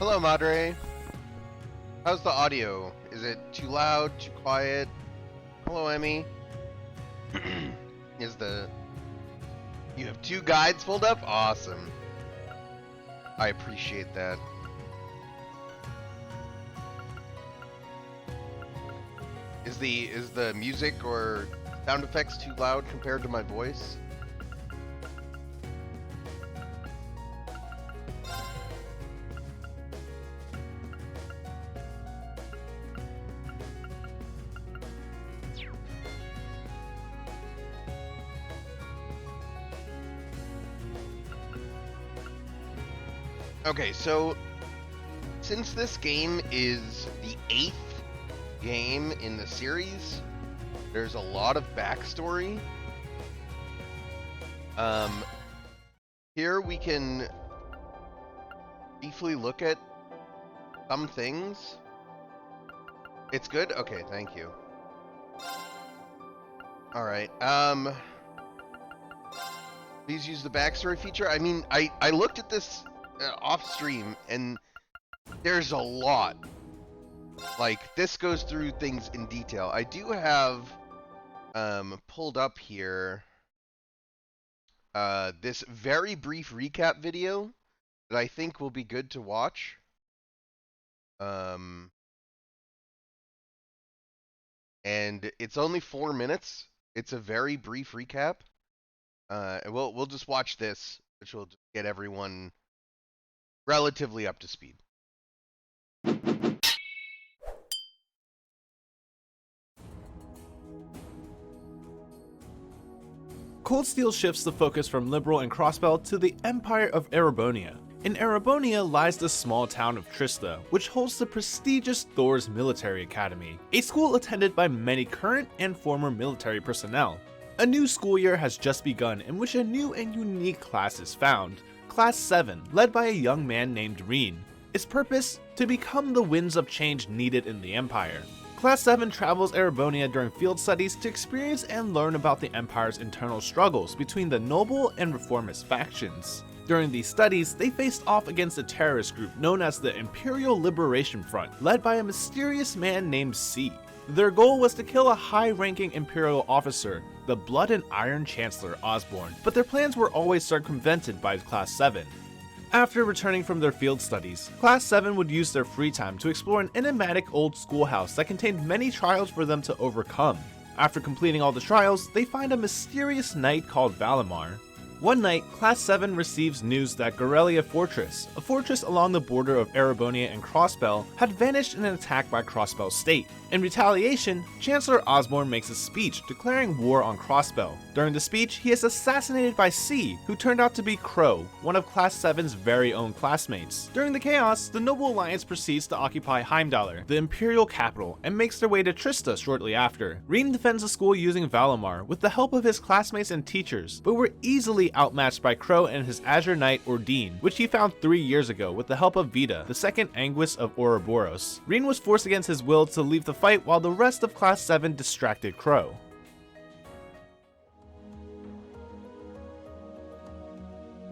Hello, Madre. How's the audio? Is it too loud, too quiet? Hello, Emmy. You have two guides pulled up? Awesome. I appreciate that. Is the music or sound effects too loud compared to my voice? Okay, so since this game is the 8th game in the series, there's a lot of backstory. Here we can briefly look at some things. It's good? Okay, thank you. Alright, please use the backstory feature. I mean, I looked at this off stream, and there's a lot. Like, this goes through things in detail. I do have pulled up here this very brief recap video that I think will be good to watch. And it's only 4 minutes. It's a very brief recap. We'll just watch this, which will get everyone relatively up to speed. Cold Steel shifts the focus from Liberl and Crossbell to the Empire of Erebonia. In Erebonia lies the small town of Trista, which holds the prestigious Thors Military Academy, a school attended by many current and former military personnel. A new school year has just begun in which a new and unique class is found, Class 7, led by a young man named Reen. Its purpose? To become the winds of change needed in the Empire. Class 7 travels Erebonia during field studies to experience and learn about the Empire's internal struggles between the noble and reformist factions. During these studies, they faced off against a terrorist group known as the Imperial Liberation Front, led by a mysterious man named C. Their goal was to kill a high-ranking Imperial officer, the Blood and Iron Chancellor Osborne, but their plans were always circumvented by Class 7. After returning from their field studies, Class 7 would use their free time to explore an enigmatic old schoolhouse that contained many trials for them to overcome. After completing all the trials, they find a mysterious knight called Valimar. One night, Class 7 receives news that Gorelia Fortress, a fortress along the border of Erebonia and Crossbell, had vanished in an attack by Crossbell State. In retaliation, Chancellor Osborne makes a speech declaring war on Crossbell. During the speech, he is assassinated by C, who turned out to be Crow, one of Class 7's very own classmates. During the chaos, the Noble Alliance proceeds to occupy Heimdallr, the Imperial capital, and makes their way to Trista shortly after. Reen defends the school using Valimar with the help of his classmates and teachers, but were easily outmatched by Crow and his Azure Knight Ordine, which he found 3 years ago with the help of Vita, the second Anguis of Ouroboros. Reen was forced against his will to leave the fight while the rest of Class 7 distracted Crow.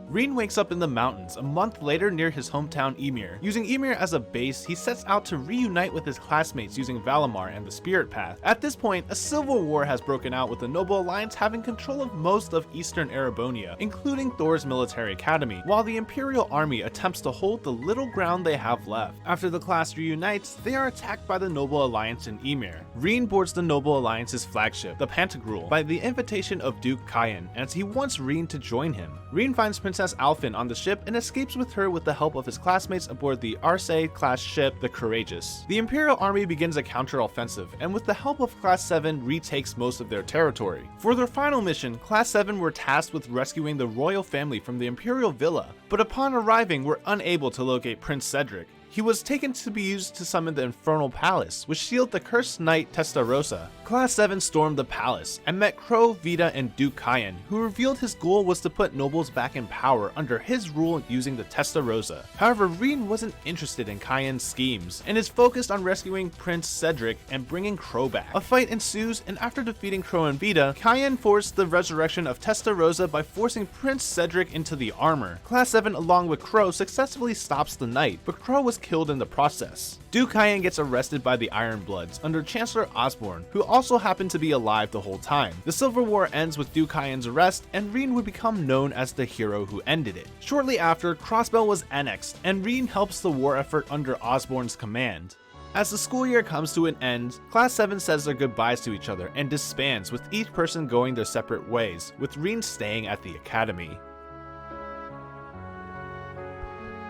Reen wakes up in the mountains a month later near his hometown Ymir. Using Ymir as a base, he sets out to reunite with his classmates using Valimar and the Spirit Path. At this point, a civil war has broken out with the Noble Alliance having control of most of eastern Erebonia, including Thors Military Academy, while the Imperial Army attempts to hold the little ground they have left. After the class reunites, they are attacked by the Noble Alliance in Ymir. Reen boards the Noble Alliance's flagship, the Pantagruel, by the invitation of Duke Kayan, as he wants Reen to join him. Reen finds Princess Alfin on the ship and escapes with her with the help of his classmates aboard the Arcé-class ship, the Courageous. The Imperial Army begins a counter-offensive, and with the help of Class 7 retakes most of their territory. For their final mission, Class 7 were tasked with rescuing the royal family from the Imperial Villa, but upon arriving were unable to locate Prince Cedric. He was taken to be used to summon the Infernal Palace, which sealed the cursed knight Testarossa. Class 7 stormed the palace and met Crow, Vita, and Duke Kayan, who revealed his goal was to put nobles back in power under his rule using the Testarossa. However, Reen wasn't interested in Kayan's schemes, and is focused on rescuing Prince Cedric and bringing Crow back. A fight ensues, and after defeating Crow and Vita, Kayan forced the resurrection of Testarossa by forcing Prince Cedric into the armor. Class 7 along with Crow successfully stops the knight, but Crow was killed in the process. Dukayan gets arrested by the Ironbloods under Chancellor Osborne, who also happened to be alive the whole time. The Civil War ends with Dukayan's arrest, and Reen would become known as the hero who ended it. Shortly after, Crossbell was annexed, and Reen helps the war effort under Osborne's command. As the school year comes to an end, Class 7 says their goodbyes to each other and disbands, with each person going their separate ways, with Reen staying at the academy.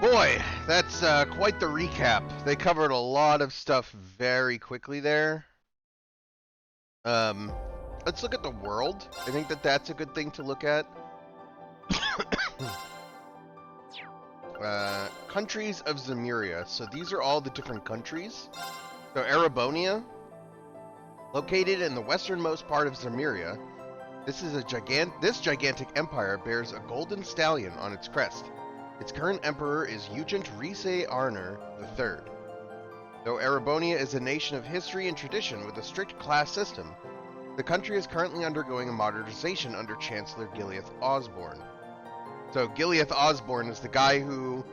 Boy, that's quite the recap. They covered a lot of stuff very quickly there. Let's look at the world. I think that's a good thing to look at. Countries of Zemuria. So these are all the different countries. So Erebonia, located in the westernmost part of Zemuria. This gigantic empire bears a golden stallion on its crest. Its current emperor is Ugent Rise Arner III. Though Erebonia is a nation of history and tradition with a strict class system, the country is currently undergoing a modernization under Chancellor Gileath Osborne. So Gileath Osborne is the guy who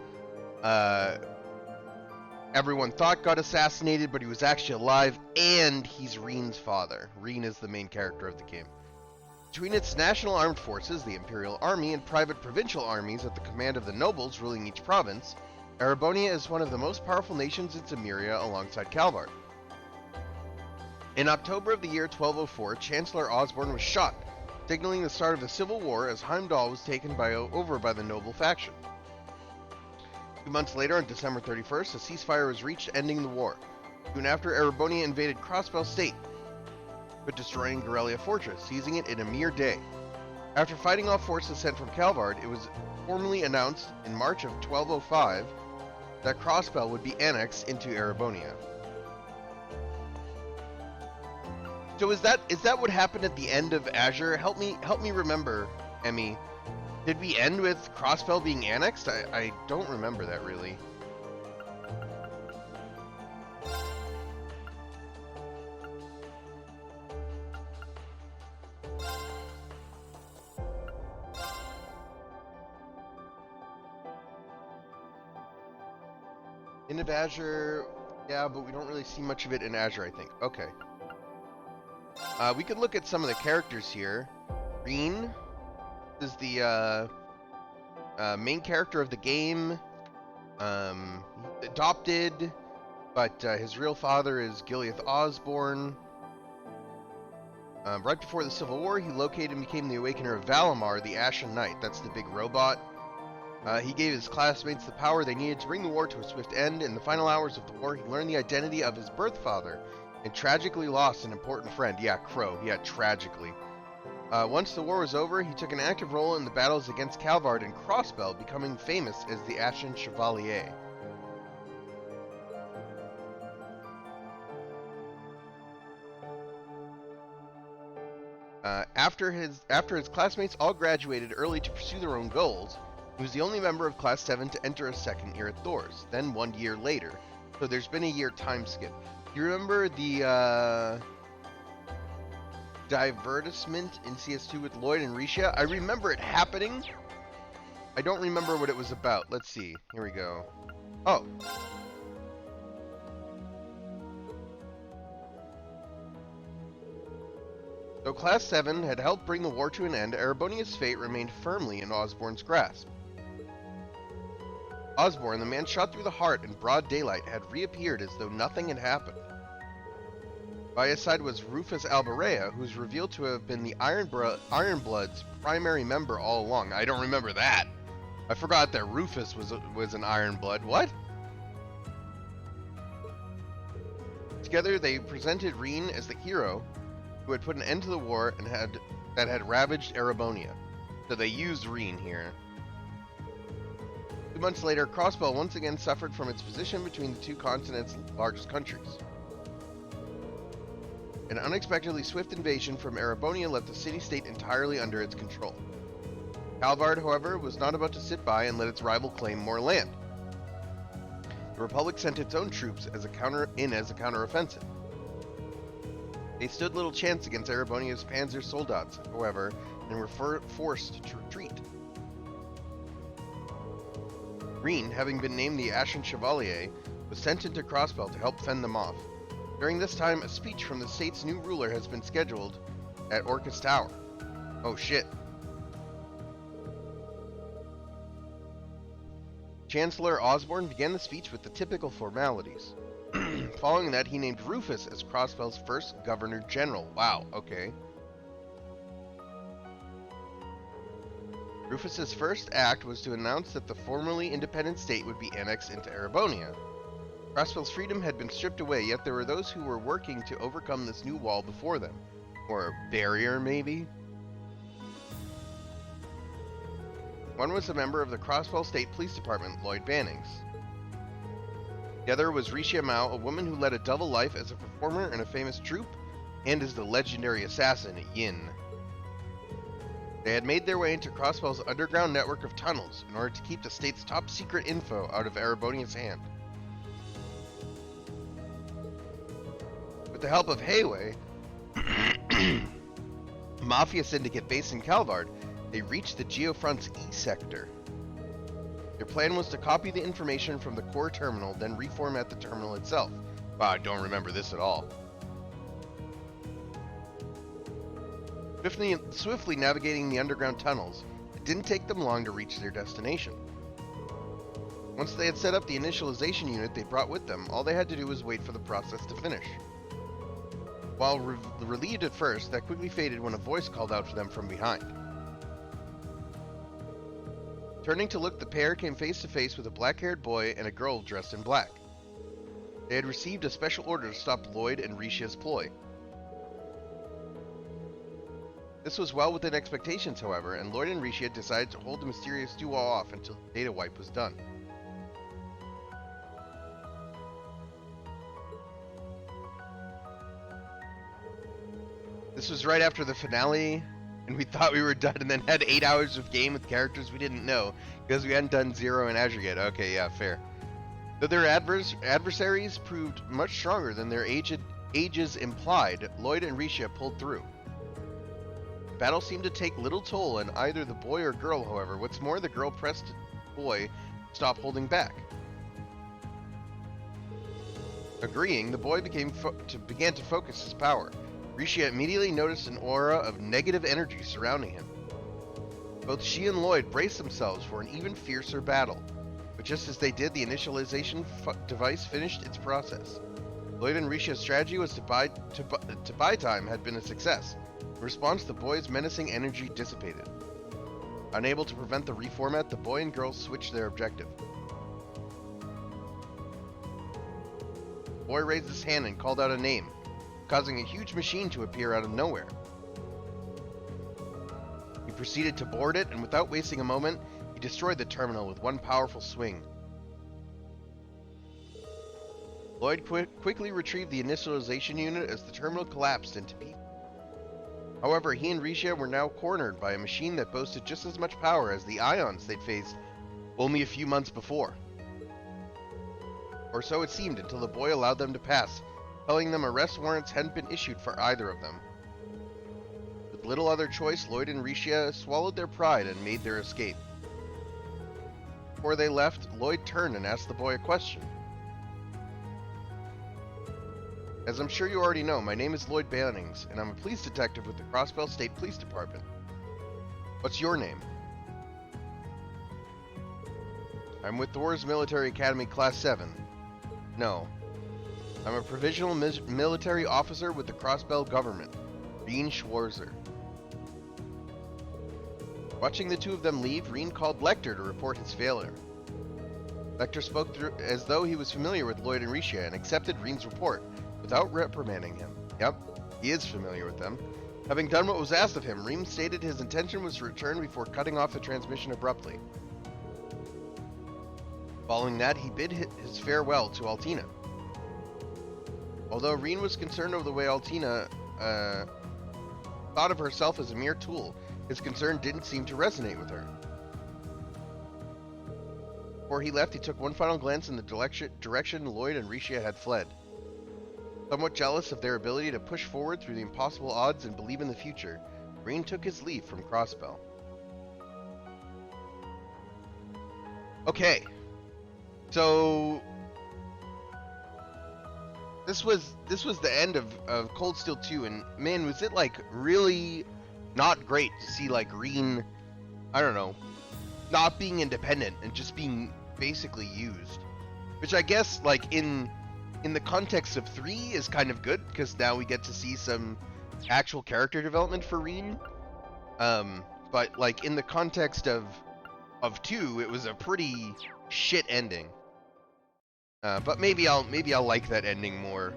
everyone thought got assassinated, but he was actually alive, and he's Reen's father. Reen is the main character of the game. Between its national armed forces, the Imperial Army, and private provincial armies at the command of the nobles ruling each province, Erebonia is one of the most powerful nations in Zemuria alongside Calvard. In October of the year 1204, Chancellor Osborne was shot, signaling the start of the Civil War as Heimdall was taken over by the noble faction. 2 months later, on December 31st, a ceasefire was reached, ending the war. Soon after, Erebonia invaded Crossbell State, but destroying Gorelia Fortress, seizing it in a mere day. After fighting off forces sent from Calvard, it was formally announced in March of 1205 that Crossbell would be annexed into Erebonia. So is that what happened at the end of Azure? Help me remember, Emmy. Did we end with Crossbell being annexed? I don't remember that really. End of Azure, yeah, but we don't really see much of it in Azure, I think. Okay. We could look at some of the characters here. Reen is the main character of the game. Adopted, but his real father is Gileath Osborne. Right before the Civil War, he located and became the Awakener of Valimar, the Ashen Knight. That's the big robot. He gave his classmates the power they needed to bring the war to a swift end. In the final hours of the war, he learned the identity of his birth father and tragically lost an important friend. Yeah, Crow. Yeah, tragically. Once the war was over, he took an active role in the battles against Calvard and Crossbell, becoming famous as the Ashen Chevalier. After his classmates all graduated early to pursue their own goals, he was the only member of Class 7 to enter a second year at Thors, then 1 year later. So there's been a year time skip. Do you remember the divertisement in CS2 with Lloyd and Risha? I remember it happening. I don't remember what it was about. Let's see. Here we go. Oh. Though Class 7 had helped bring the war to an end, Erebonia's fate remained firmly in Osborne's grasp. Osborne, the man shot through the heart in broad daylight, had reappeared as though nothing had happened. By his side was Rufus Alberea, who was revealed to have been the Ironblood's primary member all along. I don't remember that. I forgot that Rufus was an Ironblood. What? Together, they presented Reen as the hero who had put an end to the war and that had ravaged Erebonia. So they used Reen here. 2 months later, Crossbell once again suffered from its position between the two continents' largest countries. An unexpectedly swift invasion from Erebonia left the city-state entirely under its control. Calvard, however, was not about to sit by and let its rival claim more land. The Republic sent its own troops as a counter-offensive. They stood little chance against Erebonia's Panzer Soldats, however, and were forced to retreat. Reen, having been named the Ashen Chevalier, was sent into Crossbell to help fend them off. During this time, a speech from the state's new ruler has been scheduled at Orcus Tower. Oh shit. Chancellor Osborne began the speech with the typical formalities. Following that, he named Rufus as Crossbell's first Governor General. Wow, okay. Rufus's first act was to announce that the formerly independent state would be annexed into Erebonia. Crossbell's freedom had been stripped away, yet there were those who were working to overcome this new wall before them. Or a barrier, maybe? One was a member of the Crossbell State Police Department, Lloyd Bannings. The other was Risha Mao, a woman who led a double life as a performer in a famous troupe and as the legendary assassin Yin. They had made their way into Crossbell's underground network of tunnels in order to keep the state's top secret info out of Erebonia's hand. With the help of Hayway, Mafia syndicate based in Calvard, they reached the Geofront's E sector. Their plan was to copy the information from the core terminal, then reformat the terminal itself. Wow, I don't remember this at all. Swiftly navigating the underground tunnels, it didn't take them long to reach their destination. Once they had set up the initialization unit they brought with them, all they had to do was wait for the process to finish. While relieved at first, that quickly faded when a voice called out for them from behind. Turning to look, the pair came face to face with a black-haired boy and a girl dressed in black. They had received a special order to stop Lloyd and Risha's ploy. This was well within expectations, however, and Lloyd and Risha decided to hold the mysterious duo off until the data wipe was done. This was right after the finale, and we thought we were done and then had 8 hours of game with characters we didn't know, because we hadn't done Zero and Azure yet. Okay, yeah, fair. Though their adversaries proved much stronger than their ages implied, Lloyd and Risha pulled through. The battle seemed to take little toll on either the boy or girl, however. What's more, the girl pressed the boy to stop holding back. Agreeing, the boy began to focus his power. Risha immediately noticed an aura of negative energy surrounding him. Both she and Lloyd braced themselves for an even fiercer battle, but just as they did, the initialization device finished its process. Lloyd and Risha's strategy was to buy time had been a success. In response, the boy's menacing energy dissipated. Unable to prevent the reformat, the boy and girl switched their objective. The boy raised his hand and called out a name, causing a huge machine to appear out of nowhere. He proceeded to board it, and without wasting a moment, he destroyed the terminal with one powerful swing. Lloyd quickly retrieved the initialization unit as the terminal collapsed into pieces. However, he and Risha were now cornered by a machine that boasted just as much power as the Ions they'd faced only a few months before. Or so it seemed, until the boy allowed them to pass, telling them arrest warrants hadn't been issued for either of them. With little other choice, Lloyd and Risha swallowed their pride and made their escape. Before they left, Lloyd turned and asked the boy a question. As I'm sure you already know, my name is Lloyd Bannings, and I'm a police detective with the Crossbell State Police Department. What's your name? I'm with Thor's Military Academy Class 7. No. I'm a provisional military officer with the Crossbell government, Reen Schwarzer. Watching the two of them leave, Reen called Lecter to report his failure. Lecter spoke as though he was familiar with Lloyd and Risha and accepted Reen's report without reprimanding him. Yep, he is familiar with them. Having done what was asked of him, Reen stated his intention was to return before cutting off the transmission abruptly. Following that, he bid his farewell to Altina. Although Reen was concerned over the way Altina thought of herself as a mere tool, his concern didn't seem to resonate with her. Before he left, he took one final glance in the direction Lloyd and Risha had fled. Somewhat jealous of their ability to push forward through the impossible odds and believe in the future, Reen took his leave from Crossbell. Okay, So this was the end of Cold Steel 2, and man, was it like really not great to see like Reen, I don't know, not being independent and just being basically used. Which I guess like in the context of 3 is kind of good, because now we get to see some actual character development for Reen. But like in the context of 2, it was a pretty shit ending. But maybe I'll like that ending more.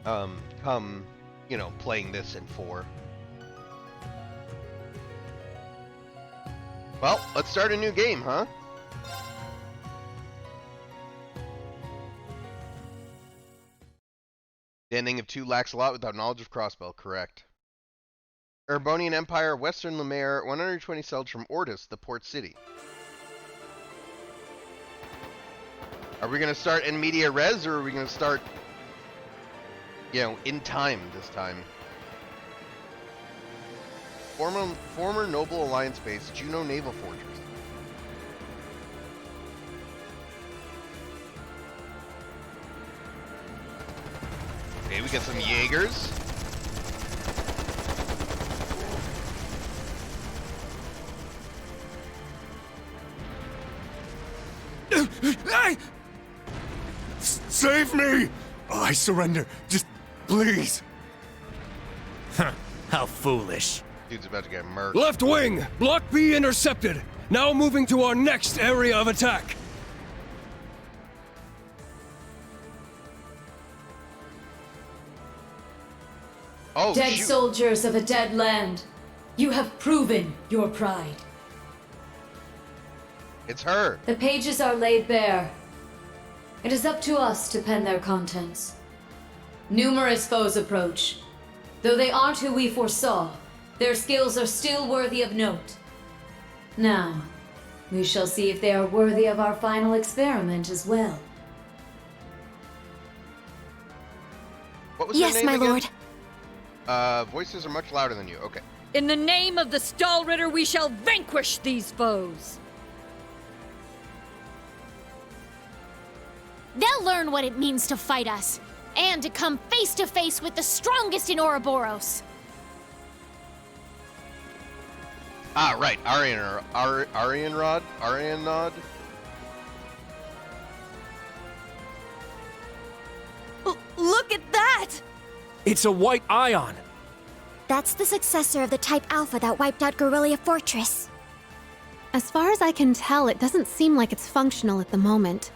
Come, you know, playing this in 4. Well, let's start a new game, huh? The ending of 2 lacks a lot without knowledge of Crossbell, correct. Erebonian Empire, Western Lemaire, 120 sailed from Ortis, the port city. Are we going to start in media res, or are we going to start, you know, in time this time? Former Noble Alliance base, Juno Naval Fortress. Okay, we got some Jaegers. Save me! I surrender. Just please. Huh. How foolish. Dude's about to get murked. Left wing! Block B intercepted! Now moving to our next area of attack! Oh, Dead shoot. soldiers of a dead land, you have proven your pride. It's her. The pages are laid bare. It is up to us to pen their contents. Numerous foes approach. Though they aren't who we foresaw, their skills are still worthy of note. Now, we shall see if they are worthy of our final experiment as well. What was her Yes, name my again? lord. Voices are much louder than you. Okay. In the name of the Stahlritter, we shall vanquish these foes! They'll learn what it means to fight us, and to come face to face with the strongest in Ouroboros. Ah, right. Arianrod? Arianod? Look at that! It's a white ion! That's the successor of the Type Alpha that wiped out Guerrilla Fortress. As far as I can tell, it doesn't seem like it's functional at the moment.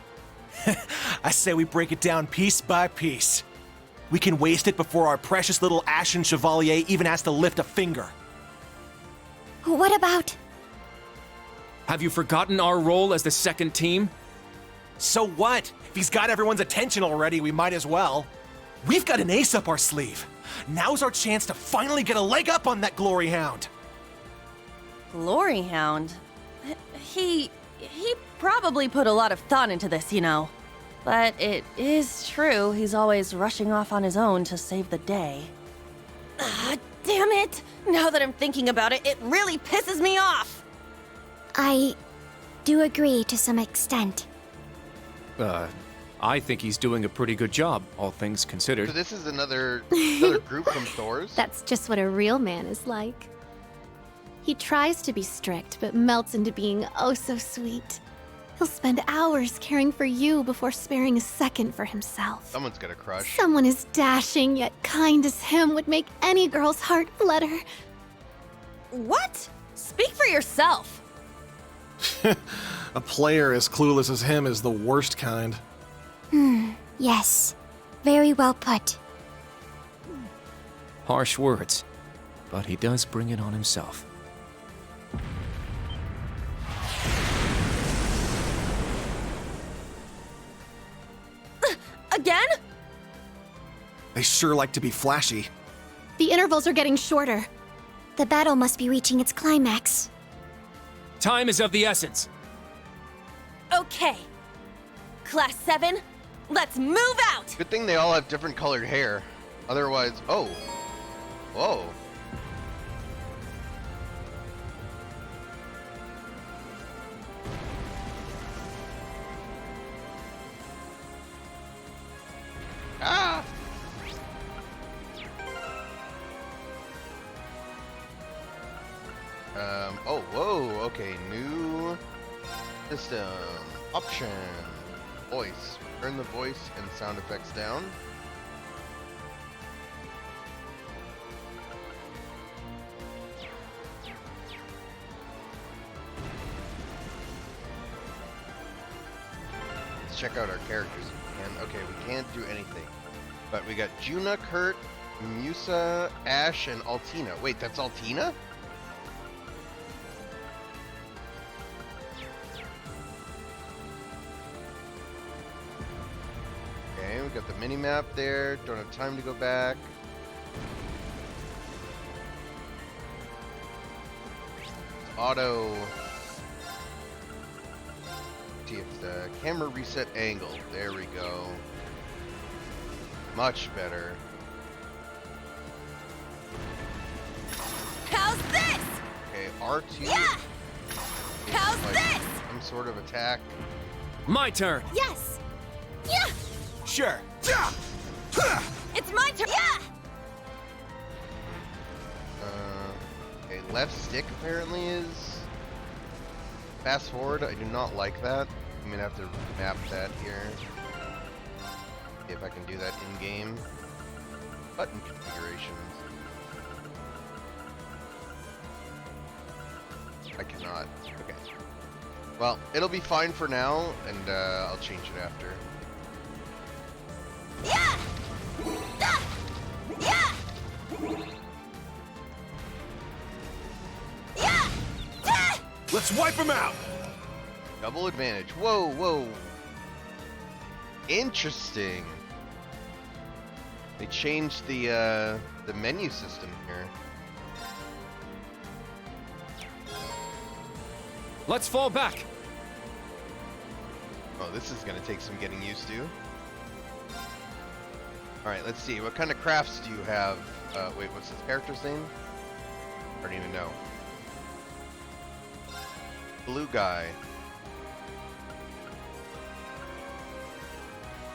I say we break it down piece by piece. We can waste it before our precious little Ashen Chevalier even has to lift a finger. What about... Have you forgotten our role as the second team? So what? If he's got everyone's attention already, we might as well. We've got an ace up our sleeve. Now's our chance to finally get a leg up on that Glory Hound. Glory Hound? He probably put a lot of thought into this, you know. But it is true, he's always rushing off on his own to save the day. Ah, damn it! Now that I'm thinking about it, it really pisses me off! I do agree to some extent. I think he's doing a pretty good job, all things So considered. this is another group from Thor's? That's just what a real man is like. He tries to be strict, but melts into being oh so sweet. He'll spend hours caring for you before sparing a second for himself. Someone's got a crush. Someone as dashing yet kind as him would make any girl's heart flutter. What? Speak for yourself! A player as clueless as him is the worst kind. Yes. Very well put. Harsh words, but he does bring it on himself. Again? They sure like to be flashy. The intervals are getting shorter. The battle must be reaching its climax. Time is of the essence. Okay. Class 7, let's move out! Good thing they all have different colored hair. Otherwise, oh. Whoa. Oh, whoa. Okay, new system option. Voice. Turn the voice and sound effects down. Let's check out our characters if we can. Okay, we can't do anything. But we got Juna, Kurt, Musa, Ash, and Altina. Wait, that's Altina? Okay, we got the mini map there. Don't have time to go back. Auto. See if the camera reset angle. There we go. Much better. How's this? Okay, R2. Yeah! How's Like this? some sort of attack. My turn. Yes! Yeah! Sure. It's my turn! Yeah! Okay, left stick apparently is fast forward. I do not like that. I'm gonna have to map that here. See if I can do that in game. Button configurations. I cannot. Okay. Well, it'll be fine for now, and I'll change it after. Yeah! Yeah! Yeah! Let's wipe him out. Double advantage. Whoa, whoa. Interesting. They changed the menu system here. Let's fall back. Oh, this is gonna take some getting used to. Alright, let's see. What kind of crafts do you have? Wait, what's his character's name? I don't even know. Blue guy.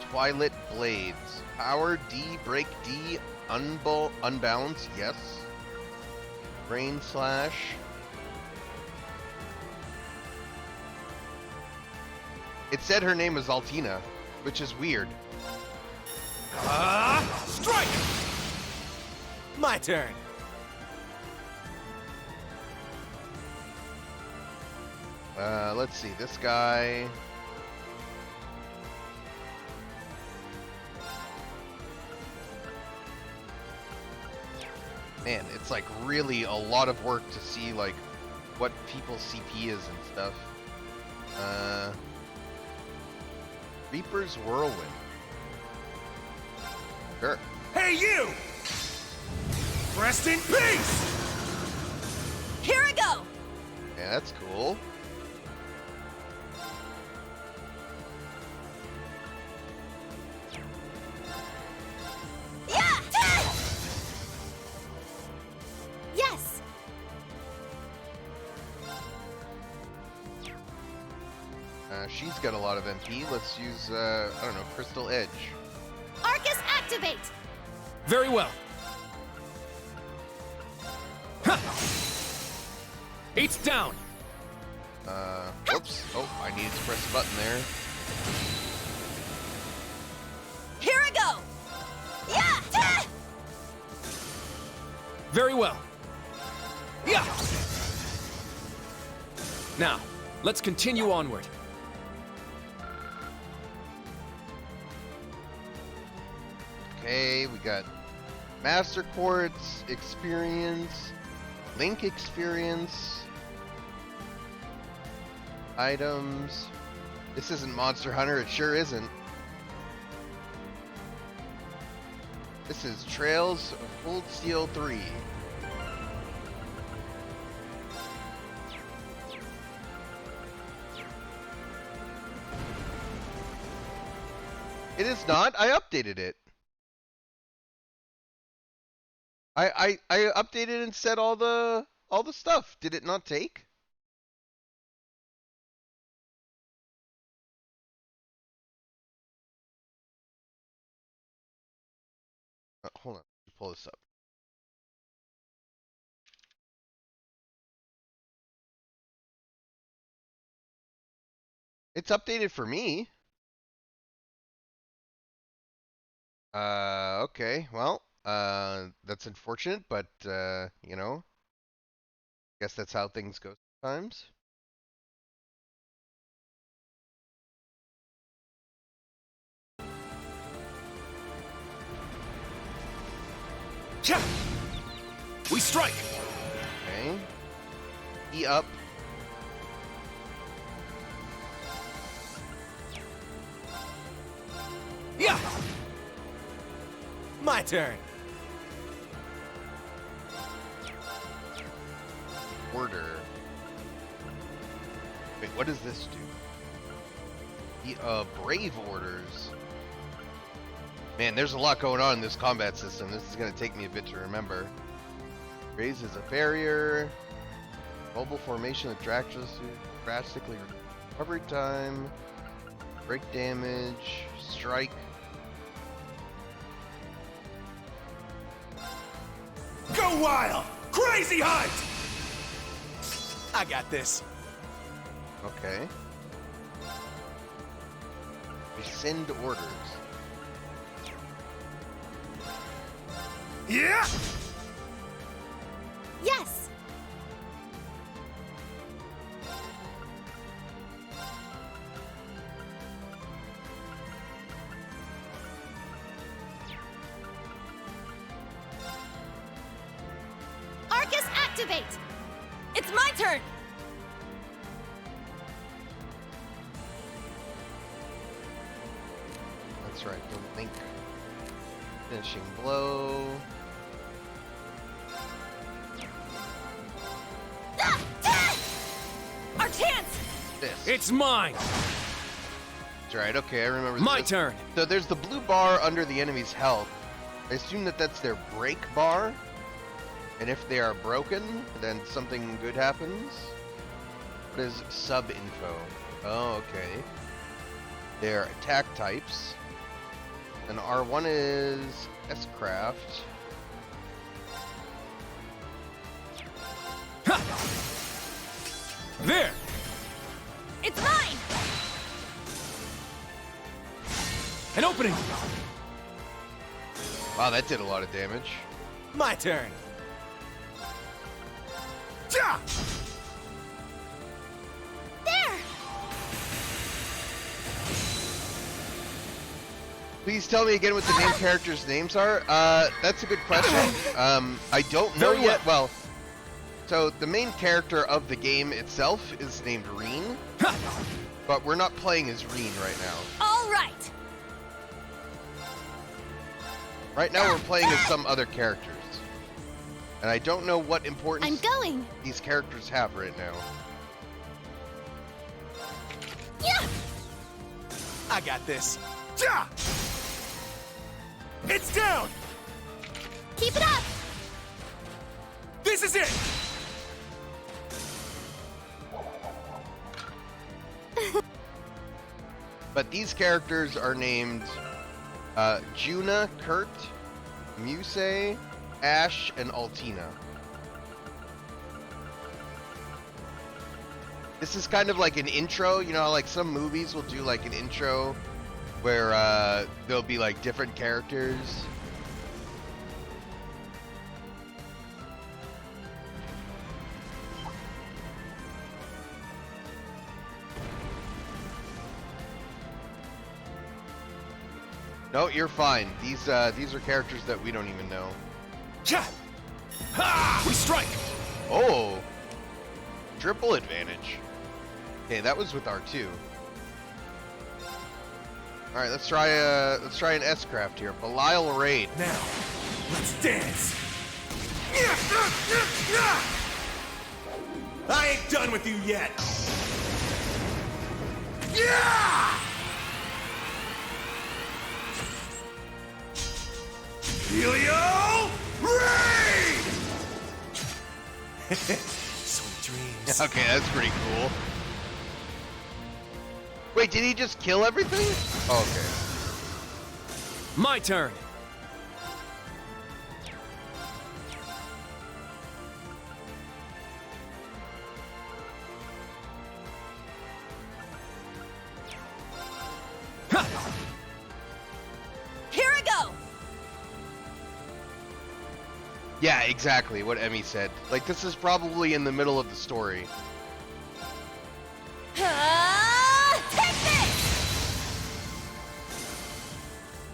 Twilight Blades. Power D, break D, unbalance, yes. Brain Slash. It said her name was Altina, which is weird. Strike! My turn. Let's see, this guy. Man, it's like really a lot of work to see like what people's CP is and stuff. Reaper's Whirlwind. Sure. Hey, you! Rest in peace! Here I go! Yeah, that's cool. Yeah! Yes! She's got a lot of MP. Let's use, I don't know, Crystal Edge. Arcus, activate! Very well. Ha! It's down. Whoops. Oh, I needed to press a button there. Here I go! Yeah! Very well. Yeah. Now, let's continue onward. Okay, we got Master Quartz experience, Link experience, items. This isn't Monster Hunter, it sure isn't. This is Trails of Cold Steel 3. It is not. I updated it. I updated and set all the stuff. Did it not take? Hold on. Pull this up. It's updated for me. Okay. Well, that's unfortunate, but you know, guess that's how things go sometimes. Cha! We strike. Okay. E up. Yeah. My turn. Order. Wait, what does this do? Brave orders. Man, there's a lot going on in this combat system. This is gonna take me a bit to remember. Raises a barrier. Mobile formation that drastically recovery time. Break damage. Strike. Go wild! Crazy hunt! I got this. Okay. Rescind orders. Yeah! Yes! Arcus, activate! It's my turn! That's right. The link. Finishing blow. Our chance! This. It's mine! That's right. Okay, I remember My this. turn! So there's the blue bar under the enemy's health. I assume that that's their break bar. And if they are broken, then something good happens. What is sub info? Oh, okay. Their attack types. And R1 is S-Craft. There! It's mine! An opening! Wow, that did a lot of damage. My turn. Ja! There! Please tell me again what the main characters' names are. That's a good question. I don't know Very well. yet. Well, so the main character of the game itself is named Reen, but we're not playing as Reen right now. All right! Right now we're playing as some other characters. And I don't know what I'm importance going! these characters have right now. Yeah! I got this. Ja! It's down! Keep it up! This is it! But these characters are named Juna, Kurt, Muse, Ash, and Altina. This is kind of like an intro, you know, how, like some movies will do like an intro where there'll be like different characters. No, you're fine. These are characters that we don't even know. Ja! Ha! We strike! Oh, triple advantage. Okay, that was with R2. All right, let's try an S-Craft here. Belial Raid. Now, let's dance! I ain't done with you yet! Yeah! Helio Raid! Sweet dreams. Okay, that's pretty cool. Wait, did he just kill everything? Oh, okay. My turn! Yeah, exactly what Emmy said. Like, this is probably in the middle of the story. Take this!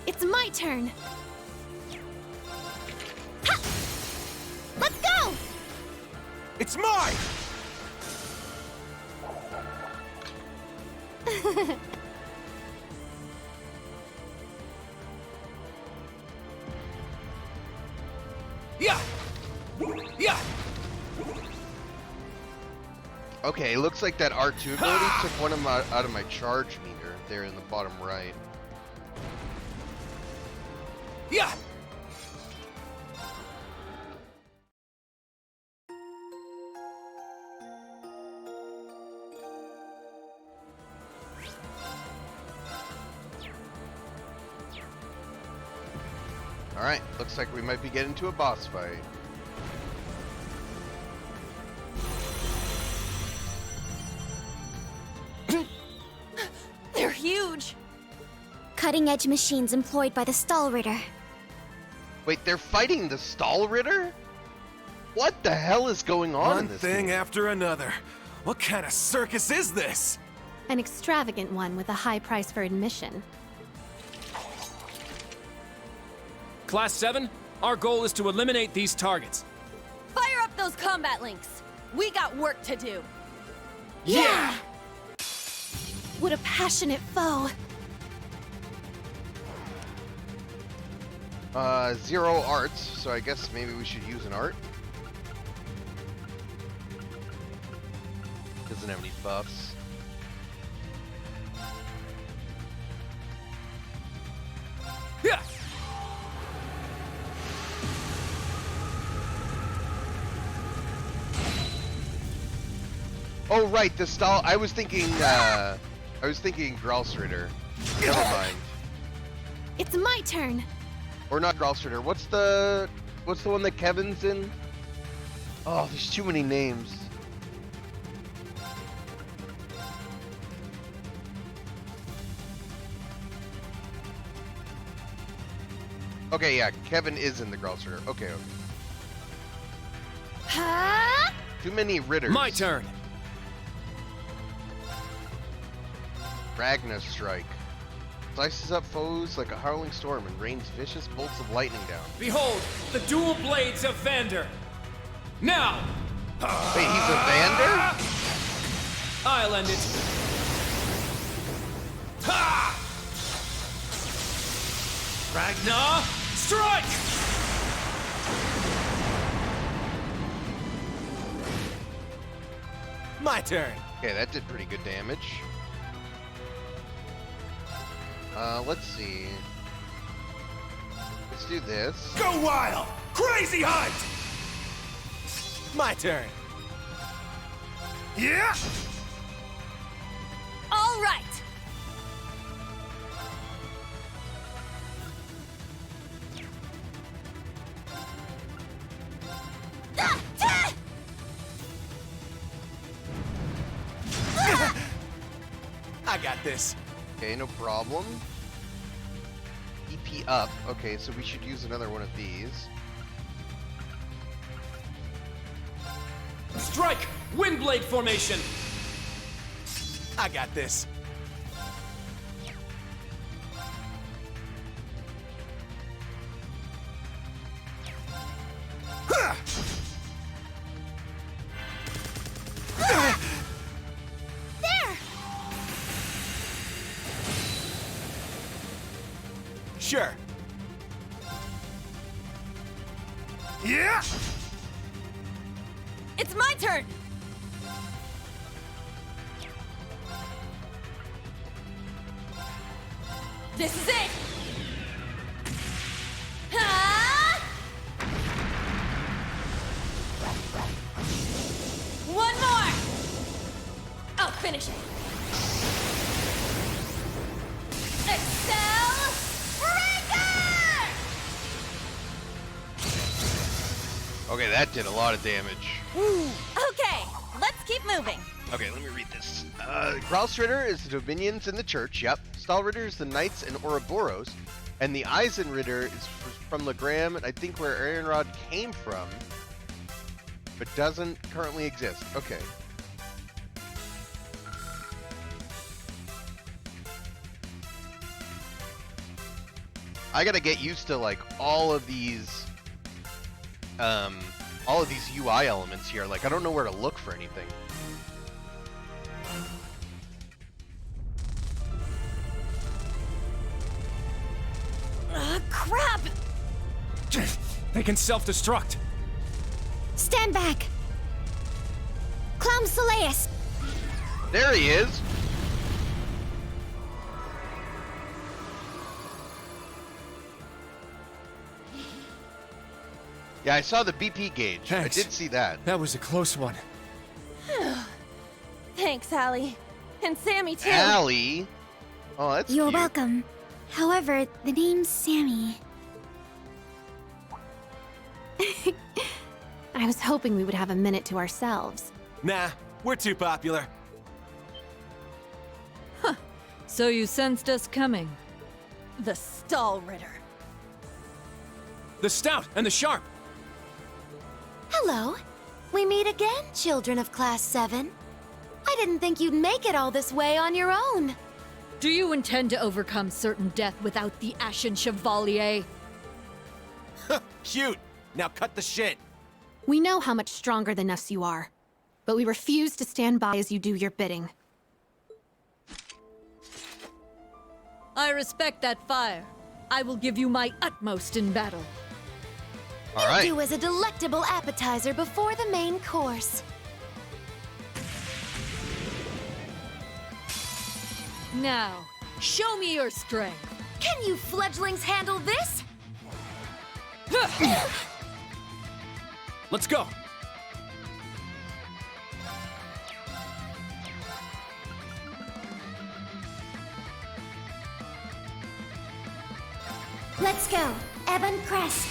It's my turn. Ha! Let's go! It's mine! Yeah! Yeah! Okay, looks like that R2 ability took one of my out of my charge meter there in the bottom right. Yeah! Alright, looks like we might be getting to a boss fight. They're huge. Cutting-edge machines employed by the Stahlritter. Wait, they're fighting the Stahlritter? What the hell is going on in One this thing game? after another. What kind of circus is this? An extravagant one with a high price for admission. Class 7, our goal is to eliminate these targets. Fire up those combat links. We got work to do. Yeah! What a passionate foe. 0 arts, so I guess maybe we should use an art. Doesn't have any buffs. Yeah! Oh right, the Stahl. I was thinking Gralsritter. Never mind. It's my turn. Or not Gralsritter. What's the one that Kevin's in? Oh, there's too many names. Okay, yeah, Kevin is in the Gralsritter. Okay. Huh? Too many Ritters. My turn. Ragnar Strike. Slices up foes like a howling storm and rains vicious bolts of lightning down. Behold, the dual blades of Vander. Now! Wait, he's a Vander? I'll end it. Ha! Ragnar, strike! My turn. Okay, that did pretty good damage. Let's see. Let's do this. Go wild! Crazy hunt! My turn. Yeah! All right. I got this. Okay, no problem. EP up. Okay, so we should use another one of these. Strike! Windblade formation! I got this. There! Sure. Yeah! It's my turn. This is it. Ha! One more. I'll finish it. Excel Breaker! Okay, that did a lot of damage. Okay, let's keep moving. Okay, let me read this. Gralsritter is the Dominions in the Church, yep. Stahlritter is the Knights and Ouroboros. And the Eisenritter is from Legram, and I think where Aaronrod came from, but doesn't currently exist. Okay. I gotta get used to like all of these UI elements here. Like I don't know where to look for anything. Crap! They can self-destruct. Stand back! Clown Soleus! There he is. Yeah, I saw the BP gauge. Thanks. I did see that. That was a close one. Thanks, Allie. And Sammy, too. Allie. Oh, that's You're cute. welcome. However, the name's Sammy. I was hoping we would have a minute to ourselves. Nah, we're too popular. So you sensed us coming. The Stall Ritter. The Stout and the Sharp. Hello. We meet again, children of Class 7. I didn't think you'd make it all this way on your own. Do you intend to overcome certain death without the Ashen Chevalier? Cute. Now cut the shit. We know how much stronger than us you are, but we refuse to stand by as you do your bidding. I respect that fire. I will give you my utmost in battle. All right. Do as a delectable appetizer before the main course. Now, show me your strength. Can you fledglings handle this? Let's go. Let's go. Ebon Crest.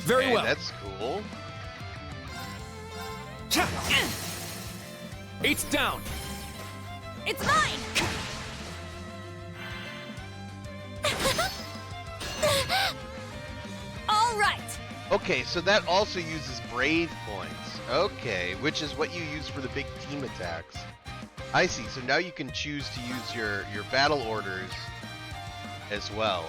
Very Okay, well. that's cool. Eight's down. It's mine! All right! Okay, so that also uses Brave points. Okay, which is what you use for the big team attacks. I see. So now you can choose to use your battle orders as well.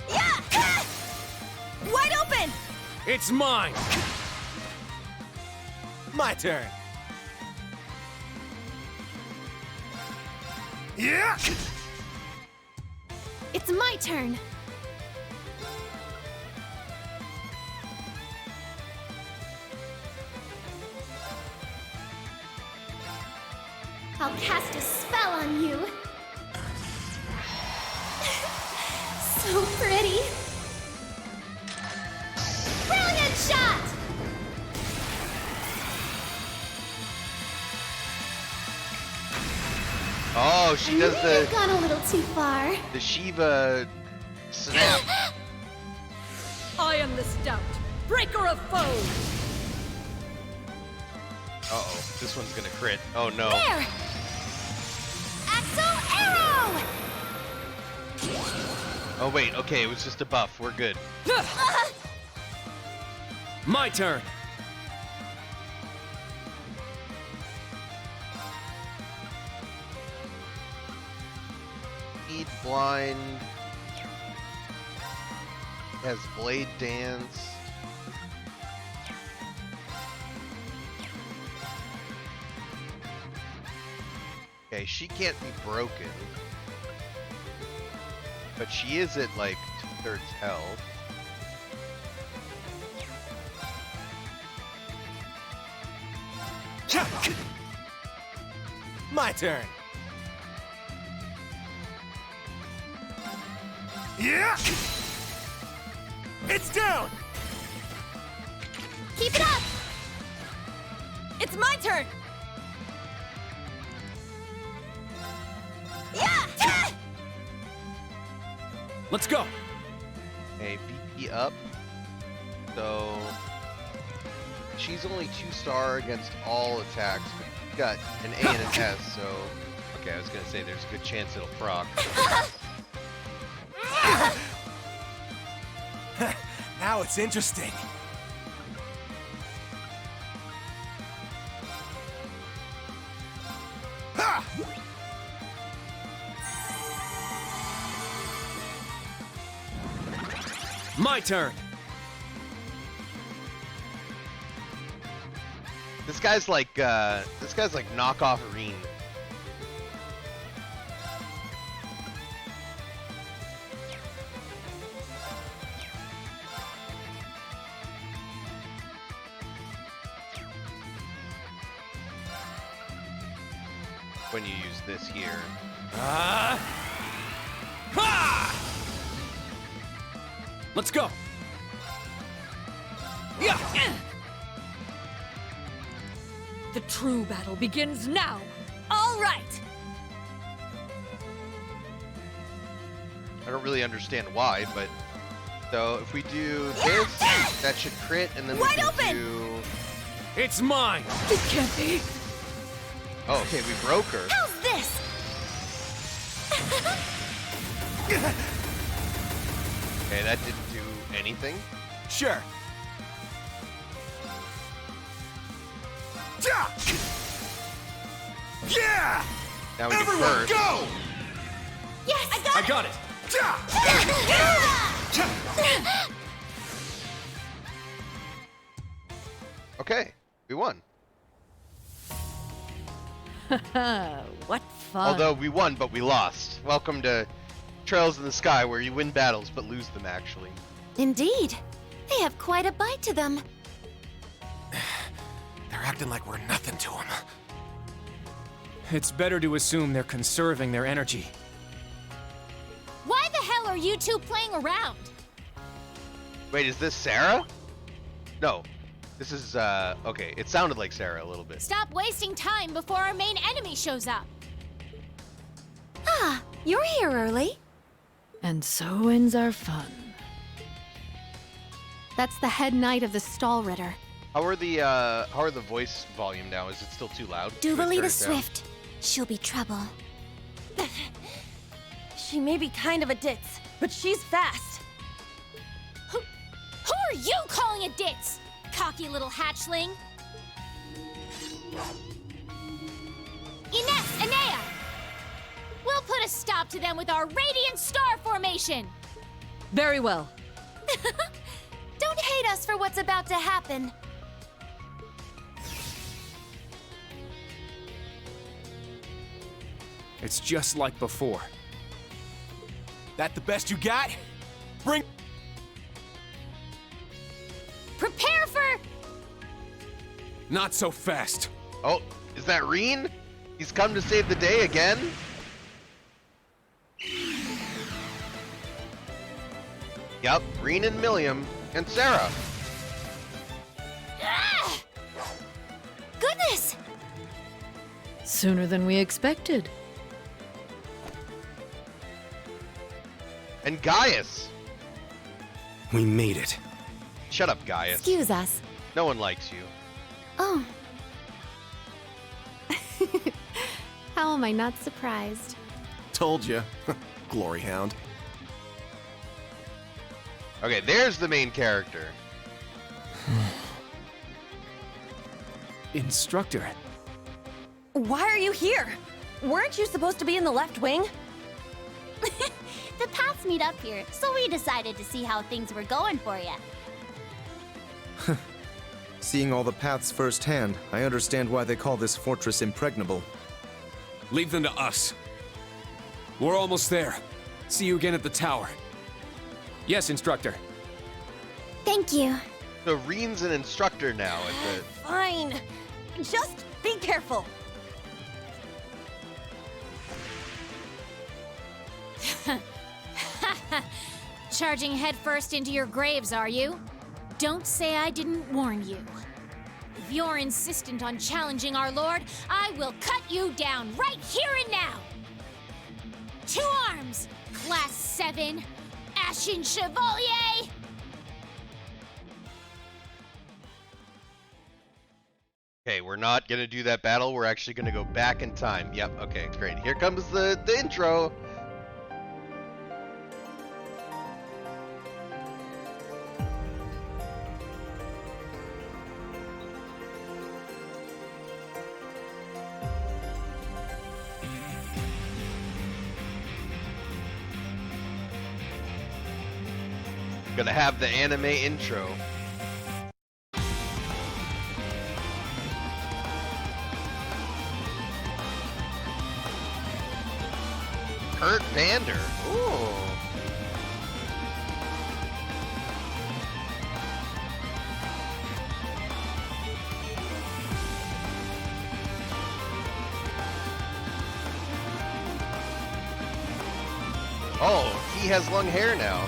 Yeah! Wide open! It's mine. My turn. Yeah. It's my turn. I'll cast a spell on you. So pretty. Brilliant shot! Oh, she does Maybe I've the gone a little too far. Shiva snap. I am the Stout, breaker of foes. Uh-oh, this one's gonna crit. Oh no. There! Axel Arrow! Oh wait, okay, it was just a buff. We're good. My turn. Speed blind. Has blade dance. Okay, she can't be broken. But she is at like 2/3 health. My turn. Yeah. It's down. Keep it up! It's my turn! Yeah! Let's go. Okay, BP up. So she's only 2-star against all attacks, but got an A and an S, so okay. I was gonna say there's a good chance it'll proc. Now it's interesting. Ha! My turn. This guy's like knockoff Reen. When you use this here. Ha! Let's go. Yeah. The true battle begins now. All right. I don't really understand why, but so if we do this, that should crit, and then we can do. It's mine. This can't be. Oh, okay, we broke her. How's this? Okay, that didn't do anything. Sure. Yeah! Now we can burst. Go! Yes, I got it. Okay, we won. What fun. Although we won, but we lost. Welcome to Trails in the Sky, where you win battles but lose them, actually. Indeed. They have quite a bite to them. They're acting like we're nothing to them. It's better to assume they're conserving their energy. Why the hell are you two playing around? Wait, is this Sarah? No. This is, okay, it sounded like Sarah a little bit. Stop wasting time before our main enemy shows up. Ah, you're here early. And so ends our fun. That's the head knight of the Stall Ritter. How are the voice volume now? Is it still too loud? Should I turn Duvalita it down? Swift. She'll be trouble. She may be kind of a ditz, but she's fast. Who are you calling a ditz? Cocky little hatchling. Ines, Anea! We'll put a stop to them with our Radiant Star Formation! Very well. Don't hate us for what's about to happen. It's just like before. That the best you got? Bring. Prepare for... Not so fast. Oh, is that Reen? He's come to save the day again? Yup, Reen and Milliam and Sarah. Ah! Goodness! Sooner than we expected. And Gaius. We made it. Shut up, Gaius. Excuse us. No one likes you. Oh. How am I not surprised? Told you. Glory Hound. Okay, there's the main character. Instructor. Why are you here? Weren't you supposed to be in the left wing? The paths meet up here, so we decided to see how things were going for you. Seeing all the paths firsthand, I understand why they call this fortress impregnable. Leave them to us. We're almost there. See you again at the tower. Yes, instructor. Thank you. So Reen's an instructor now at the... Fine. Just be careful. Charging headfirst into your graves, are you? Don't say I didn't warn you. If you're insistent on challenging our lord, I will cut you down right here and now! 2 arms, Class 7, Ashen Chevalier! Okay, we're not gonna do that battle. We're actually gonna go back in time. Yep. Okay, great. Here comes the intro. Gonna have the anime intro. Kurt Vander. Ooh. Oh, he has long hair now.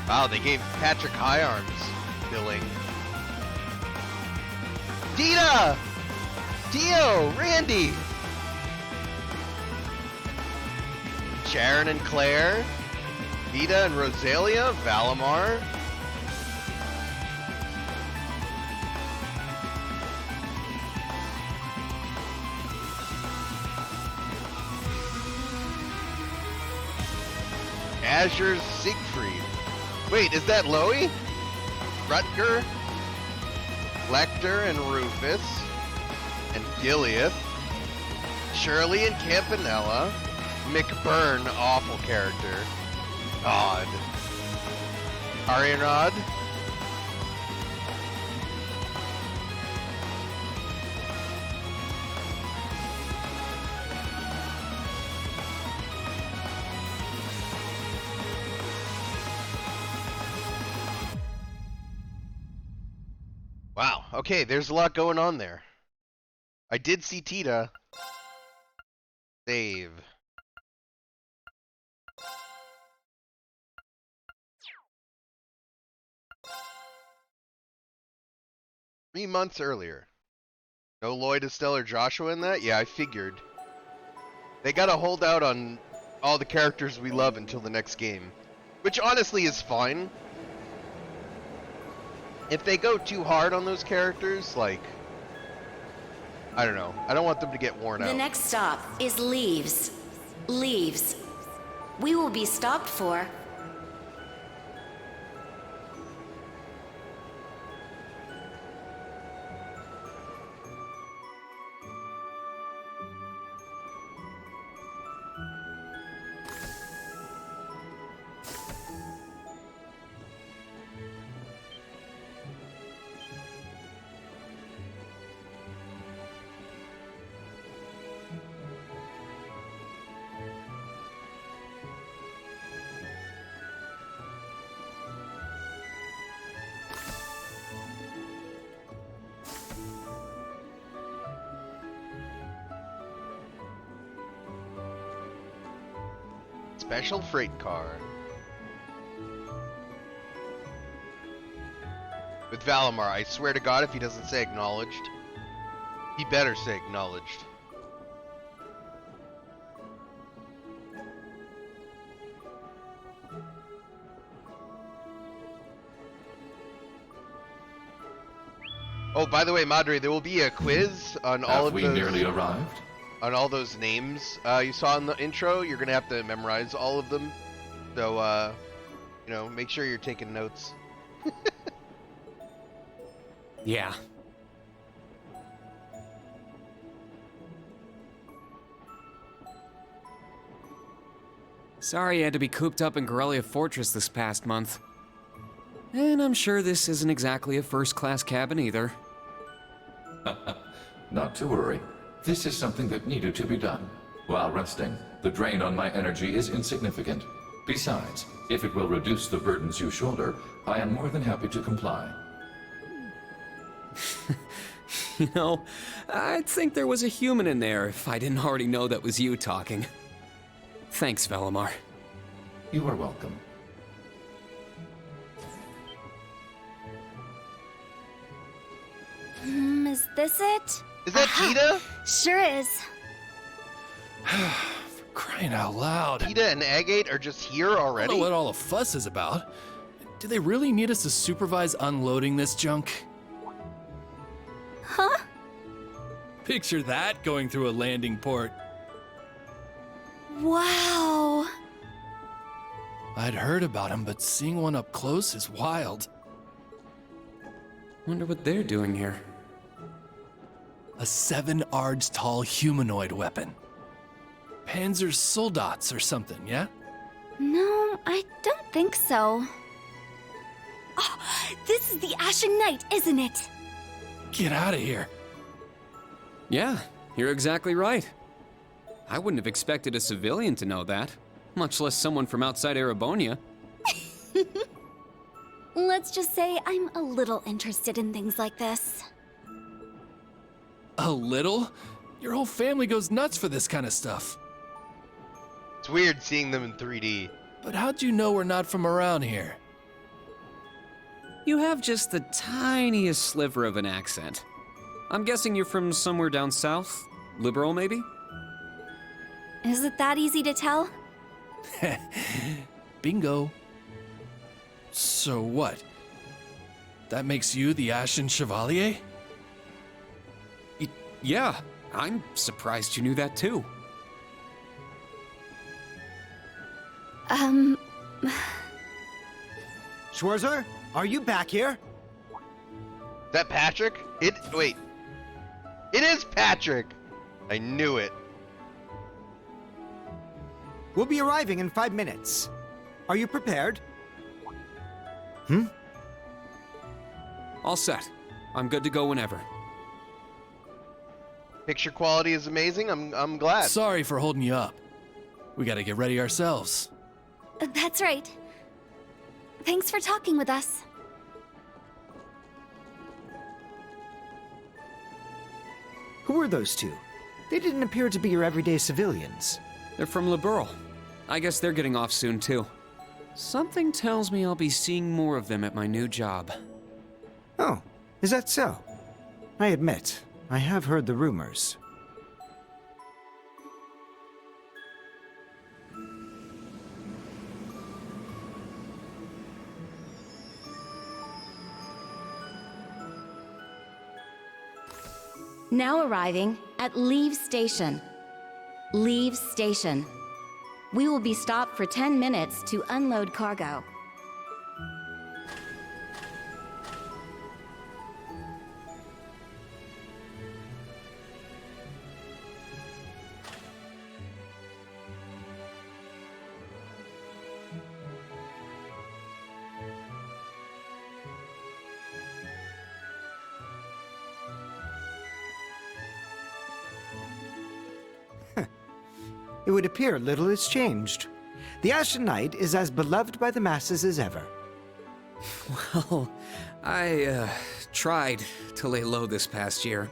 Wow, they gave Patrick Higharms billing. Dita! Dio! Randy! Sharon and Claire? Dita and Rosalia? Valimar? Azure Siegfried. Wait, is that Loey? Rutger? Lecter and Rufus? And Gileath? Shirley and Campanella? McBurn, awful character. Odd. Arianrod? Wow, okay, there's a lot going on there. I did see Tita. Save. Three months earlier. No Lloyd Estelle or Joshua in that? Yeah, I figured. They gotta hold out on all the characters we love until the next game. Which honestly is fine. If they go too hard on those characters, like, I don't know. I don't want them to get worn out. The next stop is Leaves. Leaves. We will be stopped for... Special freight car. With Valimar, I swear to God, if he doesn't say acknowledged, he better say acknowledged. Oh, by the way, Madre, there will be a quiz on all of those. Have we nearly arrived? On all those names you saw in the intro. You're gonna have to memorize all of them. So, you know, make sure you're taking notes. Yeah. Sorry you had to be cooped up in Corellia Fortress this past month. And I'm sure this isn't exactly a first-class cabin either. Not to worry. This is something that needed to be done. While resting, the drain on my energy is insignificant. Besides, if it will reduce the burdens you shoulder, I am more than happy to comply. You know, I'd think there was a human in there if I didn't already know that was you talking. Thanks, Valimar. You are welcome. Is this it? Is that Cheetah? Sure is. For Crying out loud. PETA and Agate are just here I don't already? know what all the fuss is about. Do they really need us to supervise unloading this junk? Huh? Picture that going through a landing port. Wow. I'd heard about them, but seeing one up close is wild. Wonder what they're doing here. A 7 ards tall humanoid weapon. Panzer Soldats or something, yeah? No, I don't think so. Oh, this is the Ashen Knight, isn't it? Get out of here. Yeah, you're exactly right. I wouldn't have expected a civilian to know that, much less someone from outside Erebonia. Let's just say I'm a little interested in things like this. A little? Your whole family goes nuts for this kind of stuff. It's weird seeing them in 3D. But how'd you know we're not from around here? You have just the tiniest sliver of an accent. I'm guessing you're from somewhere down south? Liberal, maybe? Is it that easy to tell? Bingo. So what? That makes you the Ashen Chevalier? Yeah, I'm surprised you knew that too. Schwarzer, are you back here? Is that Patrick? Wait. It is Patrick! I knew it. We'll be arriving in 5 minutes. Are you prepared? All set. I'm good to go whenever. Picture quality is amazing. I'm glad. Sorry for holding you up. We gotta get ready ourselves. That's right. Thanks for talking with us. Who are those two? They didn't appear to be your everyday civilians. They're from Liberal. I guess they're getting off soon too. Something tells me I'll be seeing more of them at my new job. Oh, is that so? I admit, I have heard the rumors. Now arriving at Leave Station. Leave Station. We will be stopped for 10 minutes to unload cargo. It would appear little has changed. The Ashen Knight is as beloved by the masses as ever. Well, I tried to lay low this past year.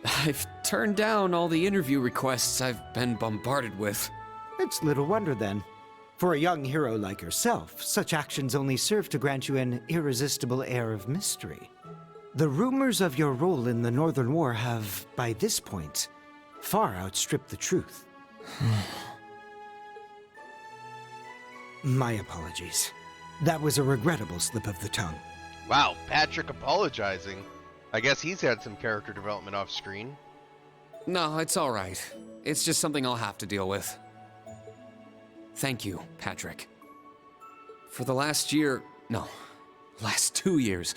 I've turned down all the interview requests I've been bombarded with. It's little wonder then. For a young hero like yourself, such actions only serve to grant you an irresistible air of mystery. The rumors of your role in the Northern War have, by this point, far outstripped the truth. My apologies. That was a regrettable slip of the tongue. Wow, Patrick apologizing. I guess he's had some character development off screen. No, it's all right. It's just something I'll have to deal with. Thank you, Patrick. For the last 2 years,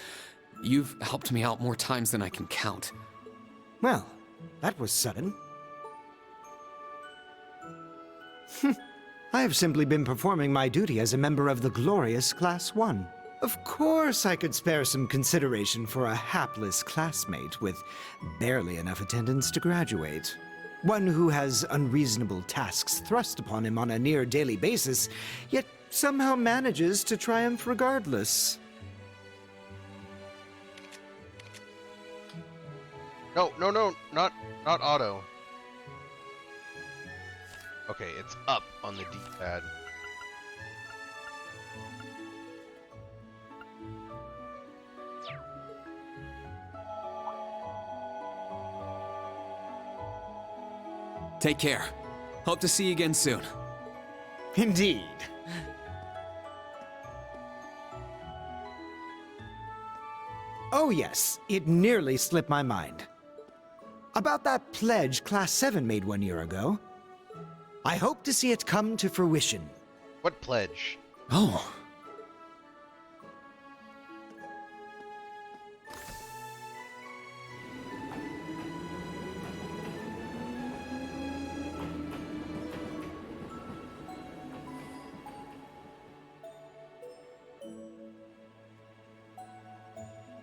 you've helped me out more times than I can count. Well, that was sudden. I have simply been performing my duty as a member of the glorious Class 1. Of course I could spare some consideration for a hapless classmate with barely enough attendance to graduate. One who has unreasonable tasks thrust upon him on a near daily basis, yet somehow manages to triumph regardless. No, not auto. Okay, it's up on the D-pad. Take care. Hope to see you again soon. Indeed. Oh yes, it nearly slipped my mind. About that pledge Class 7 made 1 year ago. I hope to see it come to fruition. What pledge? Oh.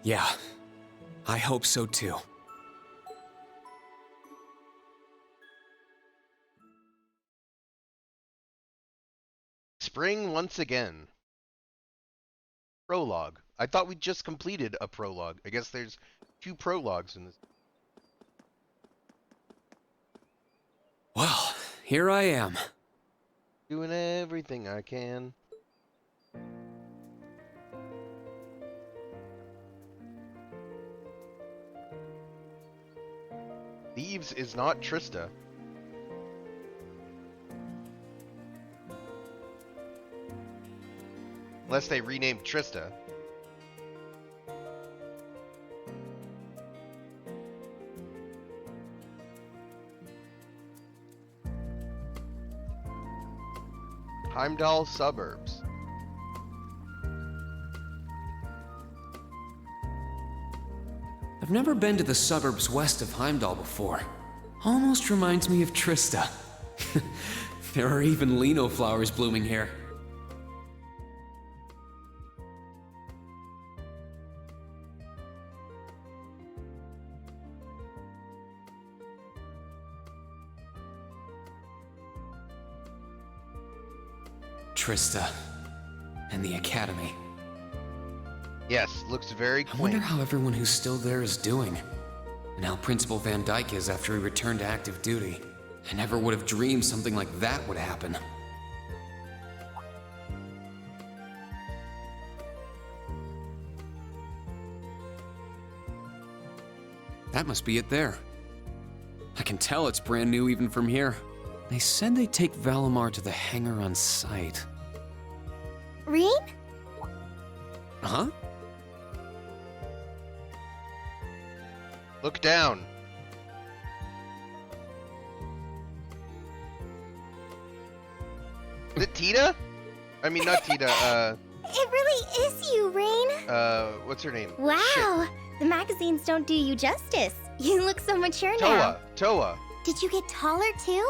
Yeah, I hope so too. Spring once again. Prologue. I thought we just completed a prologue. I guess there's 2 prologues in this. Well, here I am. Doing everything I can. Leaves is not Trista. Unless they renamed Trista. Heimdall suburbs. I've never been to the suburbs west of Heimdall before. Almost reminds me of Trista. There are even lino flowers blooming here. Trista and the Academy. Yes, looks very I quaint. wonder how everyone who's still there is doing, and how Principal Van Dyke is after he returned to active duty. I never would have dreamed something like that would happen. That must be it there. I can tell it's brand new even from here. They said they'd take Valimar to the hangar on site. Rean? Huh? Look down. Is it Tita? I mean, not Tita, It really is you, Rain. what's her name? Wow, the magazines don't do you justice. You look so mature now. Toa. Did you get taller too?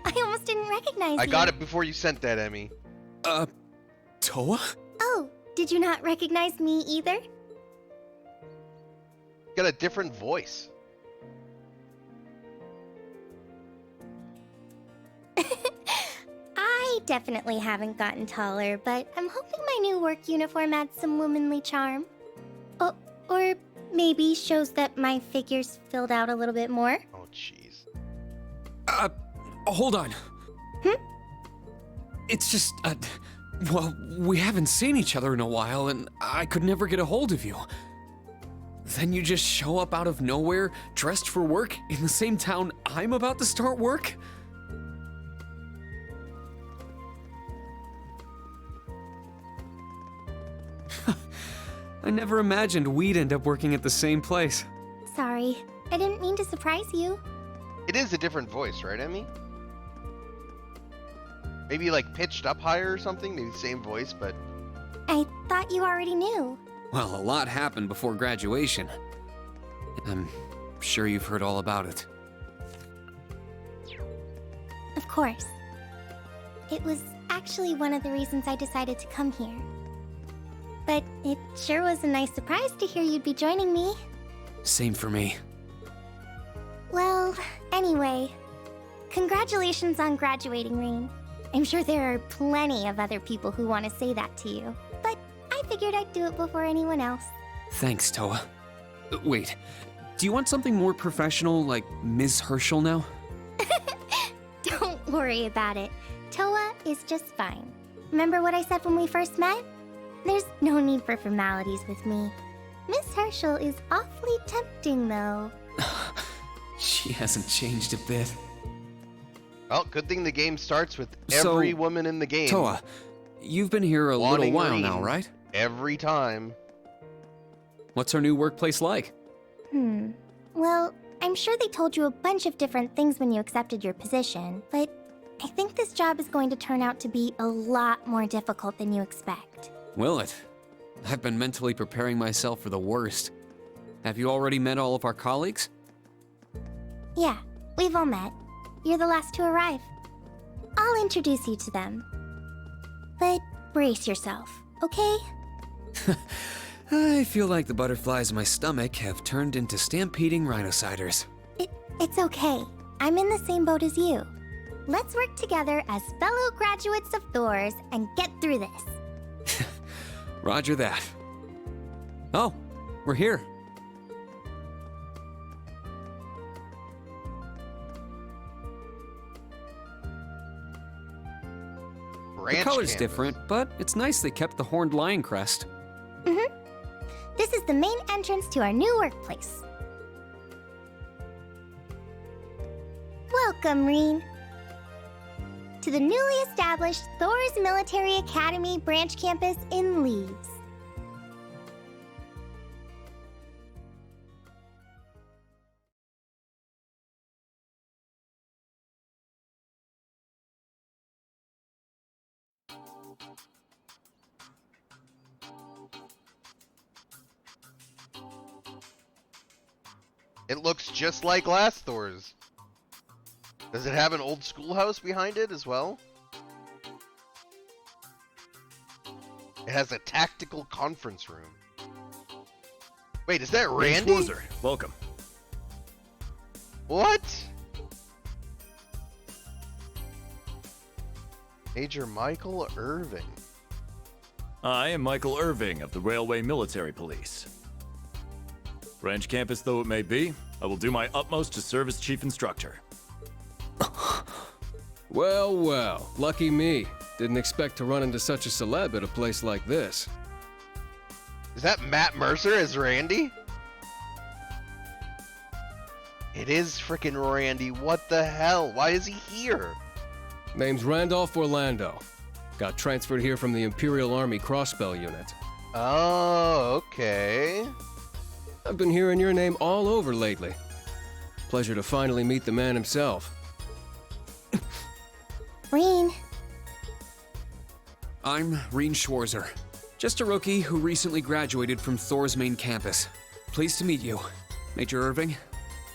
I almost didn't recognize you. I got it before you sent that, Emmy. Toa? Oh, did you not recognize me either? Got a different voice. I definitely haven't gotten taller, but I'm hoping my new work uniform adds some womanly charm. Oh, or maybe shows that my figure's filled out a little bit more. Oh, jeez. Hold on. It's just, well, we haven't seen each other in a while, and I could never get a hold of you. Then you just show up out of nowhere, dressed for work, in the same town I'm about to start work? I never imagined we'd end up working at the same place. Sorry, I didn't mean to surprise you. It is a different voice, right, Emmy? Maybe like pitched up higher or something? Maybe the same voice, but... I thought you already knew. Well, a lot happened before graduation. I'm sure you've heard all about it. Of course. It was actually one of the reasons I decided to come here. But it sure was a nice surprise to hear you'd be joining me. Same for me. Well, anyway, congratulations on graduating, Rain. I'm sure there are plenty of other people who want to say that to you, but I figured I'd do it before anyone else. Thanks, Toa. Wait, do you want something more professional, like Ms. Herschel now? Don't worry about it. Toa is just fine. Remember what I said when we first met? There's no need for formalities with me. Miss Herschel is awfully tempting, though. She hasn't changed a bit. Well, good thing the game starts with So, every woman in the game. Toa, you've been here a little wanting while Rean now, right? Every time. What's our new workplace like? Well, I'm sure they told you a bunch of different things when you accepted your position, but I think this job is going to turn out to be a lot more difficult than you expect. Will it? I've been mentally preparing myself for the worst. Have you already met all of our colleagues? Yeah, we've all met. You're the last to arrive. I'll introduce you to them. But brace yourself, okay? I feel like the butterflies in my stomach have turned into stampeding rhinociders. It's okay. I'm in the same boat as you. Let's work together as fellow graduates of Thors and get through this. Roger that. Oh, we're here. The color's campus. different, but it's nice they kept the horned lion crest. This is the main entrance to our new workplace. Welcome, Rean, to the newly established Thors Military Academy branch campus in Leaves. It looks just like last Thor's. Does it have an old schoolhouse behind it as well? It has a tactical conference room. Wait, is that Randy? Schwarzer, welcome. What? Major Michael Irving. I am Michael Irving of the Railway Military Police. Branch campus though it may be, I will do my utmost to serve as chief instructor. Well, well, lucky me. Didn't expect to run into such a celeb at a place like this. Is that Matt Mercer as Randy? It is frickin' Randy. What the hell? Why is he here? Name's Randolph Orlando. Got transferred here from the Imperial Army Crossbell Unit. Oh, okay. I've been hearing your name all over lately. Pleasure to finally meet the man himself. Rean. I'm Rean Schwarzer, just a rookie who recently graduated from Thor's main campus. Pleased to meet you, Major Irving,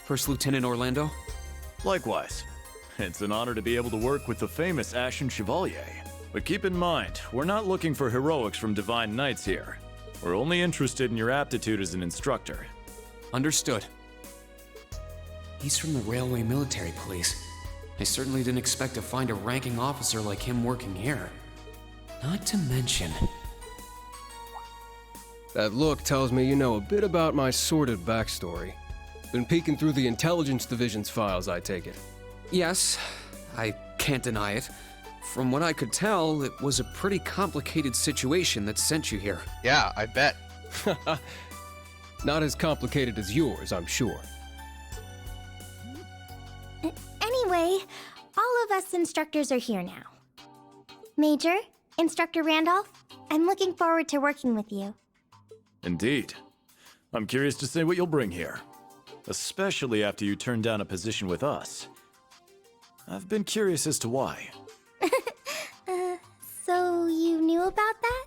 First Lieutenant Orlando. Likewise. It's an honor to be able to work with the famous Ashen Chevalier. But keep in mind, we're not looking for heroics from Divine Knights here. We're only interested in your aptitude as an instructor. Understood. He's from the Railway Military Police. I certainly didn't expect to find a ranking officer like him working here. Not to mention... That look tells me you know a bit about my sordid backstory. Been peeking through the Intelligence Division's files, I take it. Yes, I can't deny it. From what I could tell, it was a pretty complicated situation that sent you here. Yeah, I bet. Not as complicated as yours, I'm sure. Anyway, all of us instructors are here now. Major, Instructor Randolph, I'm looking forward to working with you. Indeed. I'm curious to see what you'll bring here. Especially after you turn down a position with us. I've been curious as to why. So you knew about that?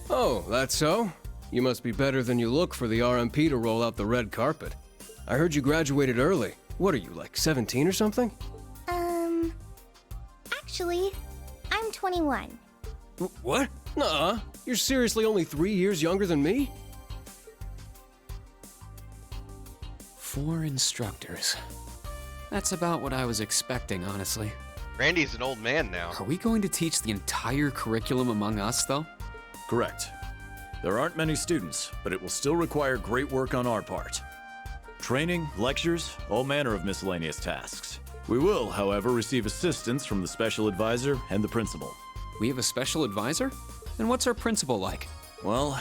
Oh, that's so? You must be better than you look for the RMP to roll out the red carpet. I heard you graduated early. What are you, like 17 or something? Actually, I'm 21. What? Nuh-uh. You're seriously only 3 years younger than me? 4 instructors. That's about what I was expecting, honestly. Randy's an old man now. Are we going to teach the entire curriculum among us, though? Correct. There aren't many students, but it will still require great work on our part. Training, lectures, all manner of miscellaneous tasks. We will, however, receive assistance from the special advisor and the principal. We have a special advisor? And what's our principal like? Well,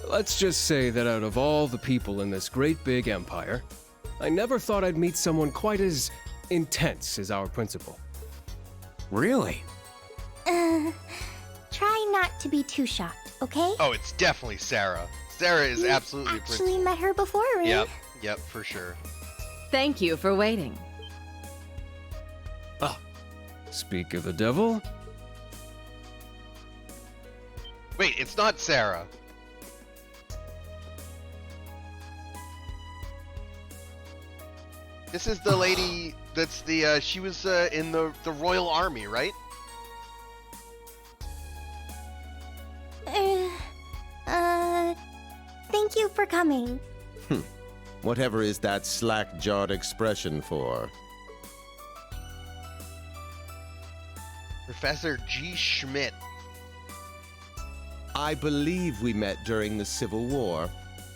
let's just say that out of all the people in this great big empire, I never thought I'd meet someone quite as intense as our principal. Really? Try not to be too shocked, okay? Oh, it's definitely Sarah. Sarah is absolutely a Actually princess. met her before, Rain. Yep, for sure. Thank you for waiting. Speak of the devil. Wait, it's not Sarah. This is the lady that's the, she was in the Royal Army, right? Thank you for coming. Whatever is that slack-jawed expression for? Professor G. Schmidt. I believe we met during the Civil War.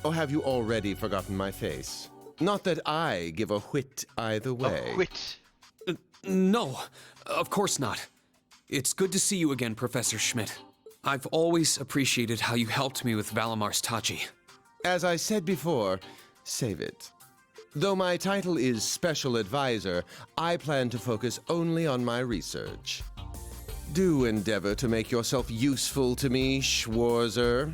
Or have you already forgotten my face? Not that I give a whit either way. A whit? No, of course not. It's good to see you again, Professor Schmidt. I've always appreciated how you helped me with Valamar's Tachi. As I said before, save it. Though my title is Special Advisor, I plan to focus only on my research. Do endeavor to make yourself useful to me, Schwarzer.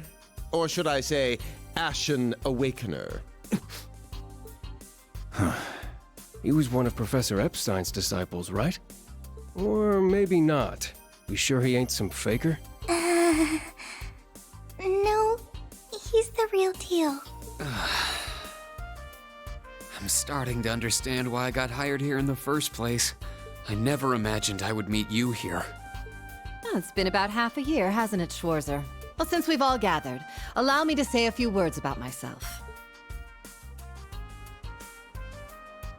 Or should I say, Ashen Awakener. He was one of Professor Epstein's disciples, right? Or maybe not. You sure he ain't some faker? No, he's the real deal. I'm starting to understand why I got hired here in the first place. I never imagined I would meet you here. Oh, it's been about half a year, hasn't it, Schwarzer? Well, since we've all gathered, allow me to say a few words about myself.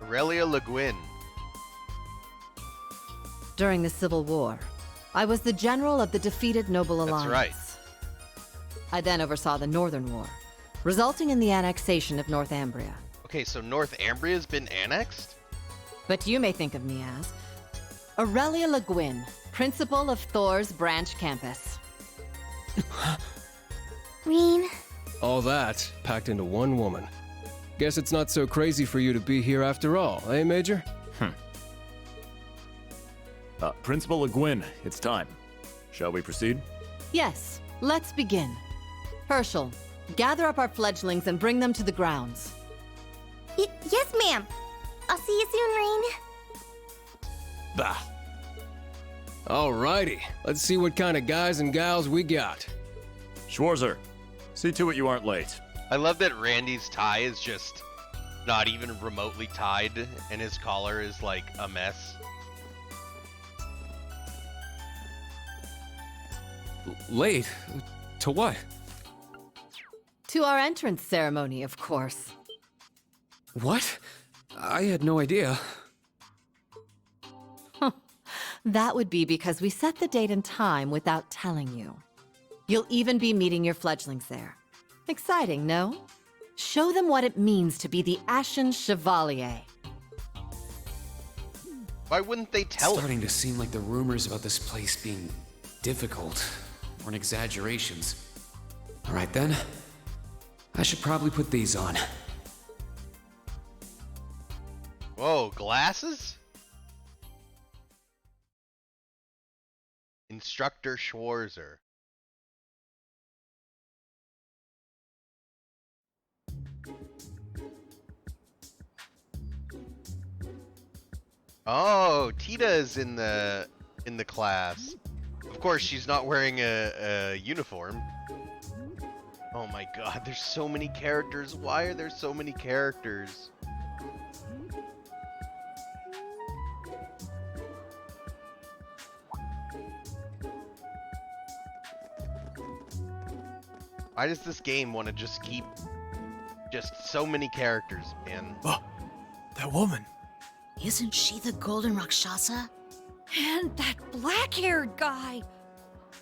Aurelia Le Guin. During the Civil War, I was the general of the defeated Noble Alliance. That's right. I then oversaw the Northern War, resulting in the annexation of Northumbria. Okay, so Northumbria's been annexed? But you may think of me as Aurelia Le Guin, principal of Thor's branch campus. Reen. All that packed into one woman. Guess it's not so crazy for you to be here after all, eh, Major? Principal Le Guin, it's time. Shall we proceed? Yes, let's begin. Herschel, gather up our fledglings and bring them to the grounds. Yes, ma'am. I'll see you soon, Rain. Bah. Alrighty, let's see what kind of guys and gals we got. Schwarzer, see to it you aren't late. I love that Randy's tie is just not even remotely tied, and his collar is like a mess. Late? To what? To our entrance ceremony, of course. What? I had no idea. That would be because we set the date and time without telling you. You'll even be meeting your fledglings there. Exciting, no? Show them what it means to be the Ashen Chevalier. Why wouldn't they tell It's starting to seem like the rumors about this place being difficult or an exaggerations. All right then. I should probably put these on. Whoa, glasses? Instructor Schwarzer. Oh, Tita's in the class. Of course, she's not wearing a uniform. Oh my god, there's so many characters. Why are there so many characters? Why does this game want to just keep just so many characters, man? Oh, that woman. Isn't she the Golden Rakshasa? And that black-haired guy.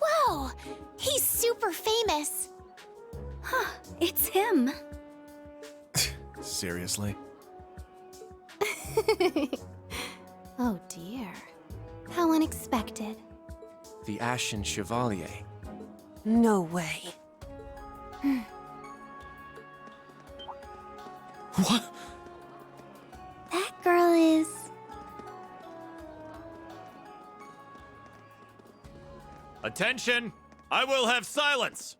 Whoa! He's super famous. Huh, it's him. Seriously? Oh dear. How unexpected. The Ashen Chevalier. No way. What? That girl is... Attention! I will have silence!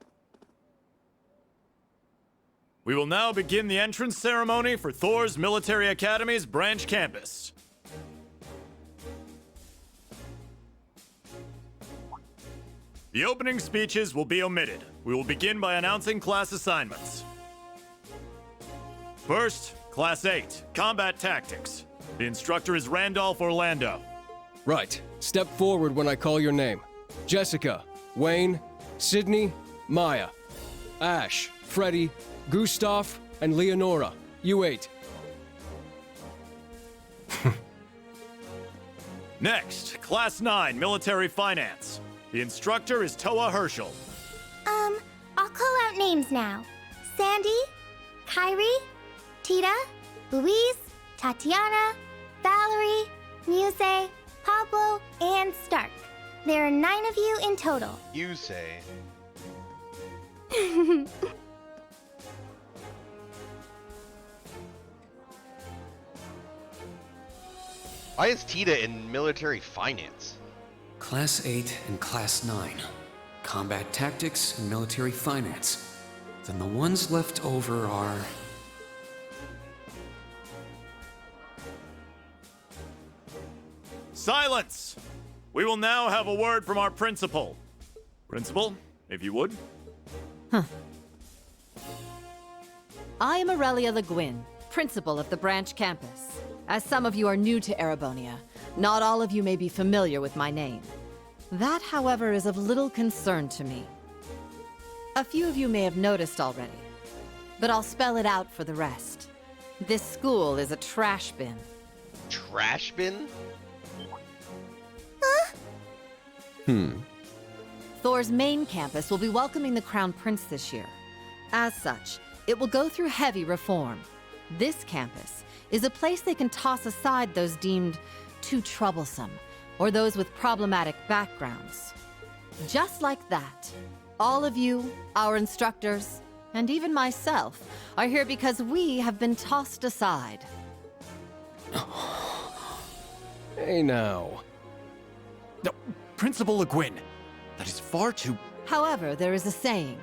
We will now begin the entrance ceremony for Thor's Military Academy's branch campus. The opening speeches will be omitted. We will begin by announcing class assignments. First, Class 8, Combat Tactics. The instructor is Randolph Orlando. Right. Step forward when I call your name. Jessica, Wayne, Sydney, Maya, Ash, Freddy, Gustav, and Leonora. You wait. Next, Class 9, Military Finance. The instructor is Toa Herschel. I'll call out names now. Sandy, Kyrie, Tita, Louise, Tatiana, Valerie, Muse, Pablo, and Stark. There are 9 of you in total. You say. Why is Tita in military finance? Class 8 and Class 9. Combat Tactics and Military Finance. Then the ones left over are... Silence! We will now have a word from our principal. Principal, if you would. I am Aurelia Le Guin, principal of the branch campus. As some of you are new to Erebonia, not all of you may be familiar with my name. That, however, is of little concern to me. A few of you may have noticed already, but I'll spell it out for the rest. This school is a trash bin. Trash bin? Thor's main campus will be welcoming the Crown Prince this year. As such, it will go through heavy reform. This campus is a place they can toss aside those deemed too troublesome, or those with problematic backgrounds. Just like that, all of you, our instructors, and even myself, are here because we have been tossed aside. Hey now. No, Principal Le Guin, that is far too... However, there is a saying,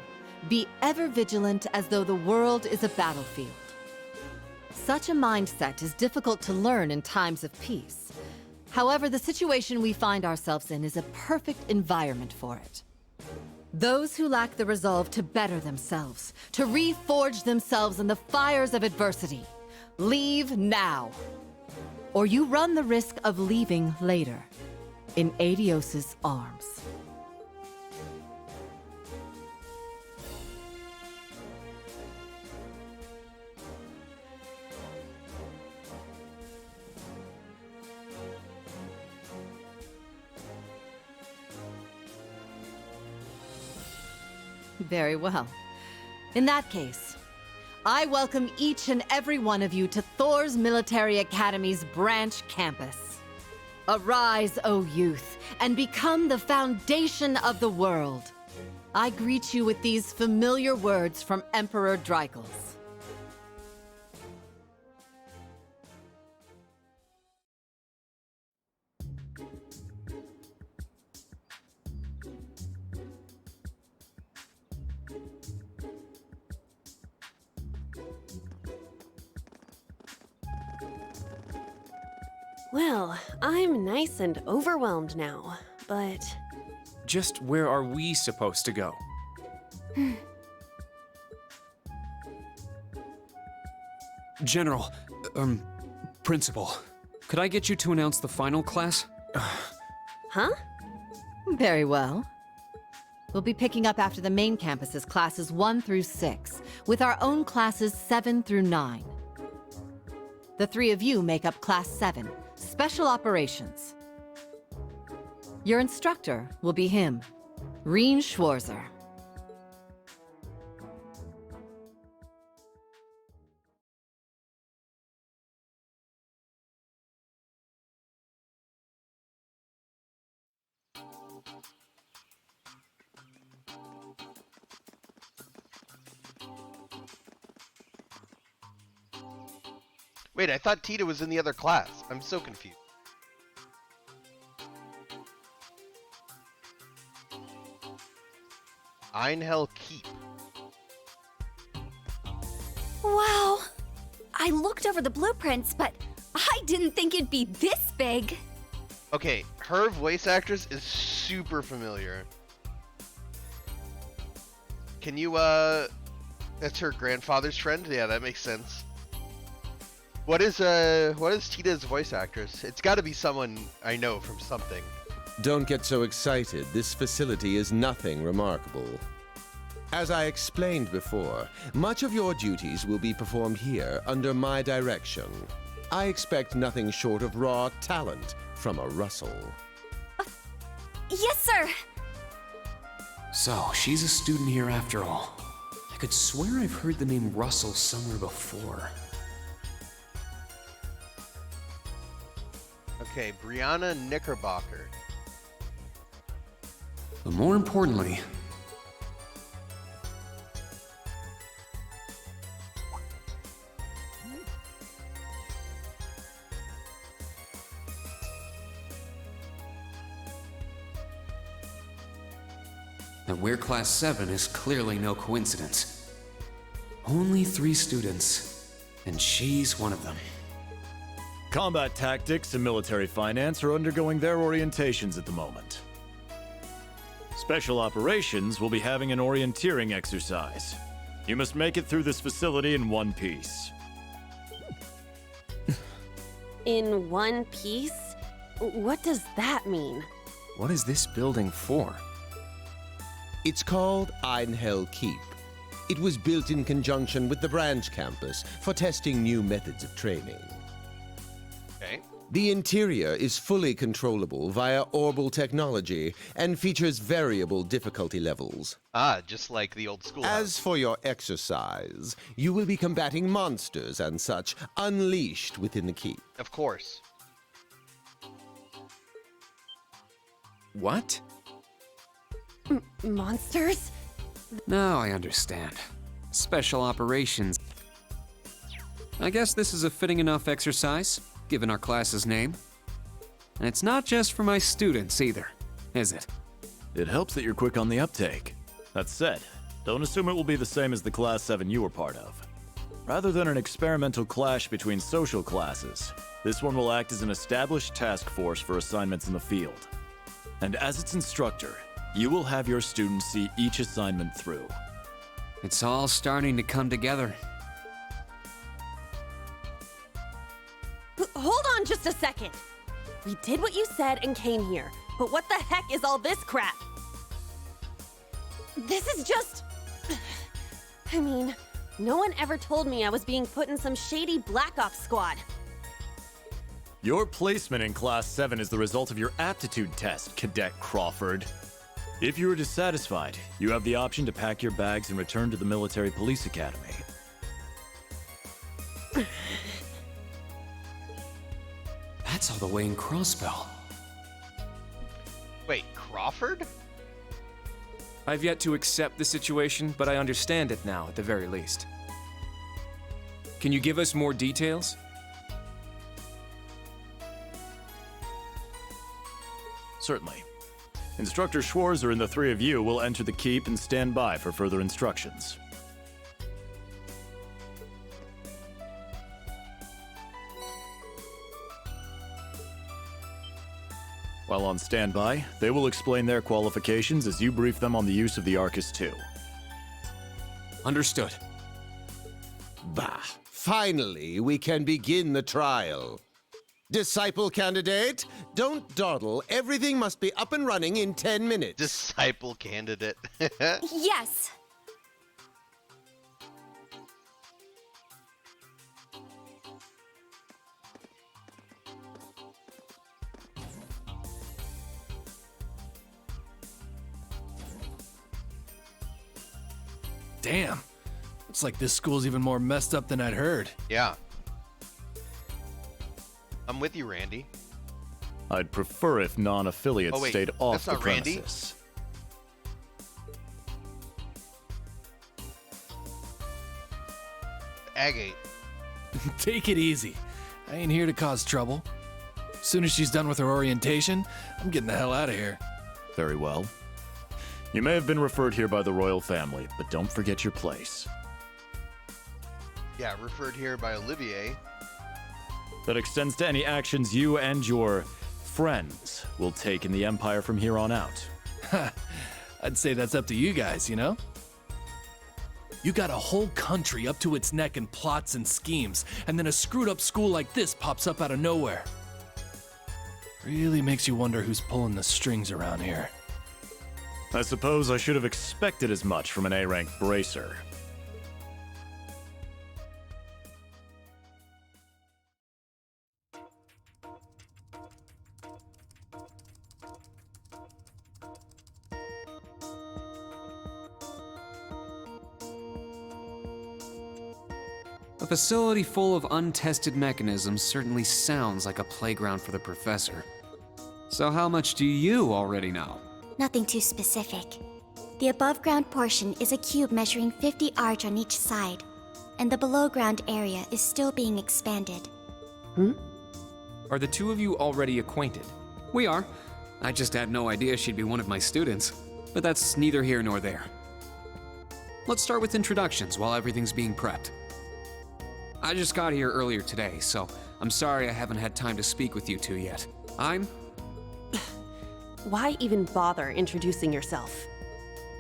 be ever vigilant as though the world is a battlefield. Such a mindset is difficult to learn in times of peace. However, the situation we find ourselves in is a perfect environment for it. Those who lack the resolve to better themselves, to reforge themselves in the fires of adversity, leave now. Or you run the risk of leaving later, in Adios's arms. Very well. In that case, I welcome each and every one of you to Thor's Military Academy's branch campus. Arise, O youth, and become the foundation of the world. I greet you with these familiar words from Emperor Drycles. Well, I'm nice and overwhelmed now, but... Just where are we supposed to go? General, Principal, could I get you to announce the final class? Huh? Very well. We'll be picking up after the main campus's classes 1 through 6, with our own classes 7 through 9. The 3 of you make up Class 7, Special Operations. Your instructor will be him, Reen Schwarzer. Wait, I thought Tita was in the other class. I'm so confused. Einhell Keep. Wow! I looked over the blueprints, but I didn't think it'd be this big. Okay, her voice actress is super familiar. Can you, that's her grandfather's friend? Yeah, that makes sense. What is Tita's voice actress? It's gotta be someone I know from something. Don't get so excited. This facility is nothing remarkable. As I explained before, much of your duties will be performed here under my direction. I expect nothing short of raw talent from a Russell. Yes, sir! So, she's a student here after all. I could swear I've heard the name Russell somewhere before. Okay, Brianna Knickerbocker. But more importantly, that we're Class 7 is clearly no coincidence. Only 3 students, and she's one of them. Combat tactics and military finance are undergoing their orientations at the moment. Special operations will be having an orienteering exercise. You must make it through this facility in one piece. In one piece? What does that mean? What is this building for? It's called Einhell Keep. It was built in conjunction with the branch campus for testing new methods of training. Okay. The interior is fully controllable via orbal technology and features variable difficulty levels. Ah, just like the old school. As for your exercise, you will be combating monsters and such unleashed within the keep. Of course. What? Monsters? Now I understand. Special operations. I guess this is a fitting enough exercise, given our class's name. And it's not just for my students either, is it? It helps that you're quick on the uptake. That said, don't assume it will be the same as the Class 7 you were part of. Rather than an experimental clash between social classes, this one will act as an established task force for assignments in the field. And as its instructor, you will have your students see each assignment through. It's all starting to come together. Hold on just a second. We did what you said and came here, but what the heck is all this crap? This is just... I mean, no one ever told me I was being put in some shady Black Ops squad. Your placement in Class 7 is the result of your aptitude test, Cadet Crawford. If you are dissatisfied, you have the option to pack your bags and return to the Military Police Academy. That's all the way in Crossbell. Wait, Crawford? I've yet to accept the situation, but I understand it now, at the very least. Can you give us more details? Certainly. Instructor Schwarzer and the 3 of you will enter the keep and stand by for further instructions. While on standby, they will explain their qualifications as you brief them on the use of the Arcus II. Understood. Bah, finally we can begin the trial. Disciple candidate, don't dawdle. Everything must be up and running in 10 minutes. Disciple candidate. Yes. Damn. Looks like this school's even more messed up than I'd heard. Yeah. I'm with you, Randy. I'd prefer if non-affiliates Oh, wait, stayed off that's the not Randy? premises. Agate. Take it easy. I ain't here to cause trouble. As soon as she's done with her orientation, I'm getting the hell out of here. Very well. You may have been referred here by the royal family, but don't forget your place. Yeah, referred here by Olivier. That extends to any actions you and your friends will take in the Empire from here on out. I'd say that's up to you guys, you know? You got a whole country up to its neck in plots and schemes, and then a screwed up school like this pops up out of nowhere. Really makes you wonder who's pulling the strings around here. I suppose I should have expected as much from an A-rank bracer. A facility full of untested mechanisms certainly sounds like a playground for the professor. So how much do you already know? Nothing too specific. The above-ground portion is a cube measuring 50 arch on each side, and the below-ground area is still being expanded. Are the two of you already acquainted? We are. I just had no idea she'd be one of my students. But that's neither here nor there. Let's start with introductions while everything's being prepped. I just got here earlier today, so I'm sorry I haven't had time to speak with you two yet. Why even bother introducing yourself?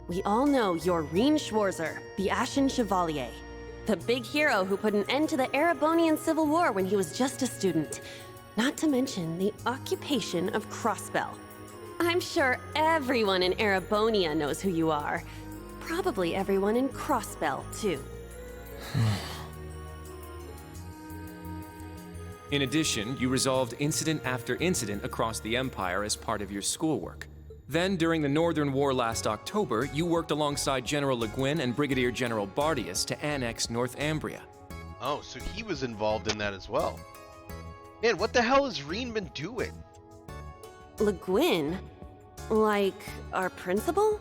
We all know you're Reen Schwarzer, the Ashen Chevalier. The big hero who put an end to the Erebonian Civil War when he was just a student. Not to mention the occupation of Crossbell. I'm sure everyone in Erebonia knows who you are. Probably everyone in Crossbell, too. In addition, you resolved incident after incident across the Empire as part of your schoolwork. Then, during the Northern War last October, you worked alongside General Le Guin and Brigadier General Bardius to annex Northumbria. Oh, so he was involved in that as well. Man, what the hell has Reen been doing? Le Guin? Like, our principal?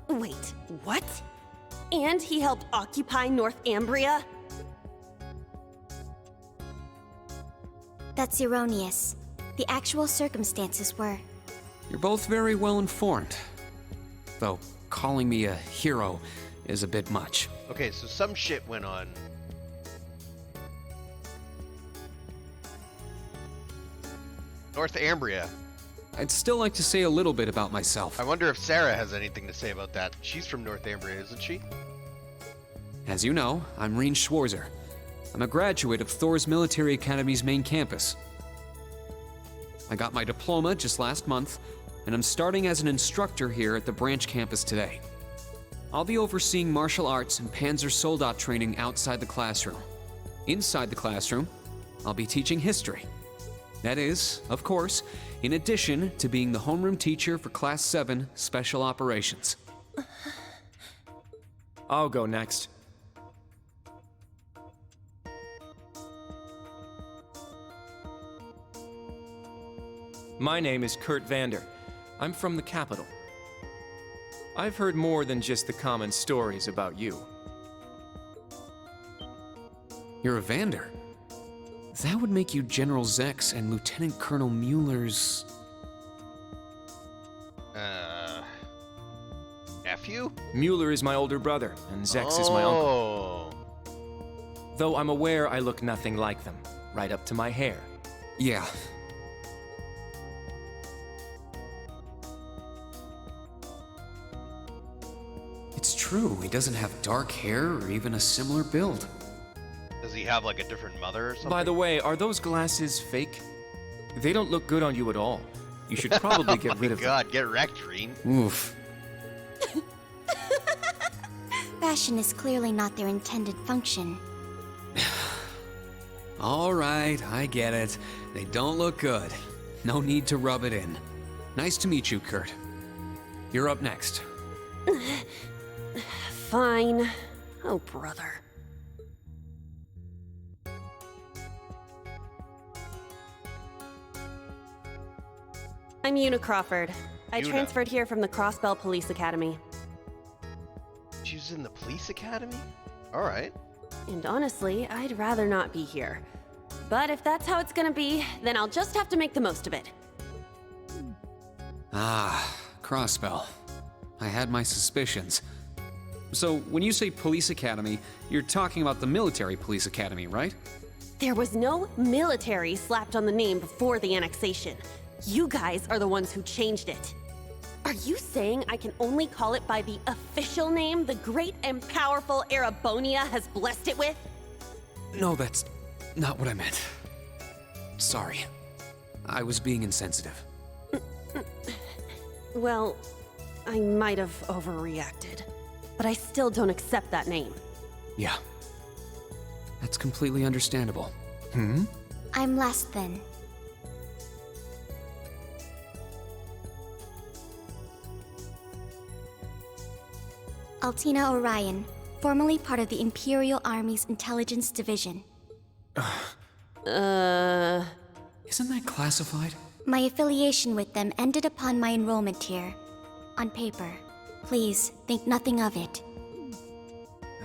Wait, what? And he helped occupy Northumbria? That's erroneous. The actual circumstances were... You're both very well informed. Though calling me a hero is a bit much. Okay, so some shit went on. Northumbria. I'd still like to say a little bit about myself. I wonder if Sarah has anything to say about that. She's from Northumbria, isn't she? As you know, I'm Reen Schwarzer. I'm a graduate of Thor's Military Academy's main campus. I got my diploma just last month, and I'm starting as an instructor here at the branch campus today. I'll be overseeing martial arts and Panzer Soldat training outside the classroom. Inside the classroom, I'll be teaching history. That is, of course, in addition to being the homeroom teacher for Class 7 Special Operations. I'll go next. My name is Kurt Vander. I'm from the capital. I've heard more than just the common stories about you. You're a Vander? That would make you General Zex and Lieutenant Colonel Mueller's... nephew? Mueller is my older brother, and Zex is my uncle. Though I'm aware I look nothing like them, right up to my hair. Yeah. It's true, he doesn't have dark hair or even a similar build. Does he have like a different mother or something? By the way, are those glasses fake? They don't look good on you at all. You should probably get rid of them. God, get wrecked, Reen. Oof. Fashion is clearly not their intended function. All right, I get it. They don't look good. No need to rub it in. Nice to meet you, Kurt. You're up next. Fine. Oh, brother. I'm Una Crawford. I Una. transferred here from the Crossbell Police Academy. She's in the police academy? Alright. And honestly, I'd rather not be here. But if that's how it's gonna be, then I'll just have to make the most of it. Ah, Crossbell. I had my suspicions. So, when you say police academy, you're talking about the military police academy, right? There was no military slapped on the name before the annexation. You guys are the ones who changed it. Are you saying I can only call it by the official name the great and powerful Erebonia has blessed it with? No, that's not what I meant. Sorry. I was being insensitive. Well, I might have overreacted, but I still don't accept that name. Yeah. That's completely understandable. I'm last then. Altina Orion, formerly part of the Imperial Army's Intelligence Division. Isn't that classified? My affiliation with them ended upon my enrollment here. On paper. Please, think nothing of it.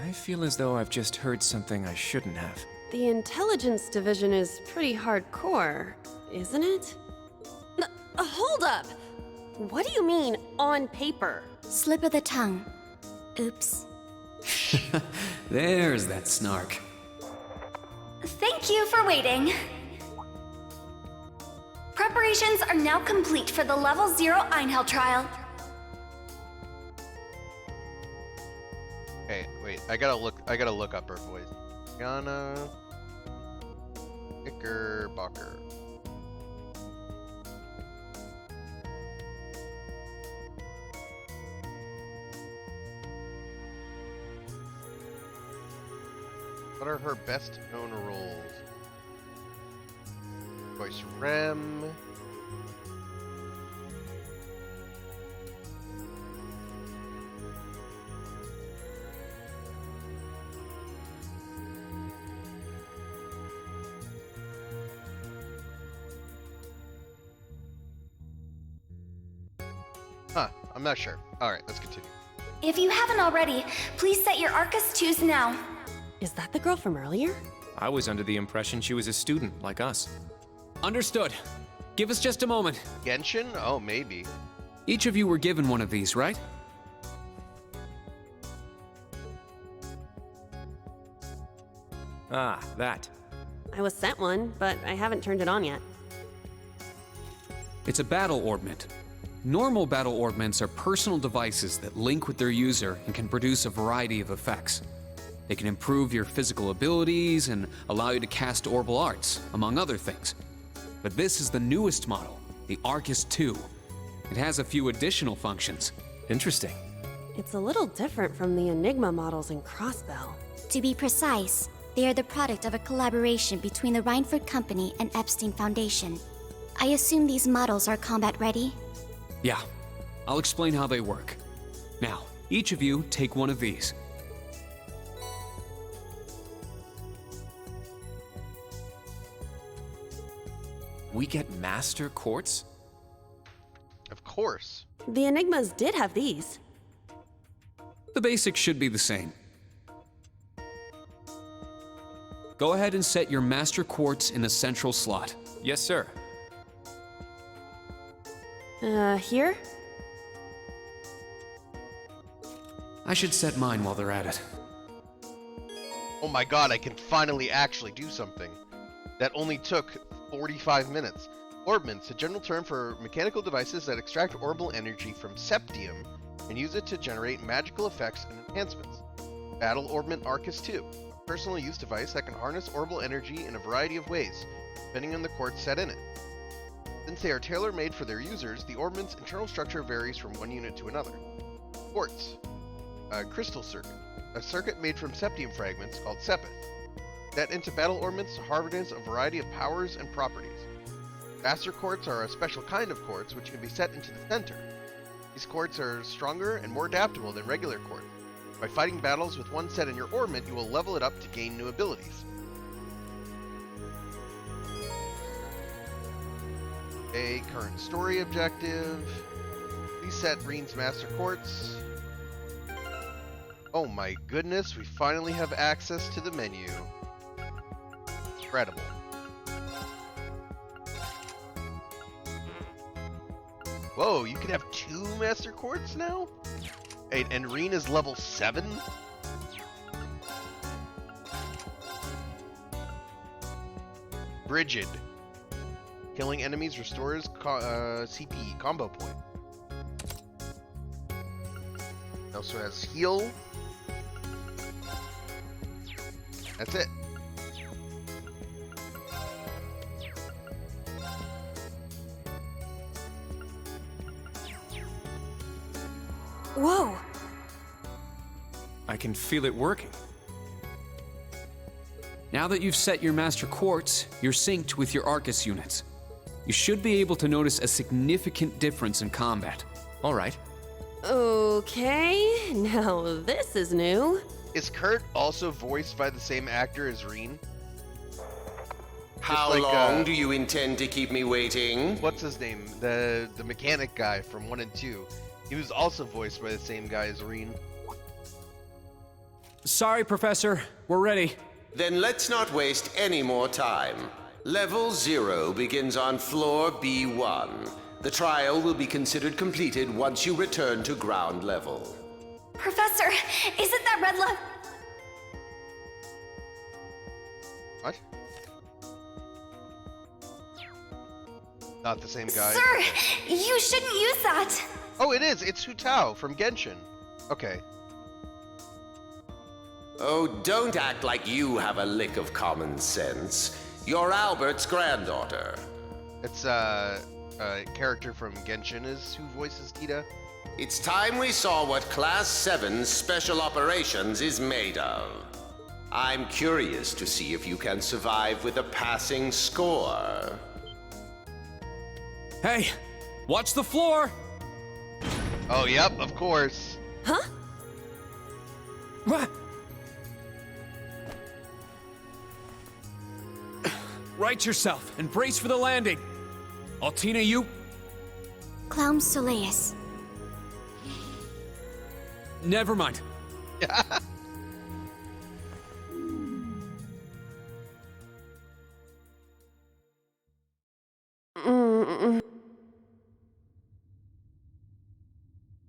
I feel as though I've just heard something I shouldn't have. The Intelligence Division is pretty hardcore, isn't it? Hold up! What do you mean, on paper? Slip of the tongue. Oops. There's that snark. Thank you for waiting. Preparations are now complete for the Level 0 Einhell trial. Okay, wait. I gotta look up her voice. Yana Knickerbocker. What are her best known roles? Voice Rem. Huh, I'm not sure. Alright, let's continue. If you haven't already, please set your Arcus 2s now. Is that the girl from earlier? I was under the impression she was a student, like us. Understood. Give us just a moment. Genshin? Oh, maybe. Each of you were given one of these, right? Ah, that. I was sent one, but I haven't turned it on yet. It's a battle orbment. Normal battle orbments are personal devices that link with their user and can produce a variety of effects. They can improve your physical abilities and allow you to cast orbital arts, among other things. But this is the newest model, the Arcus 2. It has a few additional functions. Interesting. It's a little different from the Enigma models in Crossbell. To be precise, they are the product of a collaboration between the Reinford Company and Epstein Foundation. I assume these models are combat ready? Yeah, I'll explain how they work. Now, each of you take one of these. We get Master Quartz? Of course. The Enigmas did have these. The basics should be the same. Go ahead and set your Master Quartz in the central slot. Yes, sir. Here? I should set mine while they're at it. Oh my god, I can finally actually do something. That only took 45 minutes. Orbments, a general term for mechanical devices that extract orbital energy from septium and use it to generate magical effects and enhancements. Battle Orbment Arcus 2, a personal use device that can harness orbital energy in a variety of ways, depending on the quartz set in it. Since they are tailor-made for their users, the orbment's internal structure varies from one unit to another. Quartz, a crystal circuit, a circuit made from septium fragments called sepith. Set into battle orbments to harness a variety of powers and properties. Master quartz are a special kind of quartz which can be set into the center. These quartz are stronger and more adaptable than regular quartz. By fighting battles with one set in your orbment, you will level it up to gain new abilities. A current story objective. Reset Reen's Master Quartz. Oh my goodness, we finally have access to the menu. Incredible. Whoa, you can have 2 Master Quartz now? And Reen is level 7? Brigid. Killing enemies restores CP combo point. It also has heal. That's it. Whoa! I can feel it working. Now that you've set your Master Quartz, you're synced with your Arcus units. You should be able to notice a significant difference in combat. All right. Okay, now this is new. Is Kurt also voiced by the same actor as Reen? How long do you intend to keep me waiting? What's his name? The mechanic guy from 1 and 2. He was also voiced by the same guy as Reen. Sorry, Professor. We're ready. Then let's not waste any more time. Level 0 begins on floor B1. The trial will be considered completed once you return to ground level. Professor, is it that red love? What? Not the same guy. Sir, you shouldn't use that. Oh, it is. It's Hu Tao from Genshin. Okay. Oh, don't act like you have a lick of common sense. You're Albert's granddaughter. It's a character from Genshin is who voices Tita. It's time we saw what Class 7 Special Operations is made of. I'm curious to see if you can survive with a passing score. Hey, watch the floor! Oh, yep, of course. Huh? What? Right yourself and brace for the landing. Altina, you? Clown Soleus. Never mind.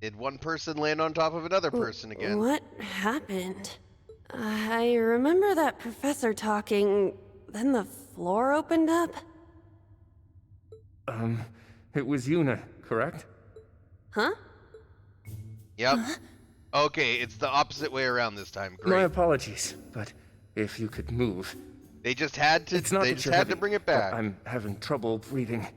Did one person land on top of another person again? What happened? I remember that professor talking, then the floor opened up. It was Yuna, correct? Huh? Yep. Okay, it's the opposite way around this time. Great. My apologies, but if you could move. They just had to. It's not they that just you're had heavy, to bring it but back. I'm having trouble breathing.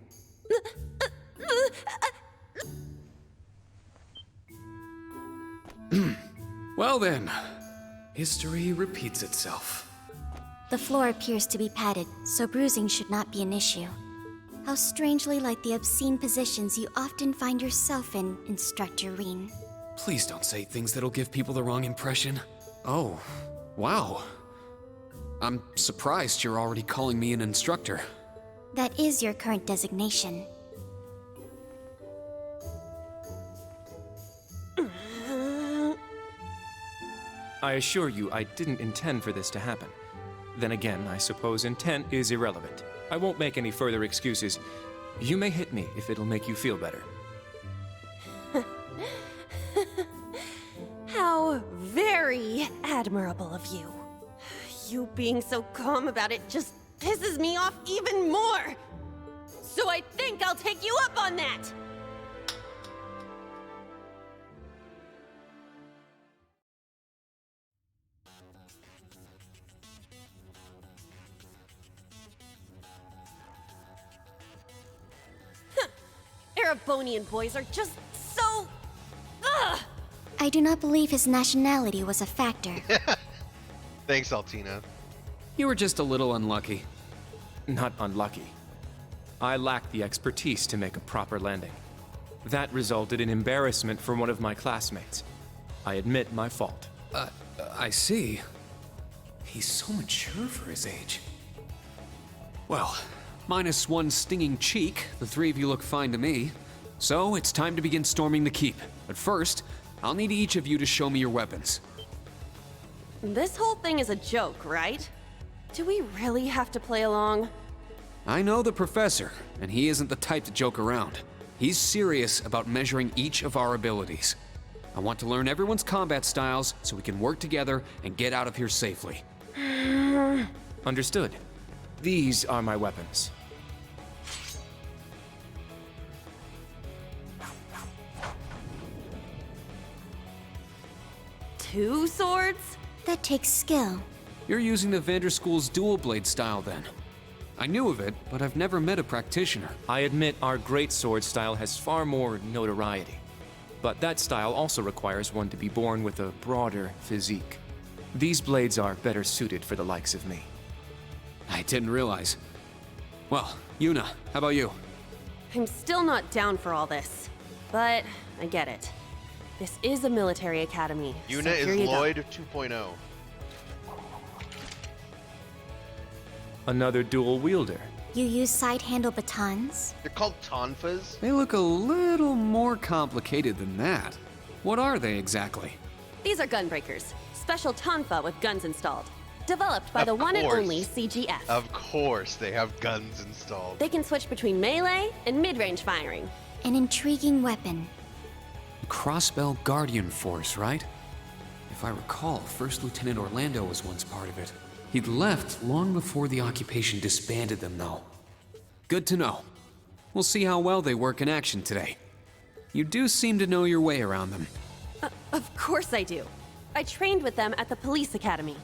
Well then, history repeats itself. The floor appears to be padded, so bruising should not be an issue. How strangely like the obscene positions you often find yourself in, Instructor Reen. Please don't say things that'll give people the wrong impression. Oh, wow. I'm surprised you're already calling me an instructor. That is your current designation. I assure you, I didn't intend for this to happen. Then again, I suppose intent is irrelevant. I won't make any further excuses. You may hit me if it'll make you feel better. How very admirable of you. You being so calm about it just pisses me off even more. So I think I'll take you up on that. Erebonian boys are just so... Ugh! I do not believe his nationality was a factor. Thanks, Altina. You were just a little unlucky. Not unlucky. I lacked the expertise to make a proper landing. That resulted in embarrassment for one of my classmates. I admit my fault. I see. He's so mature for his age. Well, minus one stinging cheek, the three of you look fine to me. So it's time to begin storming the keep. But first, I'll need each of you to show me your weapons. This whole thing is a joke, right? Do we really have to play along? I know the professor, and he isn't the type to joke around. He's serious about measuring each of our abilities. I want to learn everyone's combat styles so we can work together and get out of here safely. Understood. These are my weapons. Two swords? That takes skill. You're using the Vanderschool's dual blade style then. I knew of it, but I've never met a practitioner. I admit our great sword style has far more notoriety. But that style also requires one to be born with a broader physique. These blades are better suited for the likes of me. I didn't realize. Well, Yuna, how about you? I'm still not down for all this, but I get it. This is a military academy. Yuna so is here you go. Lloyd 2.0. Another dual wielder. You use side handle batons? They're called tonfas. They look a little more complicated than that. What are they exactly? These are gunbreakers, special tonfa with guns installed. Developed by the one and only CGF. Of course, they have guns installed. They can switch between melee and mid-range firing. An intriguing weapon. Crossbell Guardian Force, right? If I recall, First Lieutenant Orlando was once part of it. He'd left long before the occupation disbanded them, though. Good to know. We'll see how well they work in action today. You do seem to know your way around them. Of course I do. I trained with them at the police academy.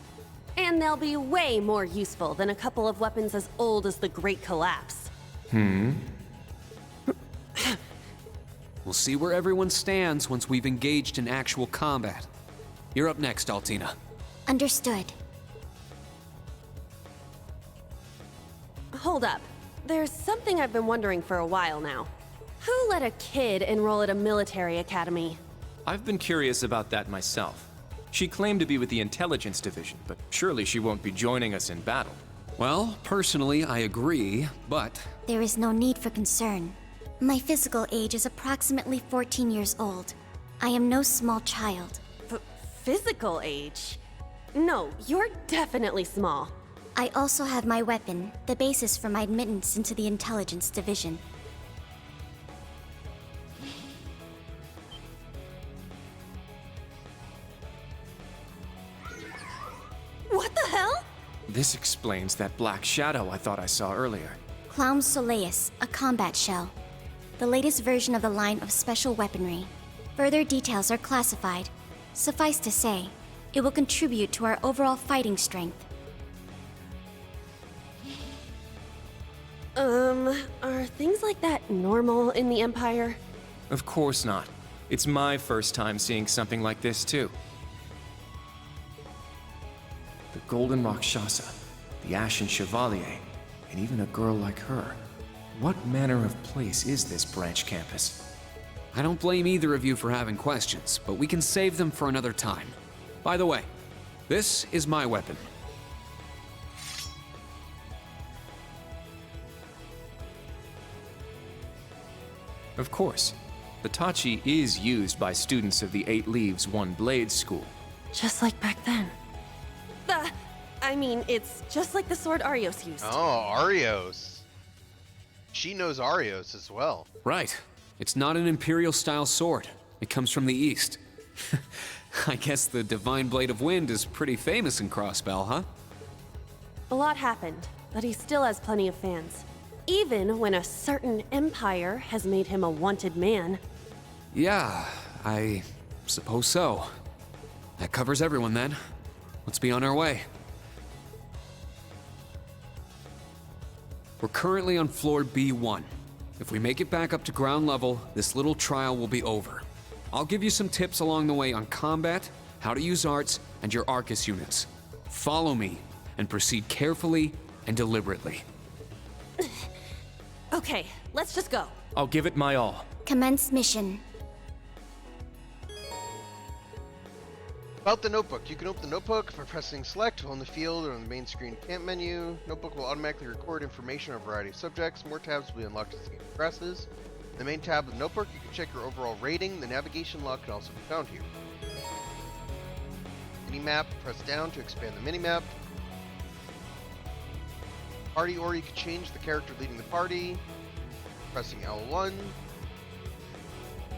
And they'll be way more useful than a couple of weapons as old as the Great Collapse. We'll see where everyone stands once we've engaged in actual combat. You're up next, Altina. Understood. Hold up. There's something I've been wondering for a while now. Who let a kid enroll at a military academy? I've been curious about that myself. She claimed to be with the intelligence division, but surely she won't be joining us in battle. Well, personally, I agree, but... There is no need for concern. My physical age is approximately 14 years old. I am no small child. Physical age? No, you're definitely small. I also have my weapon, the basis for my admittance into the intelligence division. What the hell? This explains that black shadow I thought I saw earlier. Clown Soleus, a combat shell. The latest version of the line of special weaponry. Further details are classified. Suffice to say, it will contribute to our overall fighting strength. Are things like that normal in the Empire? Of course not. It's my first time seeing something like this, too. The Golden Rakshasa, the Ashen Chevalier, and even a girl like her. What manner of place is this branch campus? I don't blame either of you for having questions, but we can save them for another time. By the way, this is my weapon. Of course. The Tachi is used by students of the 8 Leaves, 1 Blade school. Just like back then. I mean, it's just like the sword Arios used. Oh, Arios. She knows Arios as well. Right. It's not an Imperial-style sword. It comes from the East. I guess the Divine Blade of Wind is pretty famous in Crossbell, huh? A lot happened, but he still has plenty of fans. Even when a certain empire has made him a wanted man. Yeah, I suppose so. That covers everyone then. Let's be on our way. We're currently on floor B1. If we make it back up to ground level, this little trial will be over. I'll give you some tips along the way on combat, how to use arts, and your Arcus units. Follow me, and proceed carefully and deliberately. Okay, let's just go. I'll give it my all. Commence mission. About the notebook. You can open the notebook by pressing select on the field or on the main screen camp menu. Notebook will automatically record information on a variety of subjects. More tabs will be unlocked as the game progresses. In the main tab of the notebook, you can check your overall rating. The navigation log can also be found here. Minimap, press down to expand the minimap. Party order, you can change the character leading the party. Pressing L1.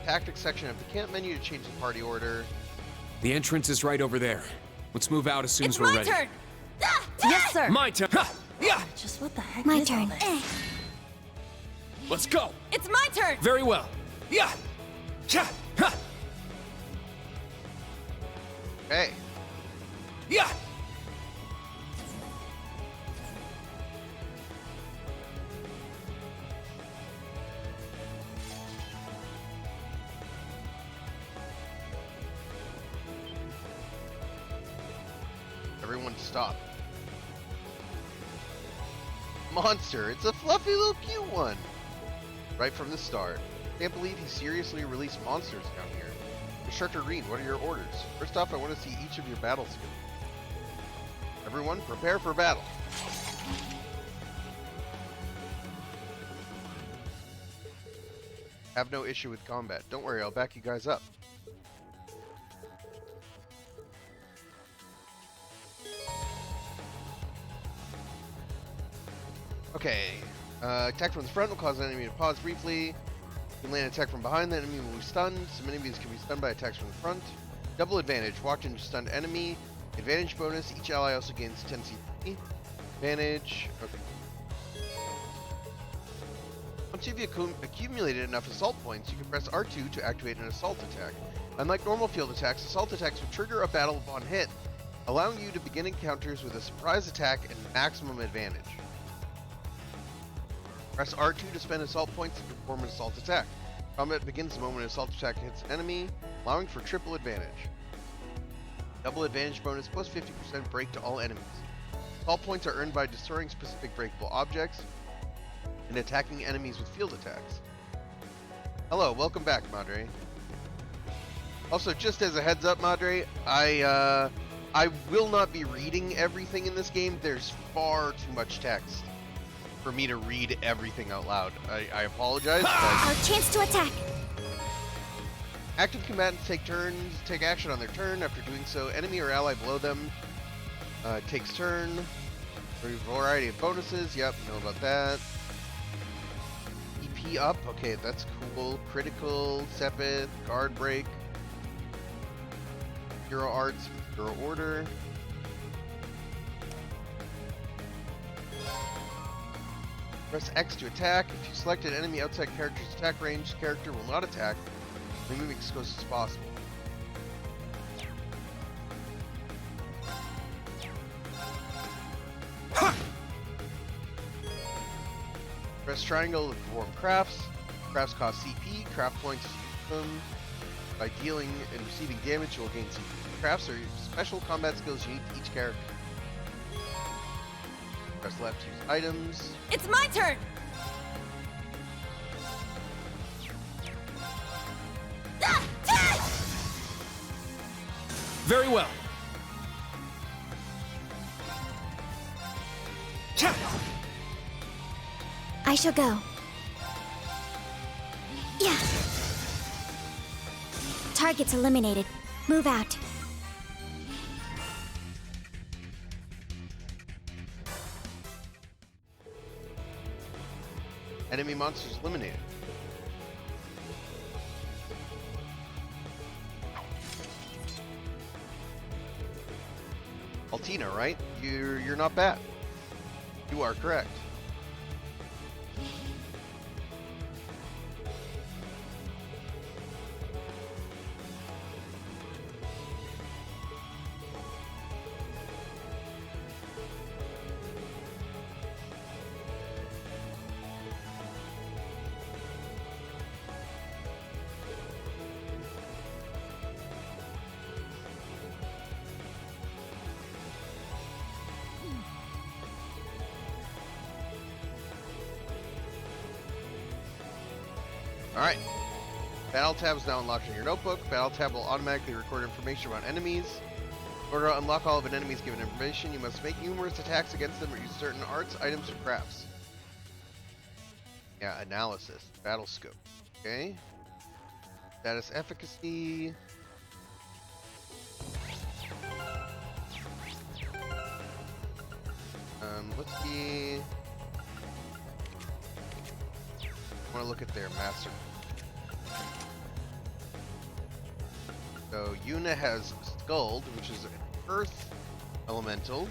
tactics section of the camp menu to change the party order. The entrance is right over there. Let's move out as soon as It's we're my ready. turn! Yes, sir. My turn. Ha! Yeah. Just what the heck My is all turn. this? Let's go. It's my turn! Very well. Yeah. Cha. Ha. Hey. Yeah. Everyone stop. Monster, it's a fluffy little cute one. Right from the start. Can't believe he seriously released monsters down here. Instructor Reed, what are your orders? First off, I want to see each of your battle skills. Everyone, prepare for battle. Have no issue with combat. Don't worry, I'll back you guys up. Okay, attack from the front will cause an enemy to pause briefly. You can land an attack from behind, the enemy will be stunned. Some enemies can be stunned by attacks from the front. Double advantage, walked into stunned enemy. Advantage bonus, each ally also gains 10 CP. Advantage, okay. Once you've accumulated enough assault points, you can press R2 to activate an assault attack. Unlike normal field attacks, assault attacks will trigger a battle upon hit, allowing you to begin encounters with a surprise attack and maximum advantage. Press R2 to spend assault points to perform an assault attack. Combat begins the moment an assault attack hits an enemy, allowing for triple advantage. Double advantage bonus plus 50% break to all enemies. Assault points are earned by destroying specific breakable objects and attacking enemies with field attacks. Hello, welcome back, Madre. Also, just as a heads up, Madre, I will not be reading everything in this game. There's far too much text for me to read everything out loud. I apologize. Our chance to attack. Active combatants take action on their turn. After doing so, enemy or ally below them takes turn. A variety of bonuses. Yep, know about that. EP up. Okay, that's cool. Critical, Sepith, guard break. Hero arts, hero order. Press X to attack. If you select an enemy outside character's attack range, the character will not attack. Moving as close as possible. Press triangle to perform crafts. Crafts cost CP. Craft points use them. By dealing and receiving damage, you will gain CP. Crafts are special combat skills unique to each character. Press left to use items. It's my turn! Very well. I shall go. Yeah. Targets eliminated. Move out. Enemy monsters eliminated. Altina, right? You're not bad. You are correct. Alright. Battle tab is now unlocked in your notebook. Battle tab will automatically record information about enemies. In order to unlock all of an enemy's given information, you must make numerous attacks against them or use certain arts, items, or crafts. Yeah, analysis. Battle scope. Okay. Status efficacy. Let's see. I want to look at their master. So Yuna has Scald, which is an Earth Elemental.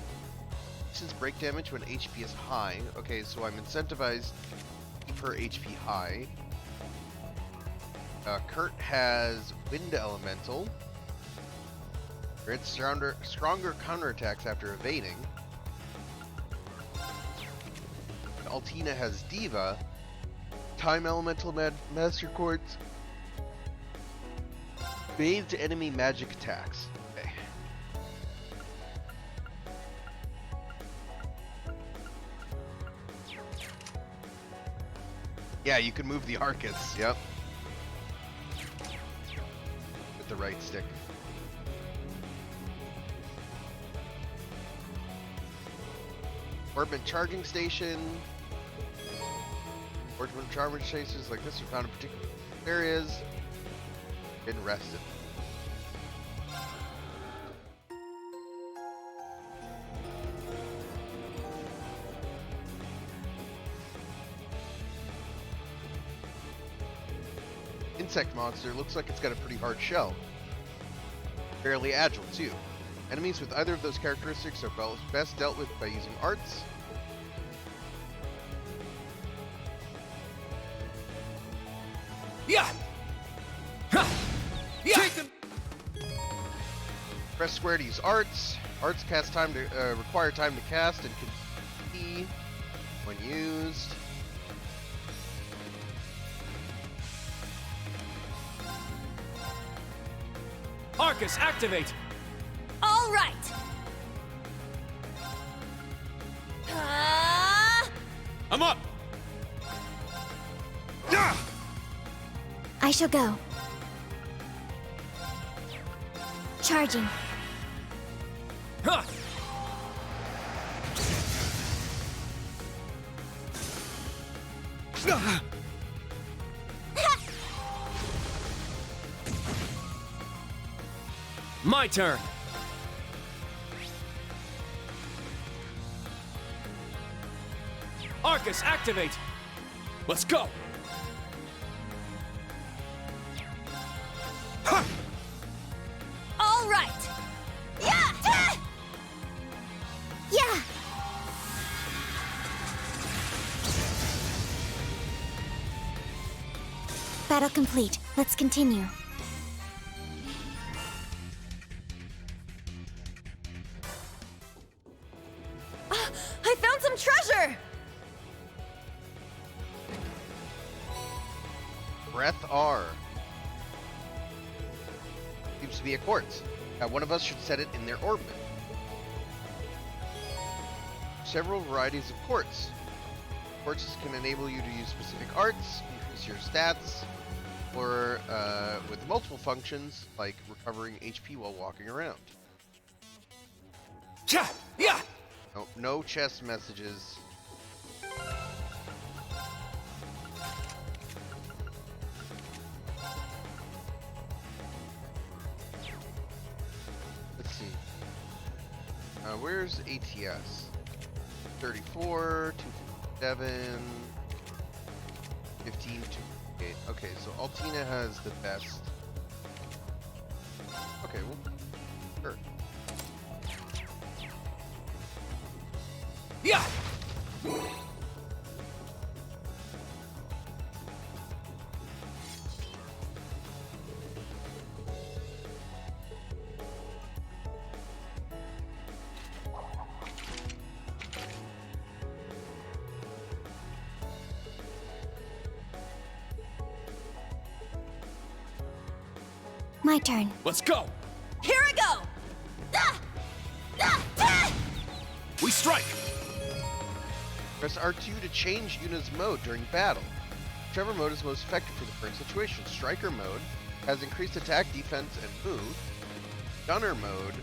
Since break damage when HP is high. Okay, so I'm incentivized to keep her HP high. Kurt has Wind Elemental. Grants stronger counterattacks after evading. And Altina has Diva. Time Elemental Master Quartz. Bathed enemy magic attacks. Okay. Yeah, you can move the Arcus, yep. With the right stick. Orbit charging station. Orbit charging stations like this are found in particular areas. Been rested. Insect monster looks like it's got a pretty hard shell. Fairly agile too. Enemies with either of those characteristics are best dealt with by using arts. Yeah. Ha. Yeah. Press square to use arts. Arts cast time to require time to cast and can be when used. Arcus, activate! All right. I'm up. I shall go. Charging. Huh. My turn. Arcus, activate. Let's go. All right. Yeah. Yeah. Battle complete. Let's continue. I found some treasure! Breath R. Seems to be a quartz. One of us should set it in their orbit. Several varieties of quartz. Quartzes can enable you to use specific arts, increase your stats, or with multiple functions like recovering HP while walking around. Yeah. No chest messages. Let's see. Where's ATS? 34, 257, 15, 258. Okay, so Altina has the best. Okay, well, sure. Yeah. My turn. Let's go. Here I go! We strike. Press R2 to change Yuna's mode during battle. Whichever mode is most effective for the current situation. Striker mode has increased attack, defense, and move. Gunner mode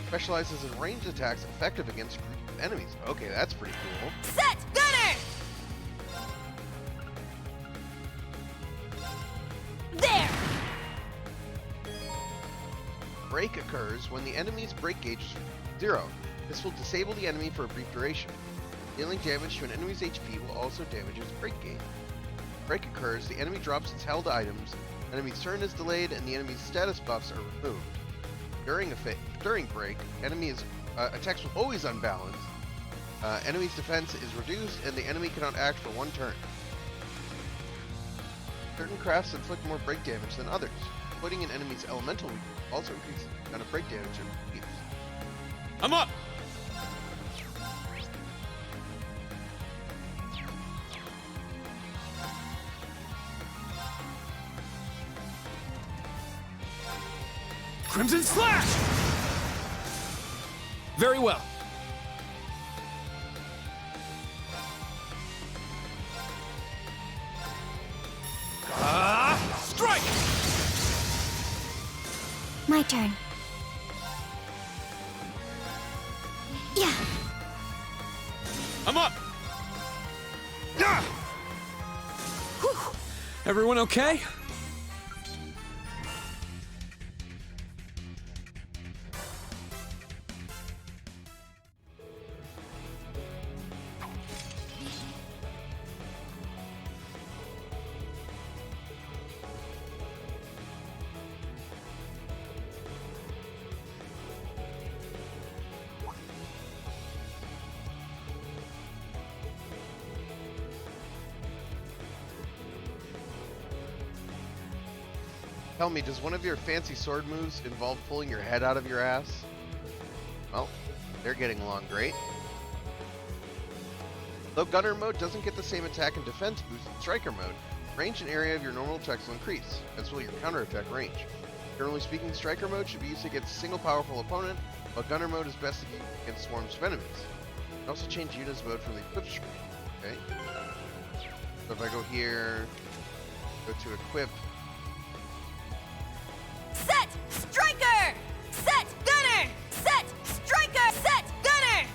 specializes in ranged attacks effective against groups of enemies. Okay, that's pretty cool. Set! Gunner! There! Break occurs when the enemy's break gauge is 0. This will disable the enemy for a brief duration. Dealing damage to an enemy's HP will also damage its break gauge. Break occurs, the enemy drops its held items Enemy's turn is delayed, and the enemy's status buffs are removed. During break, enemy's attacks will always unbalance. Enemy's defense is reduced, and the enemy cannot act for 1 turn. Certain crafts inflict more break damage than others. Putting an enemy's elemental weakness also increases the amount of break damage it receives. I'm up! Crimson Slash! Very well. Strike! My turn. Yeah. I'm up! Whew. Everyone okay? Tell me, does one of your fancy sword moves involve pulling your head out of your ass? Well, they're getting along great. Though Gunner mode doesn't get the same attack and defense boost in Striker mode, range and area of your normal attacks will increase, as will your counterattack range. Generally speaking, Striker mode should be used against a single powerful opponent, while Gunner mode is best used against swarms of enemies. You can also change Yuna's mode from the equip screen. Okay. So if I go here, go to equip. Set! Striker! Set! Gunner! Set! Striker! Set! Gunner!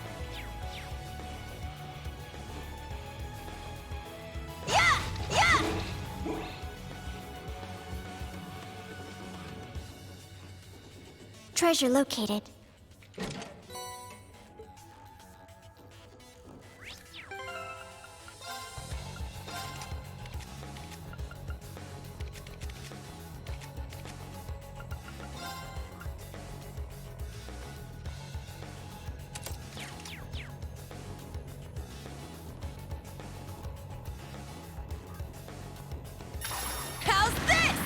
Yeah! Yeah! Treasure located. How's this?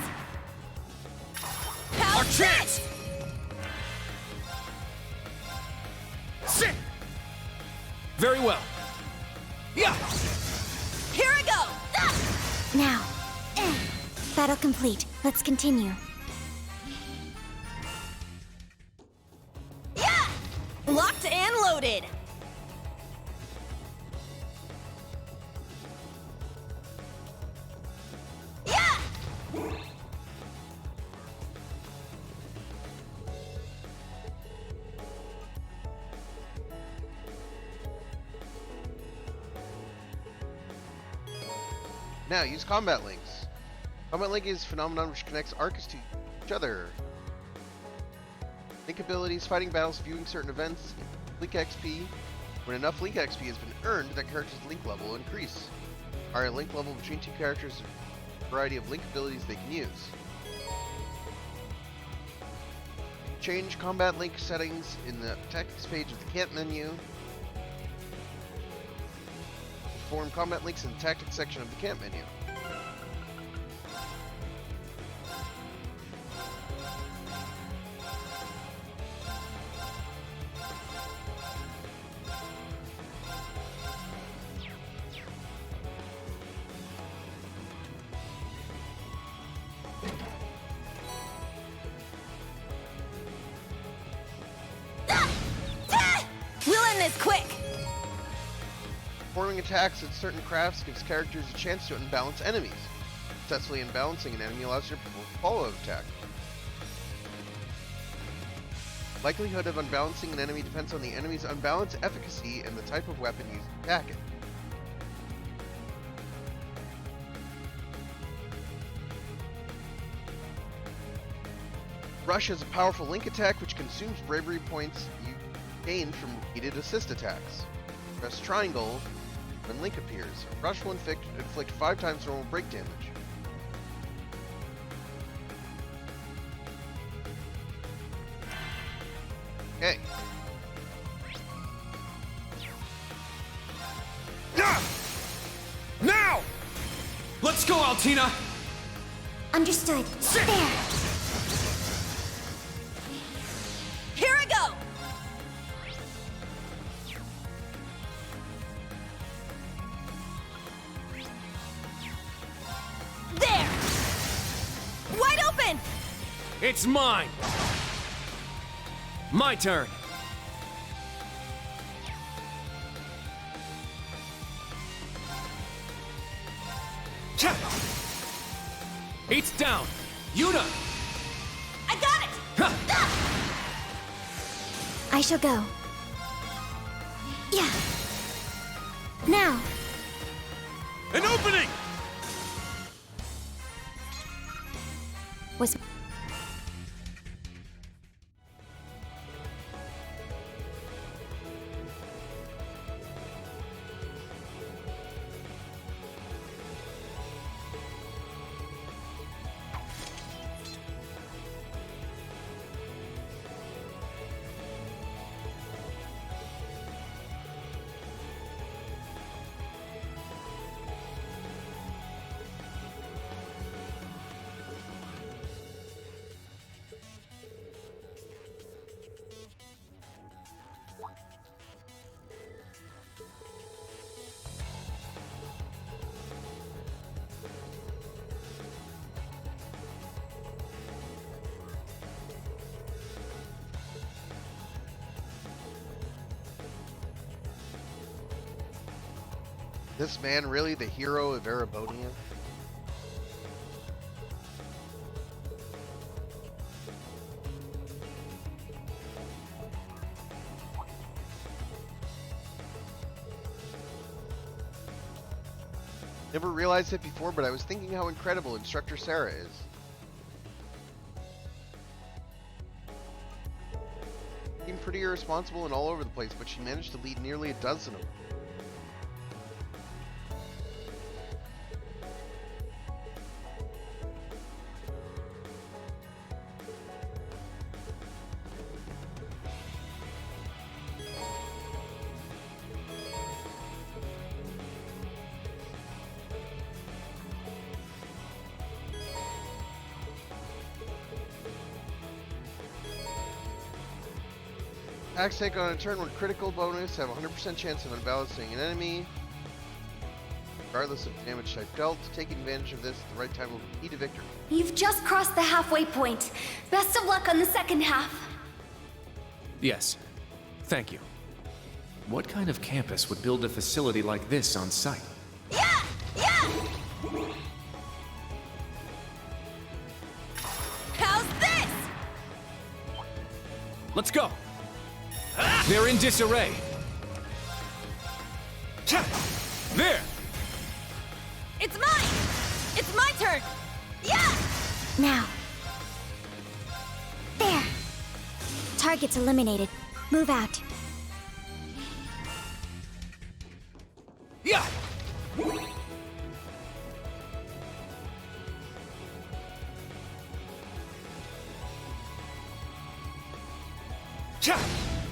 How's this? Sit! Very well. Yeah! Here I go! Ah! Now. Battle complete. Let's continue. Yeah! Locked and loaded! Yeah! Now, use combat links. Combat link is a phenomenon which connects arcs to each other. Link abilities, fighting battles, viewing certain events, Link XP. When enough Link XP has been earned, that character's Link level will increase. Higher Link level between two characters, a variety of Link abilities they can use. Change combat link settings in the tactics page of the camp menu. Form combat links in the tactics section of the camp menu. We'll end this quick! Performing attacks at certain crafts gives characters a chance to unbalance enemies. Successfully unbalancing an enemy allows you to perform a follow-up attack. Likelihood of unbalancing an enemy depends on the enemy's unbalanced efficacy and the type of weapon used to attack it. Rush is a powerful link attack which consumes bravery points you gain from repeated assist attacks. Press triangle when Link appears. Rush will inflict 5 times normal break damage. Let's go, Altina! Understood. There! Here I go! There! Wide open! It's mine! My turn! It's down! Yuta! I got it! I shall go. Yeah. Now. An opening! Was This man really the hero of Erebonian? Never realized it before, but I was thinking how incredible Instructor Sarah is. Seemed pretty irresponsible and all over the place, but she managed to lead nearly a dozen of them. Attacks take on a turn with critical bonus have a 100% chance of unbalancing an enemy. Regardless of damage type dealt, taking advantage of this at the right time will be key to victory. You've just crossed the halfway point. Best of luck on the second half. Yes. Thank you. What kind of campus would build a facility like this on site? Yeah! Yeah! How's this? Let's go! They're in disarray. There! It's mine! It's my turn! Yeah! Now. There. Target's eliminated. Move out. Yeah!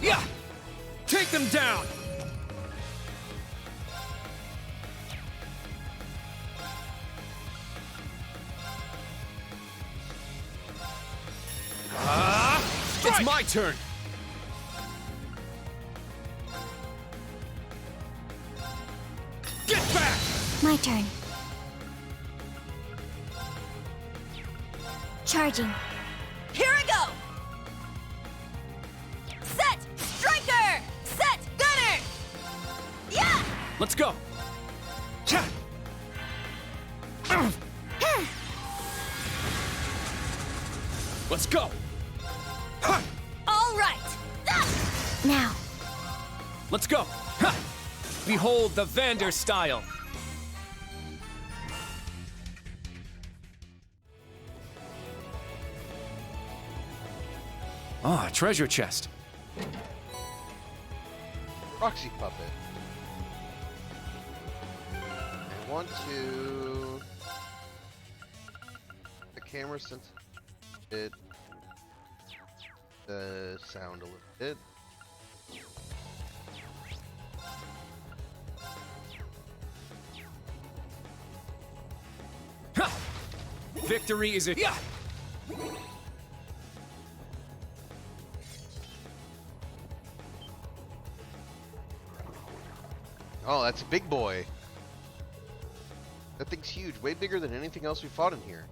Yeah! Take them down! It's my turn! Get back! My turn. Charging. Here I go! Set! Striker! Set! Gunner! Yeah! Let's go! Let's go! All right! Now. Let's go! Ha! Behold the Vander style! Ah, treasure chest. Proxy puppet. I want to... The camera sense it the sound a little bit. Victory is a. Yeah! Oh, that's a big boy. That thing's huge, way bigger than anything else we fought in here.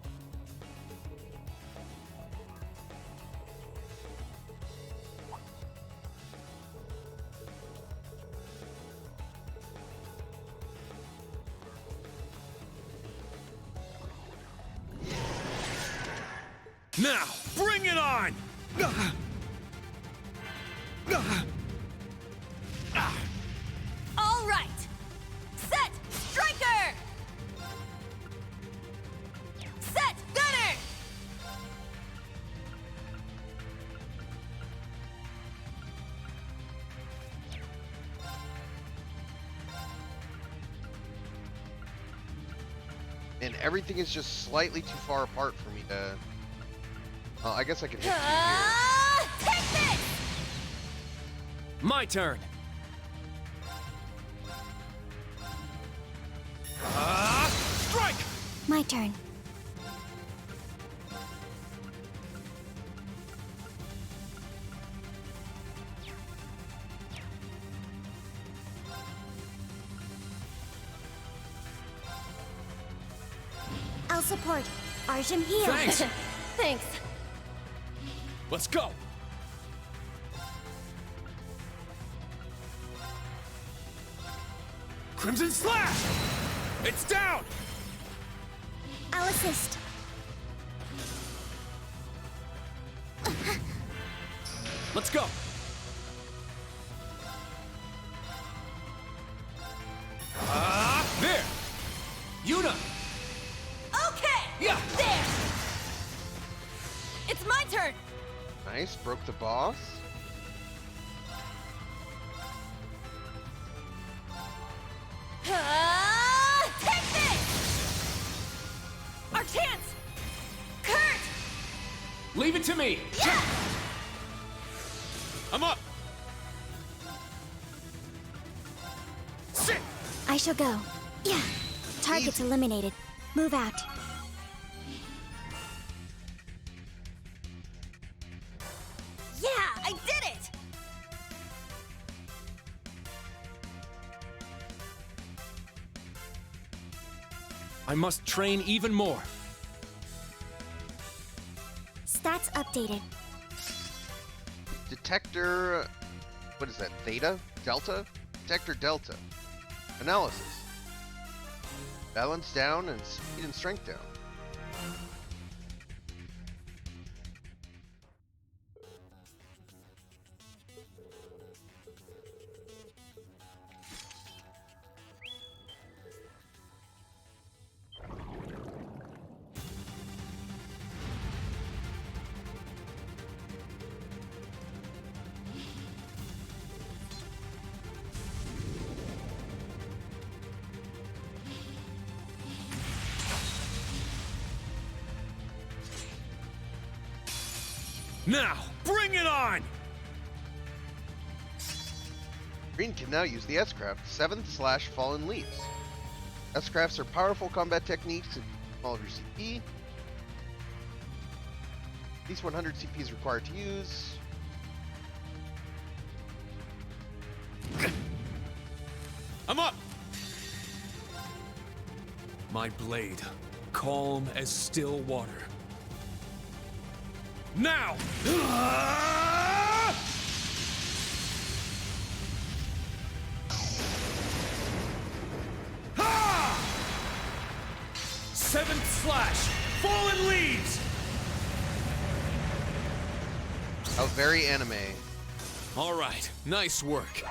Now, bring it on! All right! Set! Striker! Set! Gunner! And everything is just slightly too far apart for me to... Well, I guess I could hit you here. Take this! My turn. Strike! My turn. I'll support. Arjun heal. Thanks. Thanks. Let's go! Crimson Slash! It's down! I'll assist. Let's go. There. Yuna. Okay! Yeah. There! It's my turn! Nice, broke the boss. Take this! Our chance! Kurt! Leave it to me. Yeah! I'm up! Sit. I shall go. Yeah. Target's eliminated. Move out. Yeah, I did it! I must train even more. Stats updated. Detector... What is that? Theta? Delta? Detector Delta. Analysis. Balance down and speed and strength down. Now, bring it on! Green can now use the S-Craft, 7th / Fallen Leaves. S-Crafts are powerful combat techniques to all of your CP. At least 100 CP is required to use. I'm up! My blade, calm as still water. Now! Seventh slash! Fallen leaves! Oh, very anime. All right, nice work.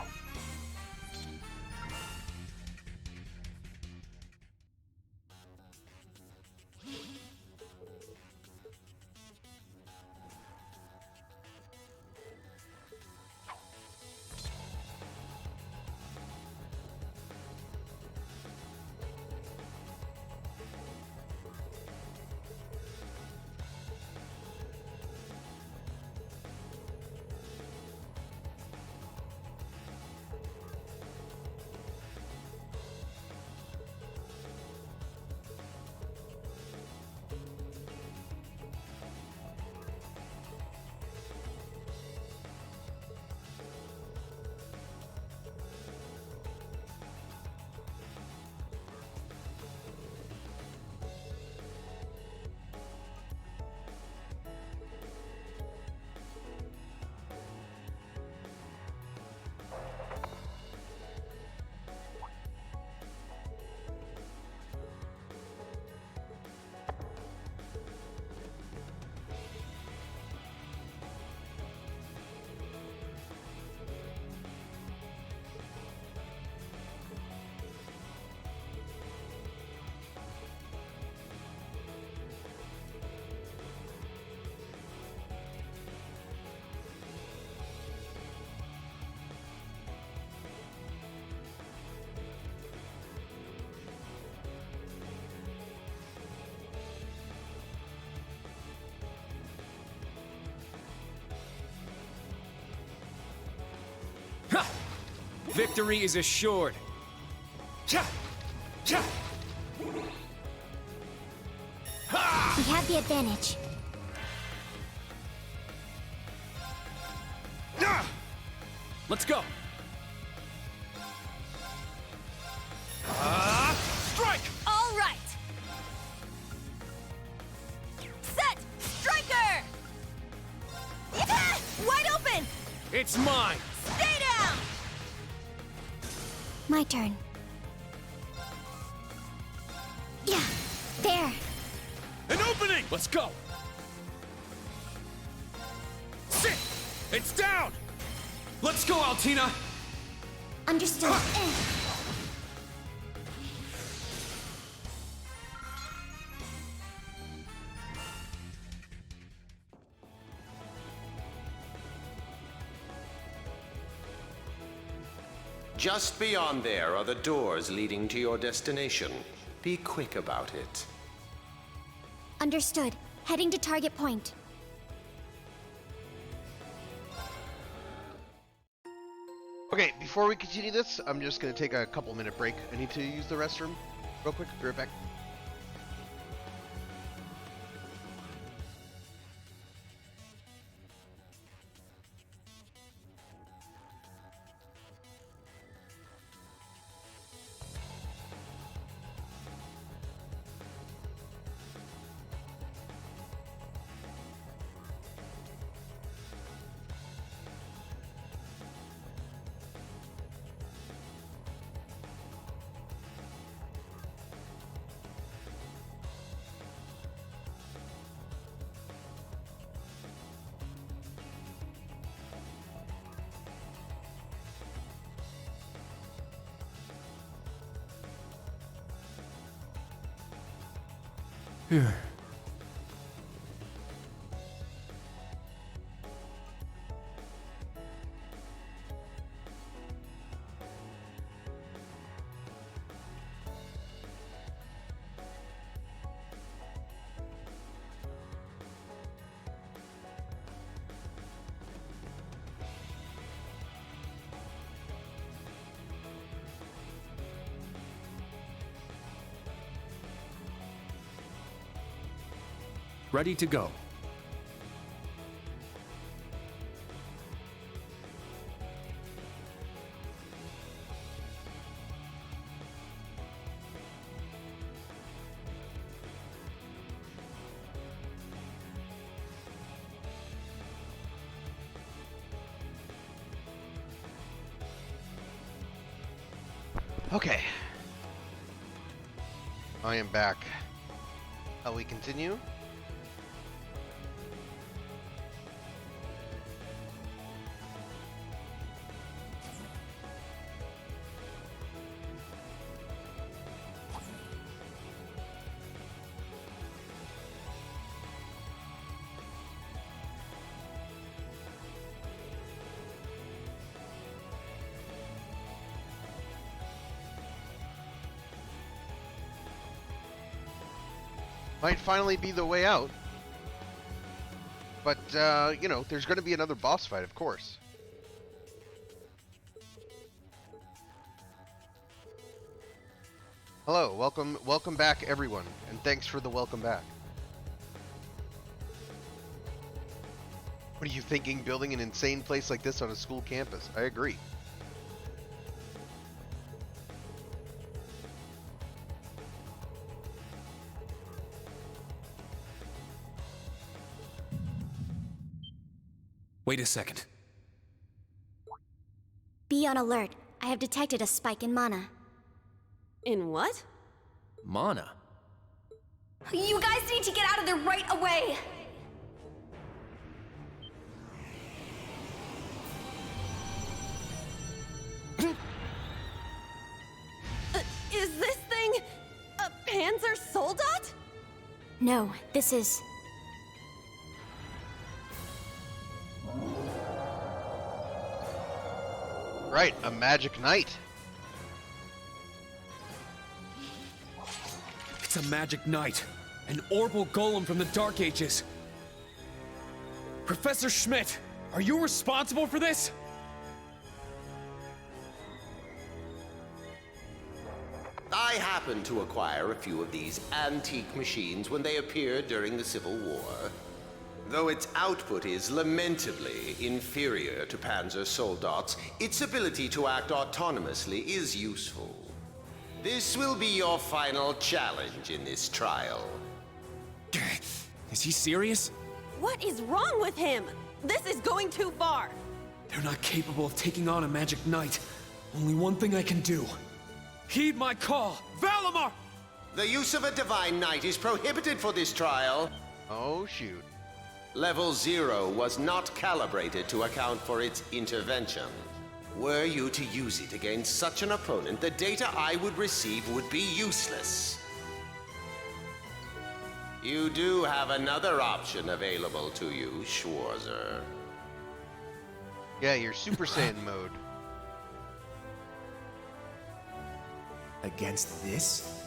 Victory is assured. We have the advantage. Let's go. Strike! All right. Set! Striker! Yeah! Wide open! It's mine. Stay down! My turn. Yeah, there. An opening! Let's go. Sit! It's down! Let's go, Altina! Understood. Just beyond there are the doors leading to your destination. Be quick about it. Understood. Heading to target point. Okay, before we continue this, I'm just gonna take a couple-minute break. I need to use the restroom real quick. Be right back. Here. Ready to go. Okay. I am back. Shall we continue? Might finally be the way out. But, you know, there's going to be another boss fight, of course. Hello, welcome back, everyone, and thanks for the welcome back. What are you thinking, building an insane place like this on a school campus? I agree. Wait a second. Be on alert. I have detected a spike in mana. In what? Mana? You guys need to get out of there right away! Is this thing a Panzer Soldat? No, this is... Right, a magic knight. It's a magic knight. An Orbal Golem from the Dark Ages. Professor Schmidt, are you responsible for this? happened to acquire a few of these antique machines when they appeared during the Civil War. Though its output is lamentably inferior to Panzersoldat's, its ability to act autonomously is useful. This will be your final challenge in this trial. Is he serious? What is wrong with him? This is going too far. They're not capable of taking on a magic knight. Only one thing I can do. Heed my call, Valimar! The use of a Divine Knight is prohibited for this trial. Oh, shoot. Level 0 was not calibrated to account for its intervention. Were you to use it against such an opponent, the data I would receive would be useless. You do have another option available to you, Schwarzer. Yeah, your Super Saiyan mode. Against this?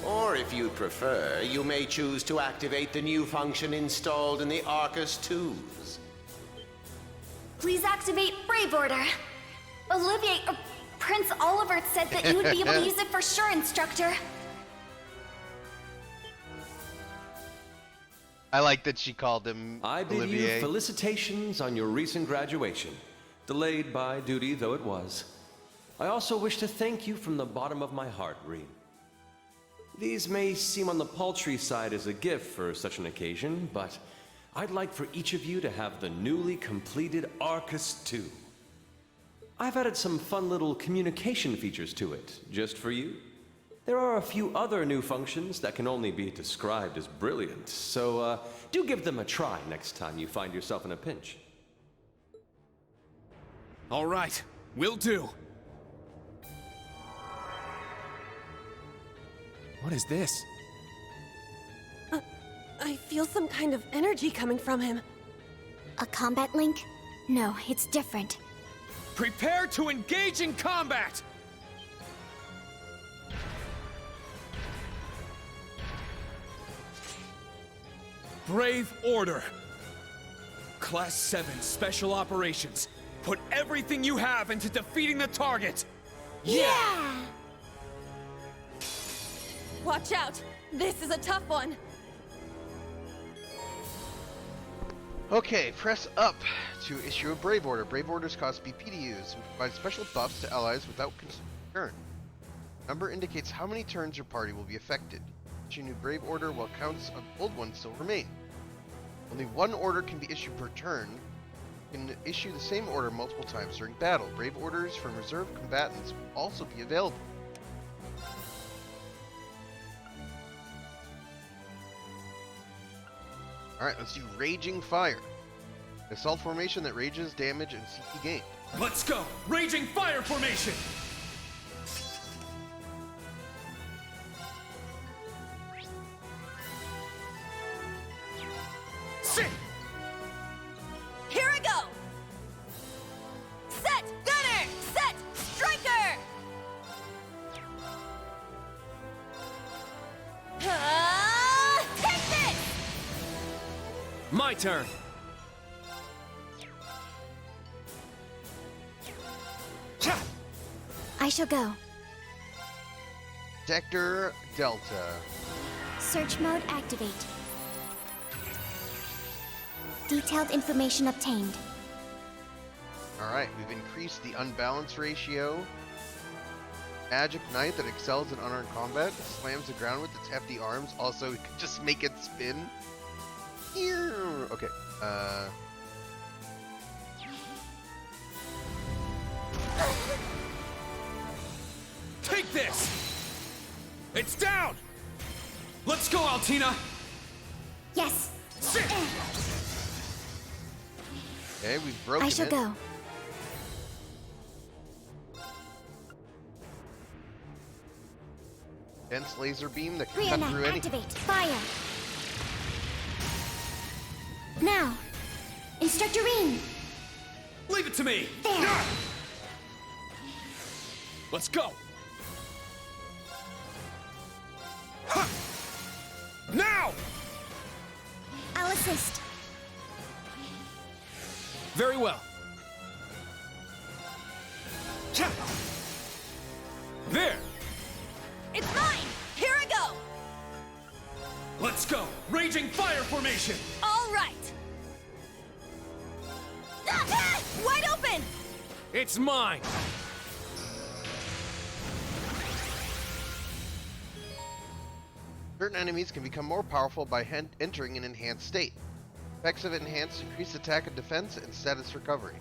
Or if you prefer, you may choose to activate the new function installed in the Arcus tubes. Please activate Brave Order. Olivier, Prince Oliver said that you would be able to use it for sure, Instructor. I like that she called him I bid Olivier. you felicitations on your recent graduation, delayed by duty though it was. I also wish to thank you from the bottom of my heart, Reed. These may seem on the paltry side as a gift for such an occasion, but I'd like for each of you to have the newly completed Arcus 2. I've added some fun little communication features to it, just for you. There are a few other new functions that can only be described as brilliant, so do give them a try next time you find yourself in a pinch. All right, will do. What is this? I feel some kind of energy coming from him. A combat link? No, it's different. Prepare to engage in combat! Brave Order. Class 7 Special Operations. Put everything you have into defeating the target! Yeah! Watch out! This is a tough one! Okay, press up to issue a Brave Order. Brave Orders cost BP to use and provide special buffs to allies without consuming a turn. Number indicates how many turns your party will be affected. Issue a new Brave Order while counts of old ones still remain. Only one order can be issued per turn. You can issue the same order multiple times during battle. Brave Orders from reserve combatants will also be available. Alright, let's do Raging Fire. Assault formation that rages, damage, and CP gain. Let's go! Raging Fire Formation! Sit! Here I go! Set! Gunner! Set! Striker! Take this! My turn! I shall go. Sector Delta. Search mode activate. Detailed information obtained. Alright, we've increased the unbalance ratio. Magic Knight that excels in unarmed combat slams the ground with its hefty arms. Also, we can just make it spin. Okay, Take this! It's down! Let's go, Altina! Yes! Sit! Okay, we've broken I shall it. go. Dense laser beam that can cut through Rionet, anything. activate. Fire. Now. Instructor Rean. Leave it to me! There. Let's go! Ha! Now! I'll assist. Very well. There! It's mine! Here I go! Let's go! Raging fire formation! All right! Wide open! It's mine! Certain enemies can become more powerful by entering an enhanced state. Effects of enhanced increase attack and defense and status recovery.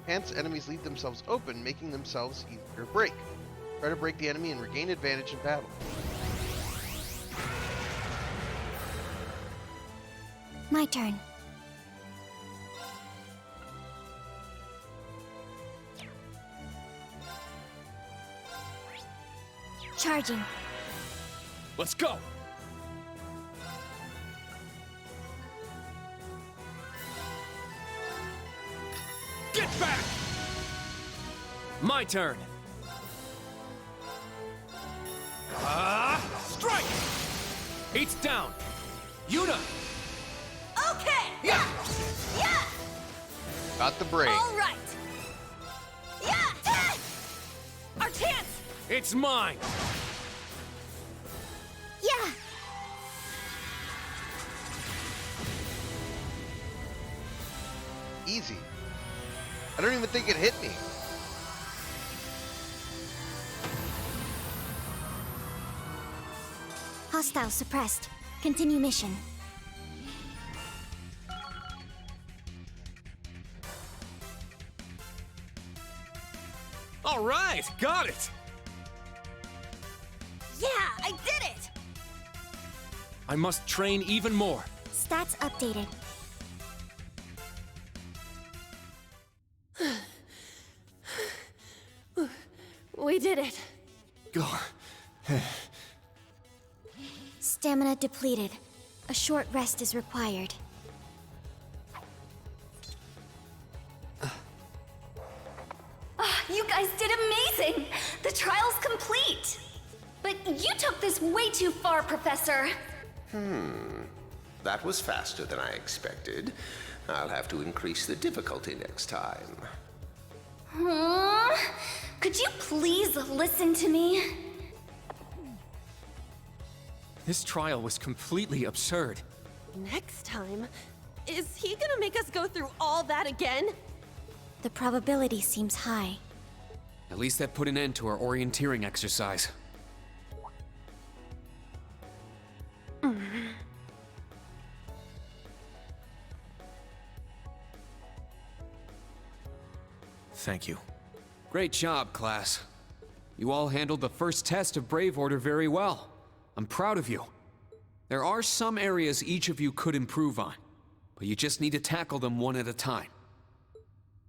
Enhanced enemies leave themselves open, making themselves easier to break. Try to break the enemy and regain advantage in battle. My turn. Charging. Let's go! Get back! My turn. Strike! It's down. Yuna! Okay! Yeah! Yeah! Got the break. All right! Yeah! Our chance! It's mine! Yeah! Easy. I don't even think it hit me. Hostile suppressed. Continue mission. All right, got it! Yeah, I did it! I must train even more. Stats updated. We did it. Go. Stamina depleted. A short rest is required. You guys did amazing! The trial's complete! But you took this way too far, Professor. That was faster than I expected. I'll have to increase the difficulty next time. Could you please listen to me? This trial was completely absurd. Next time? Is he gonna make us go through all that again? The probability seems high. At least that put an end to our orienteering exercise. Thank you. Great job, class. You all handled the first test of Brave Order very well. I'm proud of you. There are some areas each of you could improve on, but you just need to tackle them one at a time.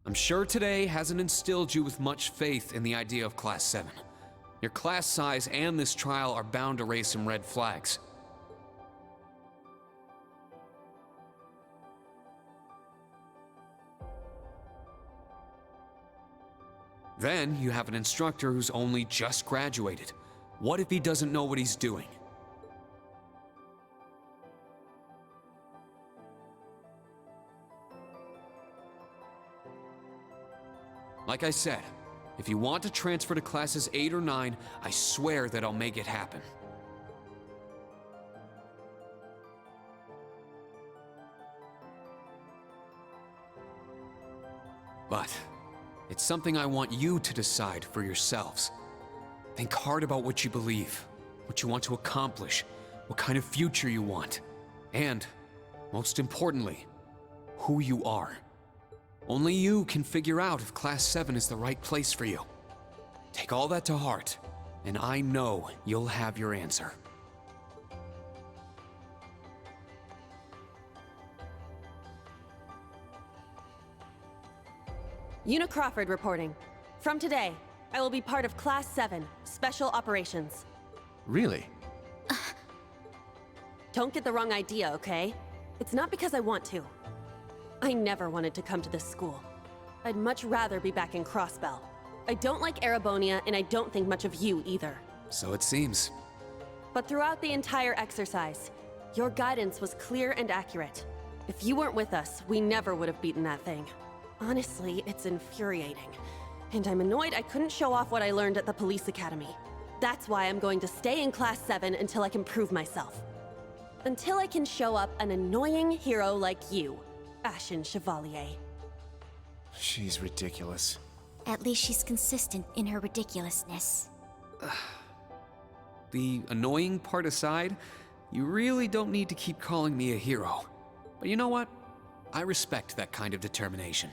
I'm sure today hasn't instilled you with much faith in the idea of Class 7. Your class size and this trial are bound to raise some red flags. Then you have an instructor who's only just graduated. What if he doesn't know what he's doing? Like I said, if you want to transfer to classes 8 or 9, I swear that I'll make it happen. But it's something I want you to decide for yourselves. Think hard about what you believe, what you want to accomplish, what kind of future you want, and, most importantly, who you are. Only you can figure out if Class 7 is the right place for you. Take all that to heart, and I know you'll have your answer. Una Crawford reporting. From today, I will be part of Class 7, Special Operations. Really? Don't get the wrong idea, okay? It's not because I want to. I never wanted to come to this school. I'd much rather be back in Crossbell. I don't like Erebonia, and I don't think much of you either. So it seems. But throughout the entire exercise, your guidance was clear and accurate. If you weren't with us, we never would have beaten that thing. Honestly, it's infuriating. And I'm annoyed I couldn't show off what I learned at the police academy. That's why I'm going to stay in Class 7 until I can prove myself. Until I can show up an annoying hero like you, Ashen Chevalier. She's ridiculous. At least she's consistent in her ridiculousness. The annoying part aside, you really don't need to keep calling me a hero. But you know what? I respect that kind of determination.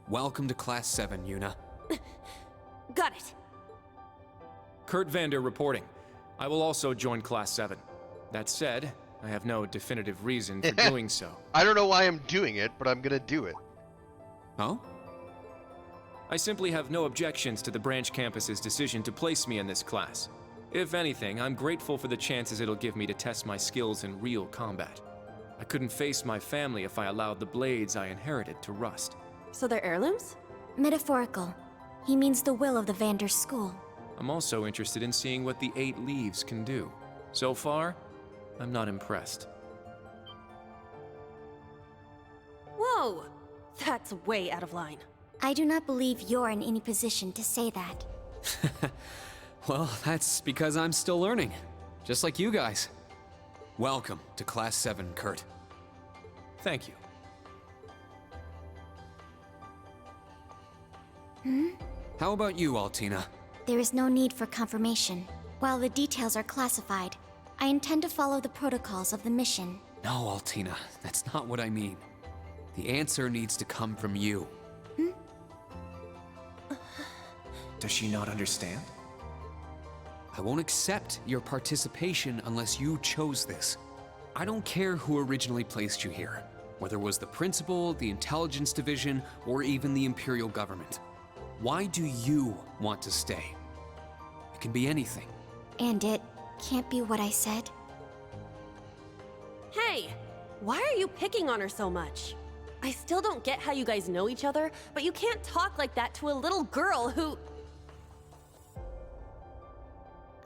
Welcome to Class 7, Yuna. Got it. Kurt Vander reporting. I will also join Class 7. That said, I have no definitive reason for doing so. I don't know why I'm doing it, but I'm gonna do it. Oh? I simply have no objections to the branch campus's decision to place me in this class. If anything, I'm grateful for the chances it'll give me to test my skills in real combat. I couldn't face my family if I allowed the blades I inherited to rust. So they're heirlooms? Metaphorical. He means the will of the Vander school. I'm also interested in seeing what the 8 leaves can do. So far, I'm not impressed. Whoa! That's way out of line. I do not believe you're in any position to say that. Well, that's because I'm still learning. Just like you guys. Welcome to Class 7, Kurt. Thank you. How about you, Altina? There is no need for confirmation. While the details are classified, I intend to follow the protocols of the mission. No, Altina, that's not what I mean. The answer needs to come from you. Does she not understand? I won't accept your participation unless you chose this. I don't care who originally placed you here, whether it was the principal, the intelligence division, or even the Imperial government. Why do you want to stay? It can be anything. And it can't be what I said. Hey! Why are you picking on her so much? I still don't get how you guys know each other, but you can't talk like that to a little girl who...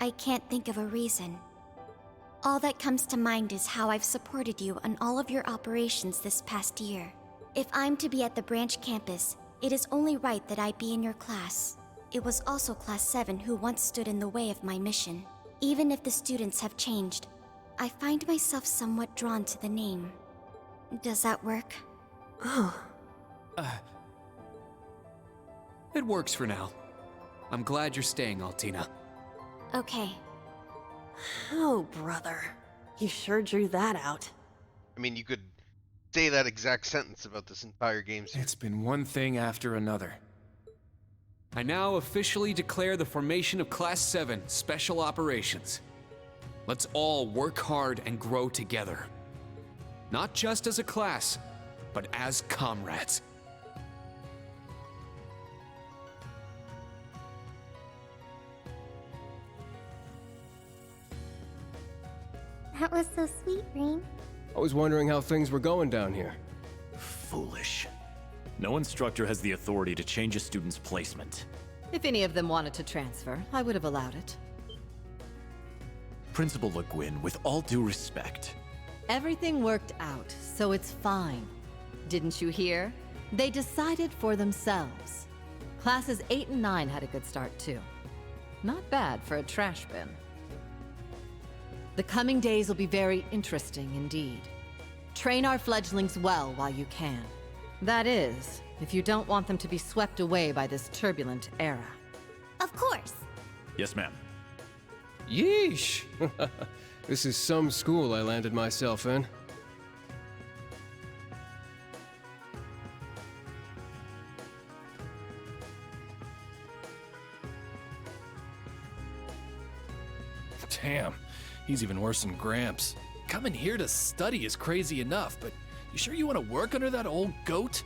I can't think of a reason. All that comes to mind is how I've supported you on all of your operations this past year. If I'm to be at the branch campus, it is only right that I be in your class. It was also Class 7 who once stood in the way of my mission. Even if the students have changed, I find myself somewhat drawn to the name. Does that work? Oh. It works for now. I'm glad you're staying, Altina. Okay. Oh, brother. You sure drew that out. I mean, you could say that exact sentence about this entire game series. It's been one thing after another. I now officially declare the formation of Class 7 Special Operations. Let's all work hard and grow together. Not just as a class, but as comrades. That was so sweet, Rain. I was wondering how things were going down here. Foolish. No instructor has the authority to change a student's placement. If any of them wanted to transfer, I would have allowed it. Principal Le Guin, with all due respect. Everything worked out, so it's fine. Didn't you hear? They decided for themselves. Classes 8 and 9 had a good start too. Not bad for a trash bin. The coming days will be very interesting indeed. Train our fledglings well while you can. That is, if you don't want them to be swept away by this turbulent era. Of course. Yes, ma'am. Yeesh! This is some school I landed myself in. Damn, he's even worse than Gramps. Coming here to study is crazy enough, but you sure you want to work under that old goat?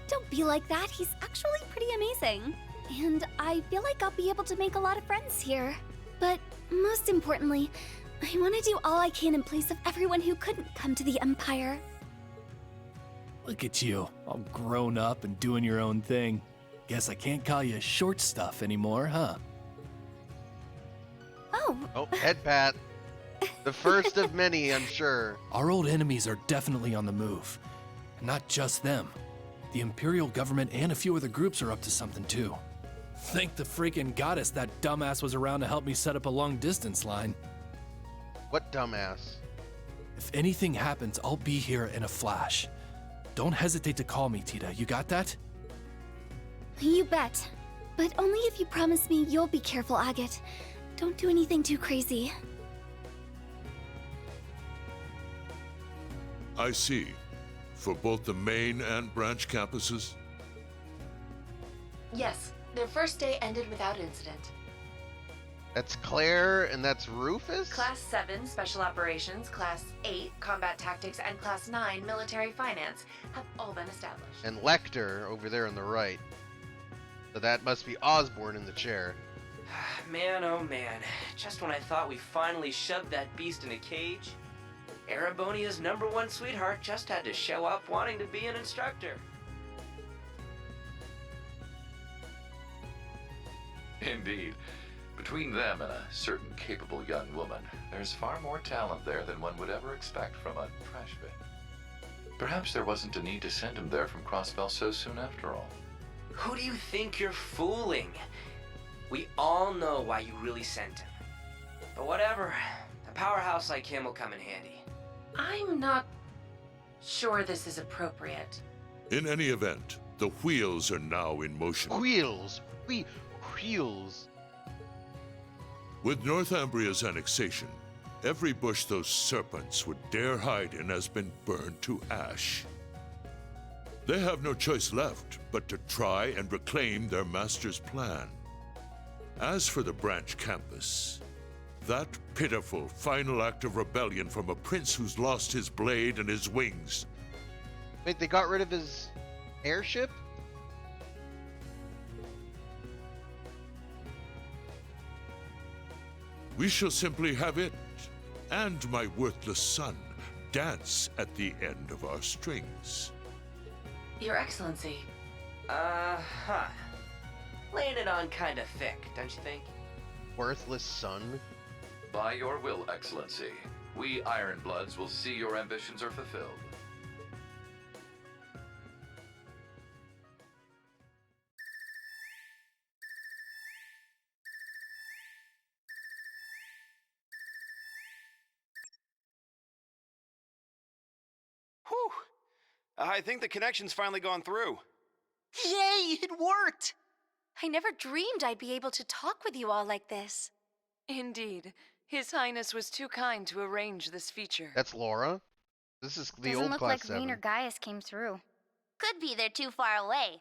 Don't be like that. He's actually pretty amazing. And I feel like I'll be able to make a lot of friends here. But most importantly, I want to do all I can in place of everyone who couldn't come to the Empire. Look at you, all grown up and doing your own thing. Guess I can't call you short stuff anymore, huh? Oh, head pat. The first of many, I'm sure. Our old enemies are definitely on the move. And not just them. The Imperial government and a few other groups are up to something too. Thank the freaking goddess that dumbass was around to help me set up a long-distance line. What dumbass? If anything happens, I'll be here in a flash. Don't hesitate to call me, Tita. You got that? You bet. But only if you promise me you'll be careful, Agate. Don't do anything too crazy. I see. For both the main and branch campuses? Yes, their first day ended without incident. That's Claire and that's Rufus? Class 7, Special Operations, Class 8, Combat Tactics, and Class 9, Military Finance, have all been established. And Lecter over there on the right. So that must be Osborne in the chair. Man, oh man. Just when I thought we finally shoved that beast in a cage, Erebonia's #1 sweetheart just had to show up wanting to be an instructor. Indeed. Between them and a certain capable young woman, there's far more talent there than one would ever expect from a trash bin. Perhaps there wasn't a need to send him there from Crossbell so soon after all. Who do you think you're fooling? We all know why you really sent him. But whatever, a powerhouse like him will come in handy. I'm not sure this is appropriate. In any event, the wheels are now in motion. Wheels? Wheels? With Northumbria's annexation, every bush those serpents would dare hide in has been burned to ash. They have no choice left but to try and reclaim their master's plan. As for the branch campus, that pitiful final act of rebellion from a prince who's lost his blade and his wings. Wait, they got rid of his airship? We shall simply have it, and my worthless son, dance at the end of our strings. Your Excellency. Laying it on kinda thick, don't you think? Worthless son? By your will, Excellency, we Ironbloods will see your ambitions are fulfilled. Whew! I think the connection's finally gone through. Yay, it worked! I never dreamed I'd be able to talk with you all like this. Indeed. His Highness was too kind to arrange this feature. That's Laura? This is the Doesn't old look Class like 7. Rain or Gaius came through. Could be they're too far away.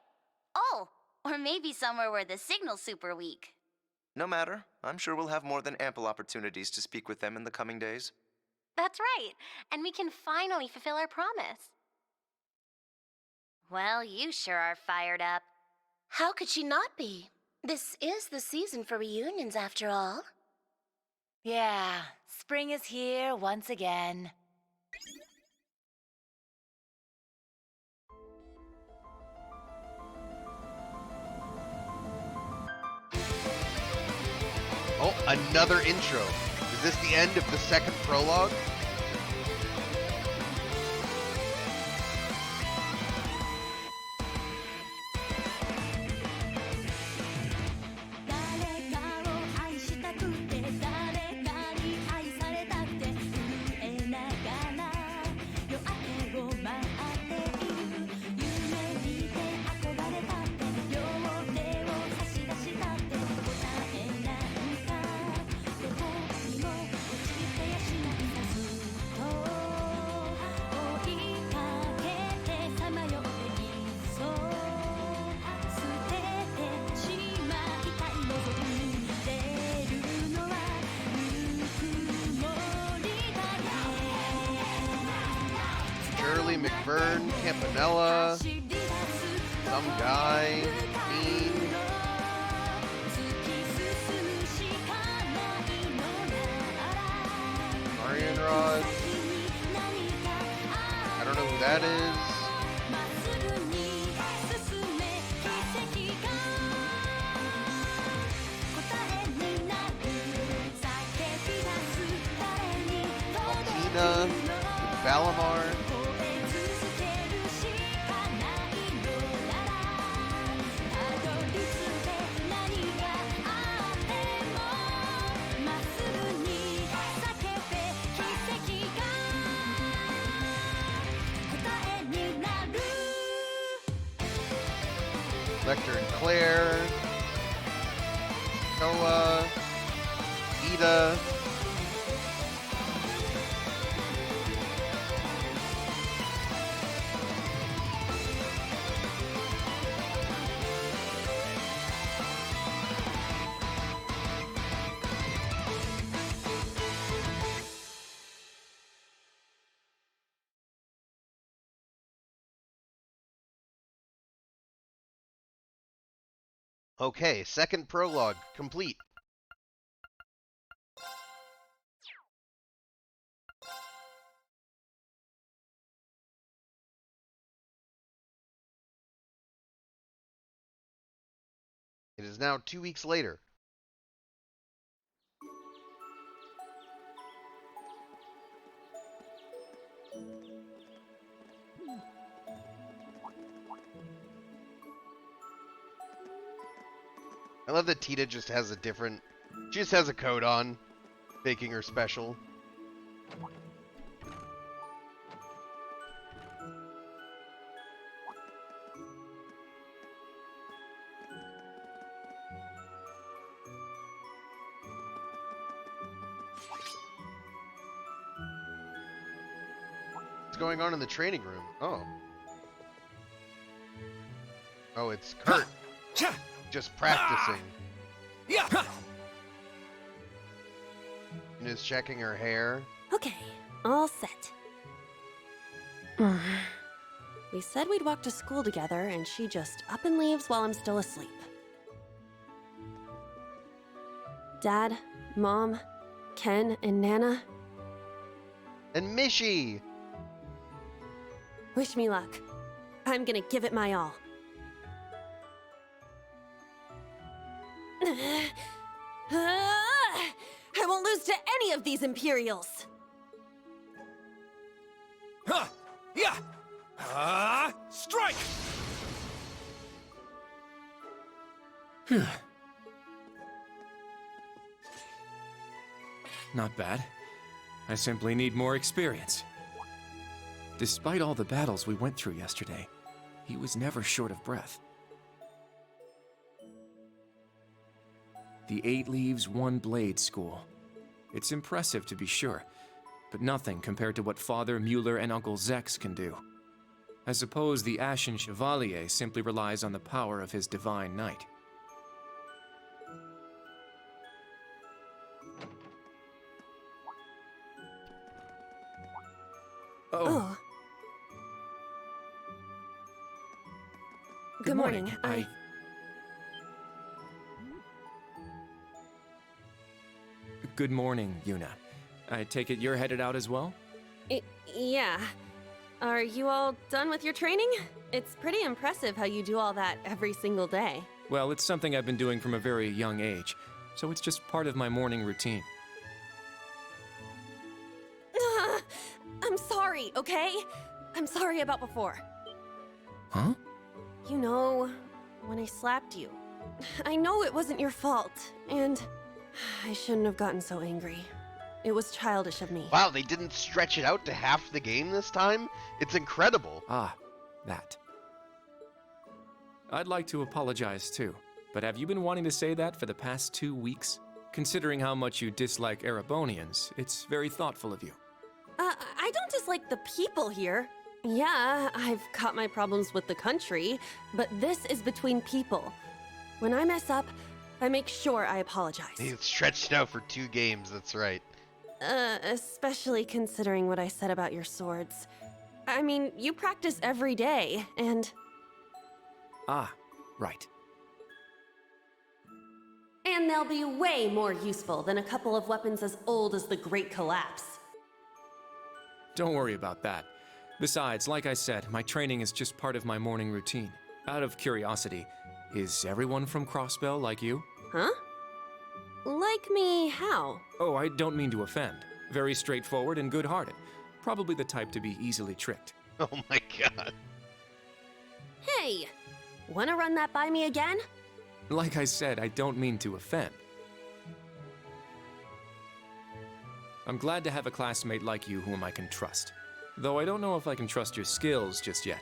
Oh, or maybe somewhere where the signal's super weak. No matter. I'm sure we'll have more than ample opportunities to speak with them in the coming days. That's right, and we can finally fulfill our promise. Well, you sure are fired up. How could she not be? This is the season for reunions, after all. Yeah, spring is here once again. Oh, another intro. Is this the end of the second prologue? Shirley McBurn, Campanella, some guy, Dean. Marienrod. I don't know who that is. Altina, Valimar. Lecter and Claire. Noah. Ida. Okay, second prologue complete. It is now 2 weeks later. I love that Tita just has a different... She just has a coat on, making her special. What's going on in the training room? Oh. Oh, it's Kurt. Just practicing. And is checking her hair. Okay, all set. We said we'd walk to school together, and she just up and leaves while I'm still asleep. Dad, Mom, Ken, and Nana. And Mishi! Wish me luck. I'm gonna give it my all. I won't lose to any of these Imperials! Strike! Not bad. I simply need more experience. Despite all the battles we went through yesterday, he was never short of breath. The 8 Leaves, 1 Blade School. It's impressive to be sure, but nothing compared to what Father Mueller and Uncle Zex can do. I suppose the Ashen Chevalier simply relies on the power of his Divine Knight. Oh. Good morning. Good morning, Yuna. I take it you're headed out as well? Yeah. Are you all done with your training? It's pretty impressive how you do all that every single day. Well, it's something I've been doing from a very young age, so it's just part of my morning routine. I'm sorry, okay? I'm sorry about before. Huh? You know, when I slapped you. I know it wasn't your fault, and I shouldn't have gotten so angry. It was childish of me. Wow, they didn't stretch it out to half the game this time? It's incredible. Ah, that. I'd like to apologize too, but have you been wanting to say that for the past 2 weeks? Considering how much you dislike Erebonians, it's very thoughtful of you. I don't dislike the people here. Yeah, I've got my problems with the country, but this is between people. When I mess up, I make sure I apologize. He stretched it out for 2 games, that's right. Especially considering what I said about your swords. I mean, you practice every day, and... Ah, right. And they'll be way more useful than a couple of weapons as old as the Great Collapse. Don't worry about that. Besides, like I said, my training is just part of my morning routine. Out of curiosity, is everyone from Crossbell like you? Huh? Like me how? Oh, I don't mean to offend. Very straightforward and good-hearted. Probably the type to be easily tricked. Oh my god. Hey! Wanna run that by me again? Like I said, I don't mean to offend. I'm glad to have a classmate like you whom I can trust. Though I don't know if I can trust your skills just yet.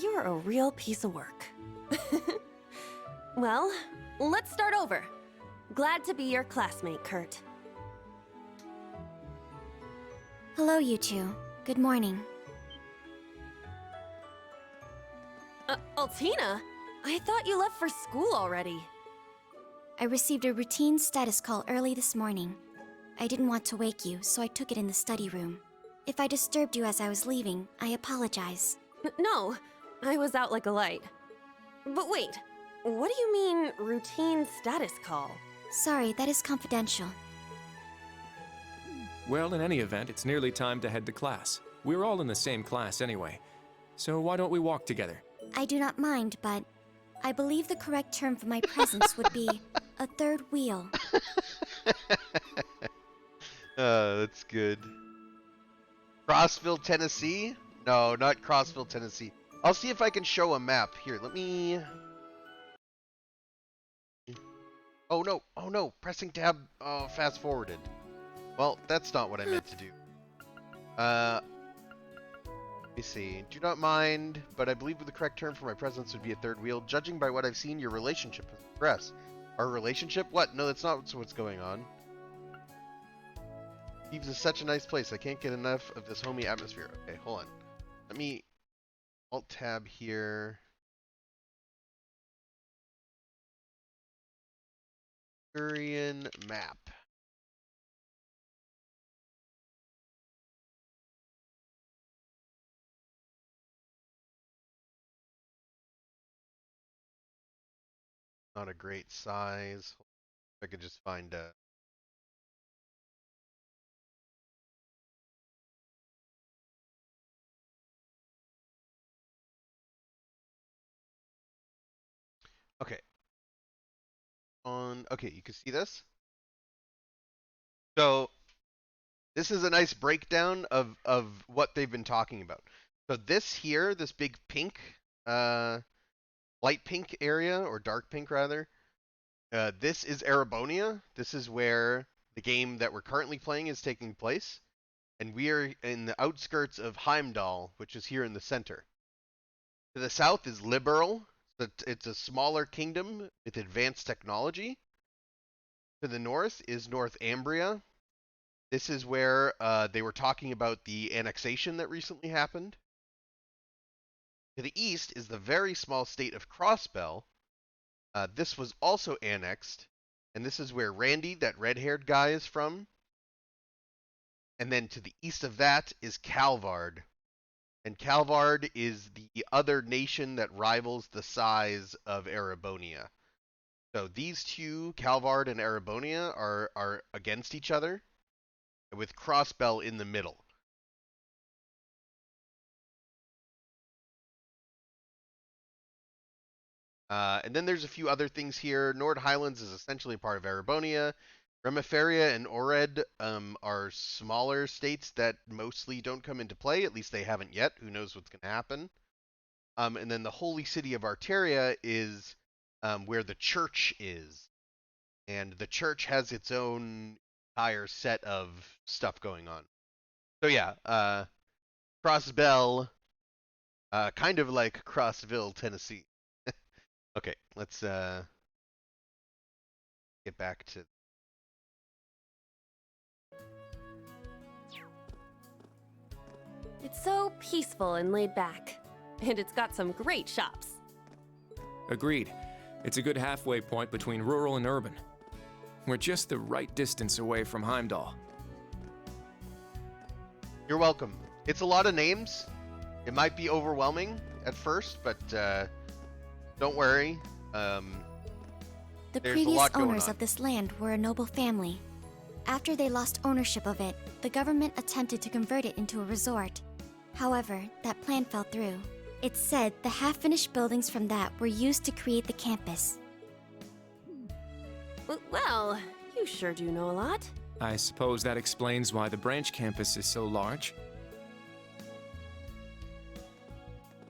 You're You're a real piece of work. Well, let's start over. Glad to be your classmate, Kurt. Hello, you two. Good morning. Altina? I thought you left for school already. I received a routine status call early this morning. I didn't want to wake you, so I took it in the study room. If I disturbed you as I was leaving, I apologize. No, I was out like a light. But wait, what do you mean, routine status call? Sorry, that is confidential. Well, in any event, it's nearly time to head to class. We're all in the same class anyway. So why don't we walk together? I do not mind, but I believe the correct term for my presence would be a third wheel. That's good. Crossville, Tennessee? No, not Crossville, Tennessee. I'll see if I can show a map. Here, let me... Oh no, pressing tab fast forwarded. Well, that's not what I meant to do. Let me see. Do not mind, but I believe the correct term for my presence would be a third wheel. Judging by what I've seen, your relationship has progressed. Our relationship? What? No, that's not what's going on. Thieves is such a nice place. I can't get enough of this homey atmosphere. Okay, hold on. Let me Alt-tab here. Turian map. Not a great size. If I could just find a... Okay. Okay, you can see this. So this is a nice breakdown of what they've been talking about. So this here, this big pink, light pink area, or dark pink rather, this is Erebonia. This is where the game that we're currently playing is taking place. And we are in the outskirts of Heimdall, which is here in the center. To the south is Liberl. It's a smaller kingdom with advanced technology. To the north is Northumbria. This is where they were talking about the annexation that recently happened. To the east is the very small state of Crossbell. This was also annexed, and this is where Randy, that red-haired guy, is from. And then to the east of that is Calvard. And Calvard is the other nation that rivals the size of Erebonia. So these two, Calvard and Erebonia, are against each other, with Crossbell in the middle. And then there's a few other things here. Nord Highlands is essentially part of Erebonia. Remiferia and Ored are smaller states that mostly don't come into play. At least they haven't yet. Who knows what's going to happen? And then the holy city of Arteria is where the church is. And the church has its own entire set of stuff going on. So yeah, Crossbell, kind of like Crossville, Tennessee. Okay, let's get back to... It's so peaceful and laid back. And it's got some great shops. Agreed. It's a good halfway point between rural and urban. We're just the right distance away from Heimdall. You're welcome. It's a lot of names. It might be overwhelming at first, but don't worry. The There's previous a lot going owners on. of this land were a noble family. After they lost ownership of it, the government attempted to convert it into a resort. However, that plan fell through. It's said the half-finished buildings from that were used to create the campus. Well, you sure do know a lot. I suppose that explains why the branch campus is so large.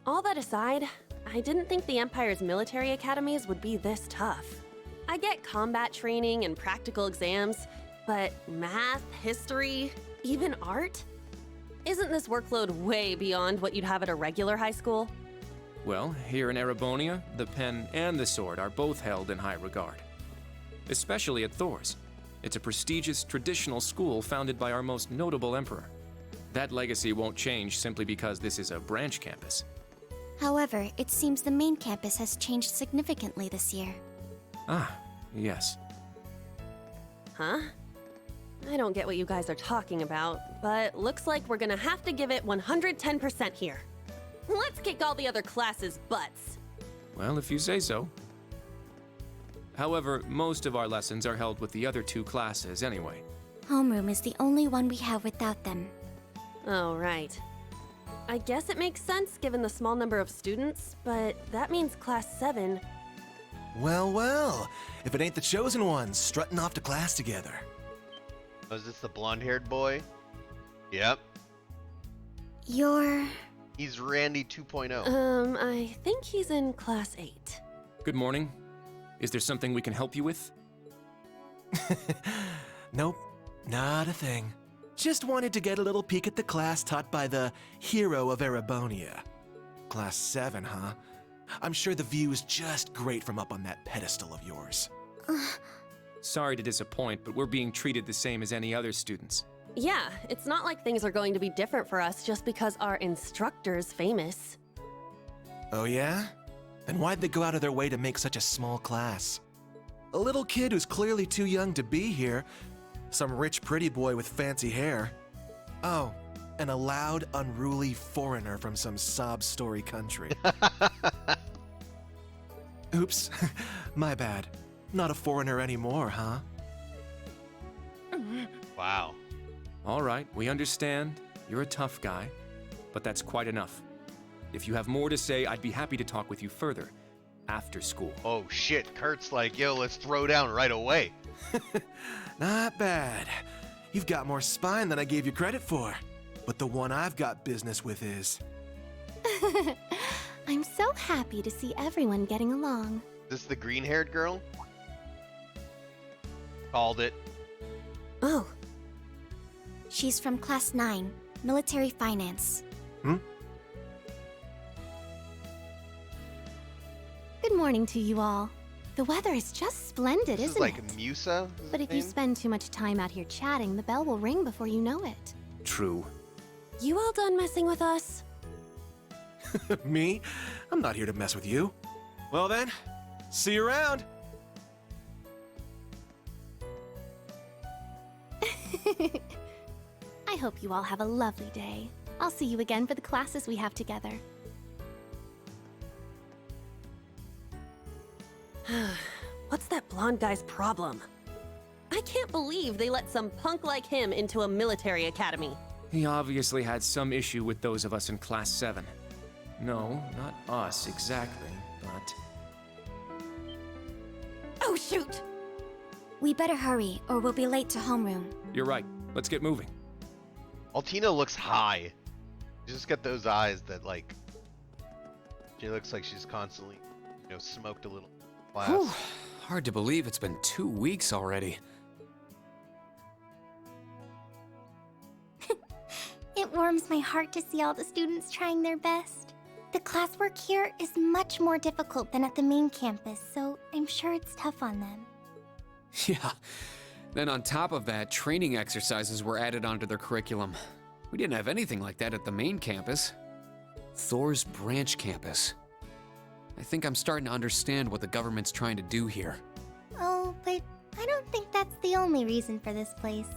All that aside, I didn't think the Empire's military academies would be this tough. I get combat training and practical exams, but math, history, even art? Isn't this workload way beyond what you'd have at a regular high school? Well, here in Erebonia, the pen and the sword are both held in high regard. Especially at Thor's. It's a prestigious, traditional school founded by our most notable emperor. That legacy won't change simply because this is a branch campus. However, it seems the main campus has changed significantly this year. Ah, yes. Huh? I don't get what you guys are talking about, but looks like we're gonna have to give it 110% here. Let's kick all the other classes' butts. Well, if you say so. However, most of our lessons are held with the other two classes anyway. Homeroom is the only one we have without them. Oh, right. I guess it makes sense given the small number of students, but that means Class 7. Well, well. If it ain't the chosen ones strutting off to class together. Oh, is this the blonde-haired boy? Yep. He's Randy 2.0. I think he's in Class 8. Good morning. Is there something we can help you with? Nope, not a thing. Just wanted to get a little peek at the class taught by the hero of Erebonia. Class 7, huh? I'm sure the view is just great from up on that pedestal of yours. Sorry to disappoint, but we're being treated the same as any other students. Yeah, it's not like things are going to be different for us just because our instructor's famous. Oh yeah? Then why'd they go out of their way to make such a small class? A little kid who's clearly too young to be here. Some rich pretty boy with fancy hair. Oh, and a loud, unruly foreigner from some sob story country. Oops, my bad. Not a foreigner anymore, huh? Wow. All right, we understand. You're a tough guy, but that's quite enough. If you have more to say, I'd be happy to talk with you further after school. Oh shit, Kurt's like, yo, let's throw down right away. Not bad. You've got more spine than I gave you credit for. But the one I've got business with is... I'm so happy to see everyone getting along. This the green-haired girl? Called it. Oh. She's from Class 9, Military Finance. Good morning to you all. The weather is just splendid, This is isn't like it? Musa? is But his if you name? spend too much time out here chatting, the bell will ring before you know it. True. You all done messing with us? Me? I'm not here to mess with you. Well then, see you around. I hope you all have a lovely day. I'll see you again for the classes we have together. What's that blonde guy's problem? I can't believe they let some punk like him into a military academy. He obviously had some issue with those of us in Class 7. No, not us exactly, but... Oh, shoot! We better hurry, or we'll be late to homeroom. You're right. Let's get moving. Altina looks high. She's just got those eyes that, like... She looks like she's constantly, smoked a little glass. Whew. Hard to believe it's been 2 weeks already. It warms my heart to see all the students trying their best. The classwork here is much more difficult than at the main campus, so I'm sure it's tough on them. Yeah. Then on top of that, training exercises were added onto their curriculum. We didn't have anything like that at the main campus. Thor's branch campus. I think I'm starting to understand what the government's trying to do here. Oh, but I don't think that's the only reason for this place.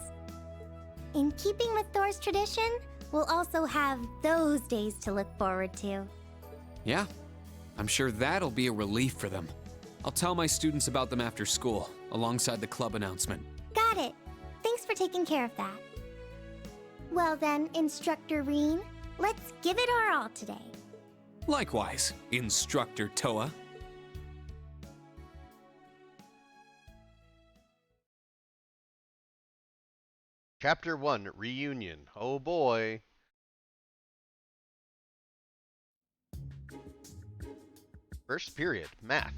In keeping with Thor's tradition, we'll also have those days to look forward to. Yeah, I'm sure that'll be a relief for them. I'll tell my students about them after school, alongside the club announcement. Got it. Thanks for taking care of that. Well then, Instructor Reen, let's give it our all today. Likewise, Instructor Toa. Chapter 1, Reunion. Oh boy. First period, math.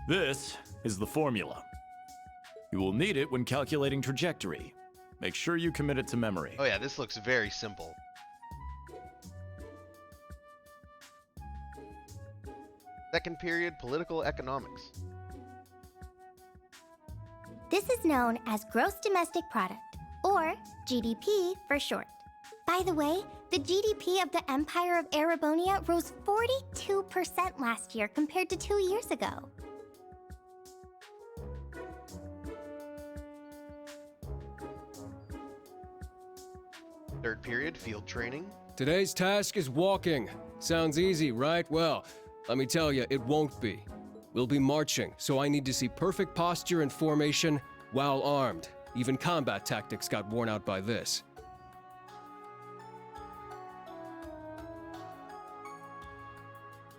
This is the formula. You will need it when calculating trajectory. Make sure you commit it to memory. Oh yeah, this looks very simple. Second period, political economics. This is known as Gross Domestic Product, or GDP for short. By the way, the GDP of the Empire of Erebonia rose 42% last year compared to 2 years ago. Third period, field training. Today's task is walking. Sounds easy, right? Well, let me tell you, it won't be. We'll be marching, so I need to see perfect posture and formation while armed. Even combat tactics got worn out by this.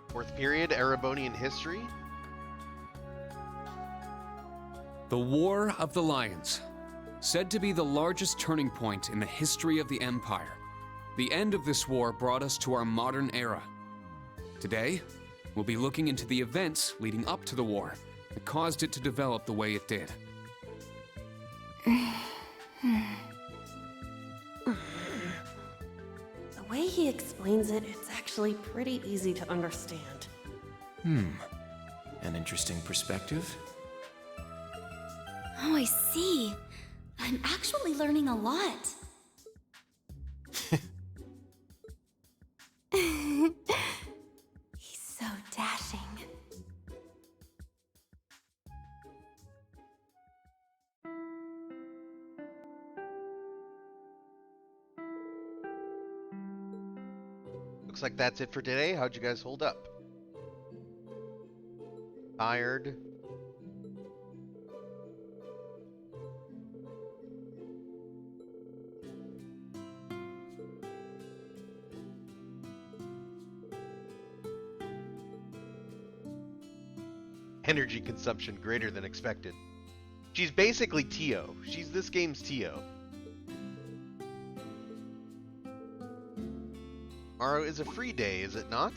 Fourth period, Erebonian history. The War of the Lions. Said to be the largest turning point in the history of the Empire. The end of this war brought us to our modern era. Today, we'll be looking into the events leading up to the war that caused it to develop the way it did. The way he explains it, it's actually pretty easy to understand. An interesting perspective. Oh, I see. I'm actually learning a lot. He's so dashing. Looks like that's it for today. How'd you guys hold up? Tired? Energy consumption greater than expected. She's basically Tio. She's this game's Tio. Tomorrow is a free day, is it not?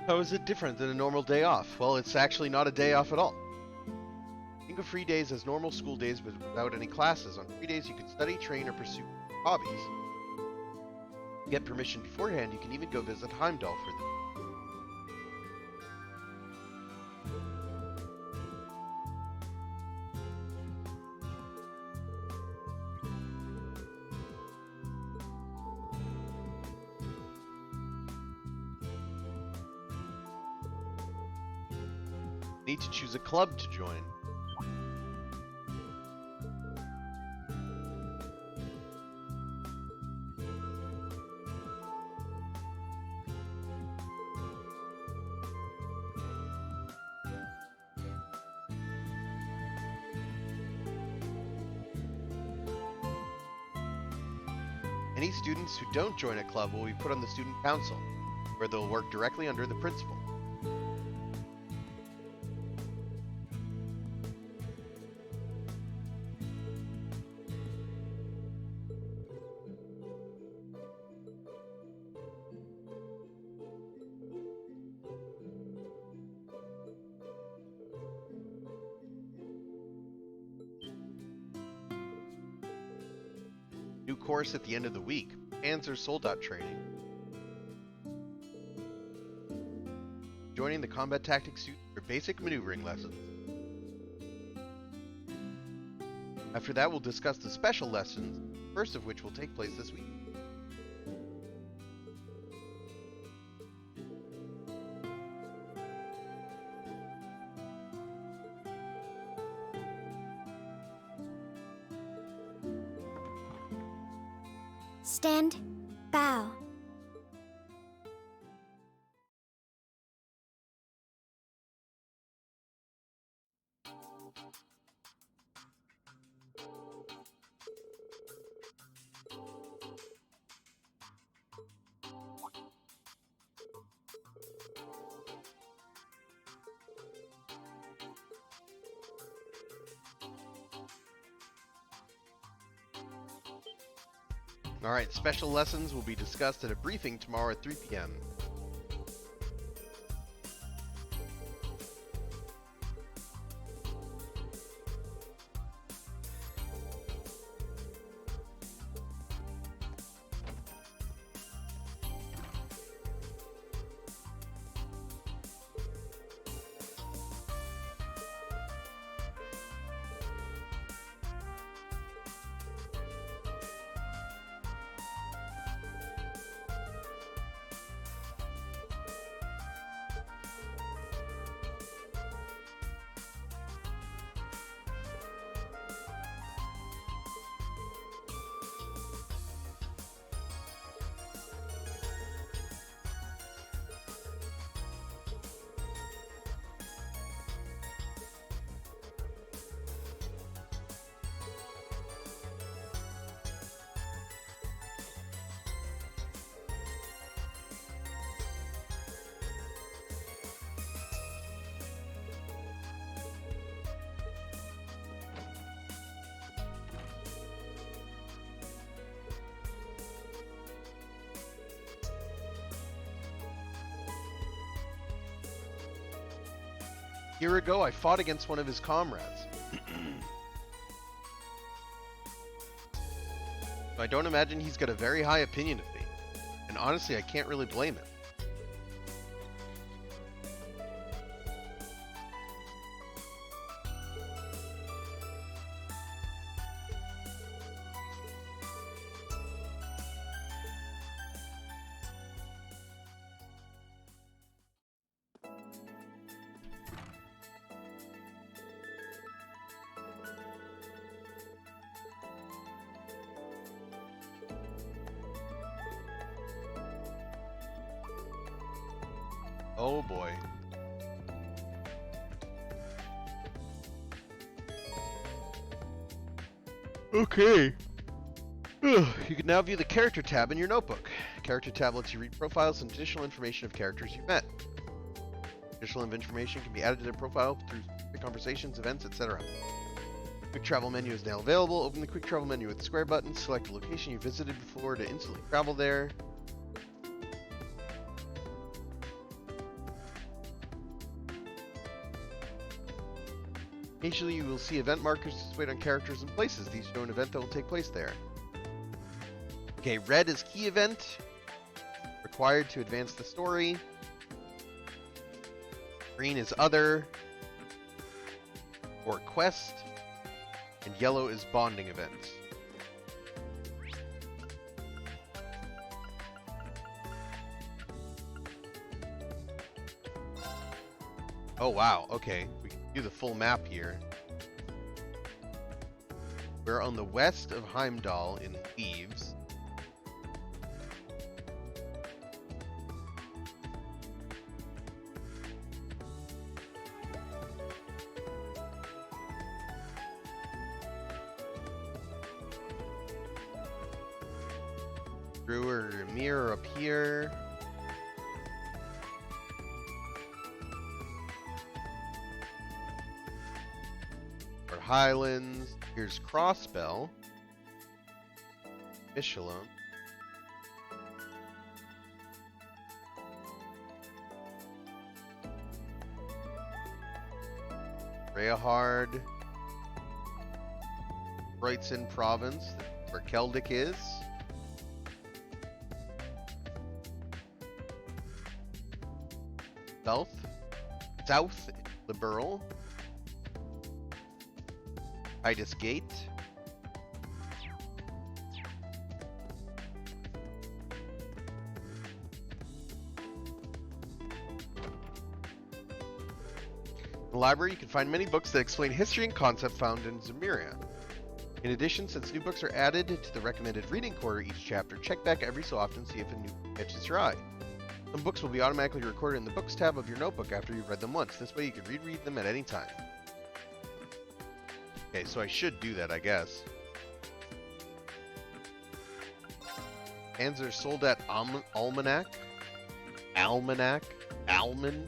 How is it different than a normal day off? Well, it's actually not a day off at all. Think of free days as normal school days but without any classes. On free days you can study, train, or pursue hobbies. To get permission beforehand, you can even go visit Heimdall for them. Need to choose a club to join. Any students who don't join a club will be put on the student council, where they'll work directly under the principal. New course at the end of the week, Panzer Soldat training. Joining the combat tactics suit for basic maneuvering lessons. After that, we'll discuss the special lessons, first of which will take place this week. Stand, bow. Alright, special lessons will be discussed at a briefing tomorrow at 3 p.m. A year ago, I fought against one of his comrades. I don't imagine he's got a very high opinion of me. And honestly, I can't really blame him. Oh boy. Okay. You can now view the character tab in your notebook. Character tab lets you read profiles and additional information of characters you've met. Additional information can be added to their profile through conversations, events, etc. Quick travel menu is now available. Open the quick travel menu with the square button. Select a location you visited before to instantly travel there. Occasionally you will see event markers displayed on characters and places. These show an event that will take place there. Okay, red is key event. Required to advance the story. Green is other. Or quest. And yellow is bonding events. Oh wow, okay. We can do the full map here. We're on the west of Heimdall in Leaves. Brewer and Mir are up here. Highlands. Here's Crossbell. Michelin. Rehard. Brightson Province, where Keldic is. South Liberal. Titus Gate. In the library, you can find many books that explain history and concepts found in Zemuria. In addition, since new books are added to the recommended reading quarter each chapter, check back every so often to see if a new book catches your eye. Some books will be automatically recorded in the Books tab of your notebook after you've read them once. This way you can reread them at any time. Okay, so I should do that, I guess. Panzer Soldat Almanac? Almond?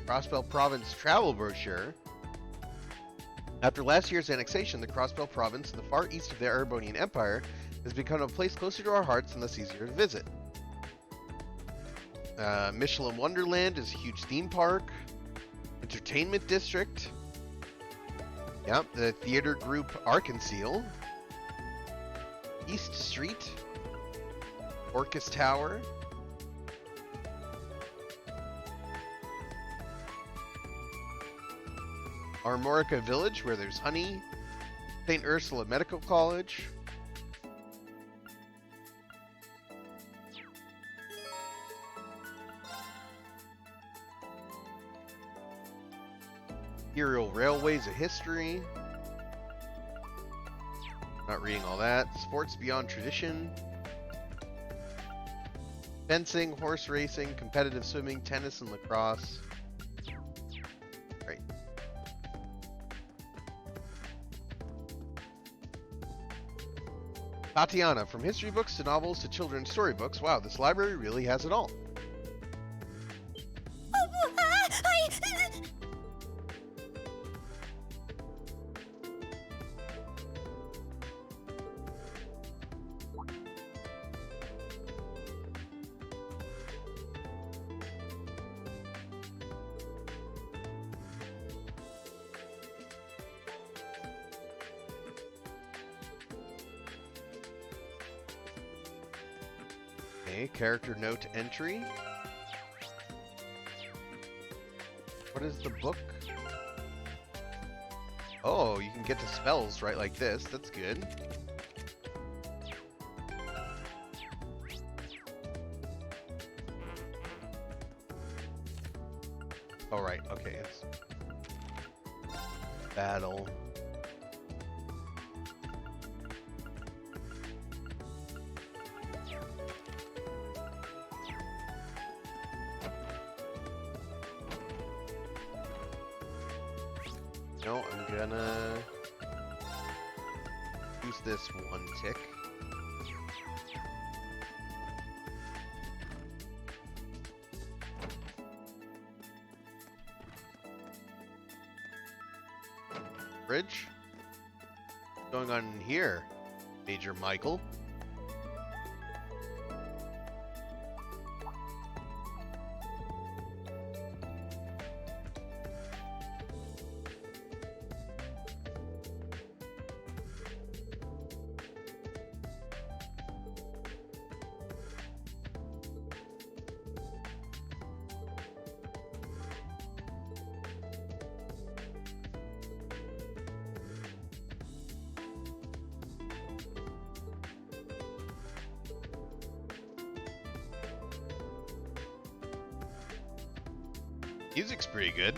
Crossbell Province Travel Brochure. After last year's annexation, the Crossbell province, in the far east of the Erebonian Empire, has become a place closer to our hearts and thus easier to visit. Michelin Wonderland is a huge theme park. Entertainment District. Yep, the theater group Arkansas. East Street. Orcus Tower. Armorica Village, where there's honey. St. Ursula Medical College. Imperial Railways of History. Not reading all that. Sports Beyond Tradition. Fencing, horse racing, competitive swimming, tennis, and lacrosse. Great. Tatiana, from history books to novels to children's storybooks. Wow, this library really has it all. Character note entry. What is the book? Oh, you can get to spells right like this. That's good. Oh, right. Okay. It's battle. No, I'm gonna use this one tick. Bridge? What's going on in here, Major Michael? Music's pretty good.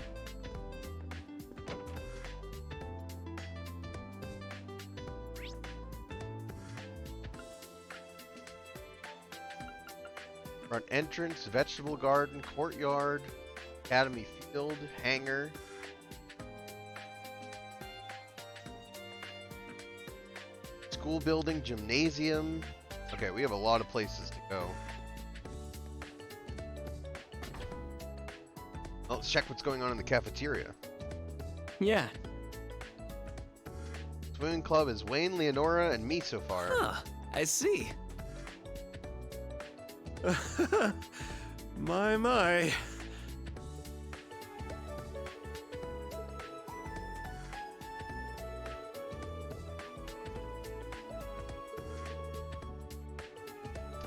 Front entrance, vegetable garden, courtyard, academy field, hangar. School building, gymnasium. Okay, we have a lot of places to go. Let's check what's going on in the cafeteria. Yeah. Swimming club is Wayne, Leonora, and me so far. Huh, I see. My.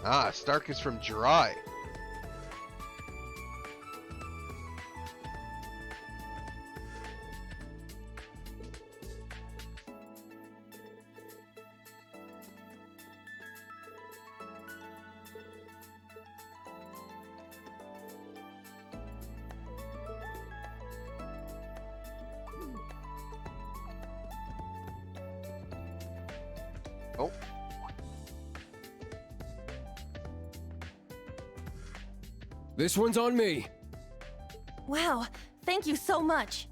Ah, Stark is from Jirai. Oh. This one's on me. Wow, thank you so much.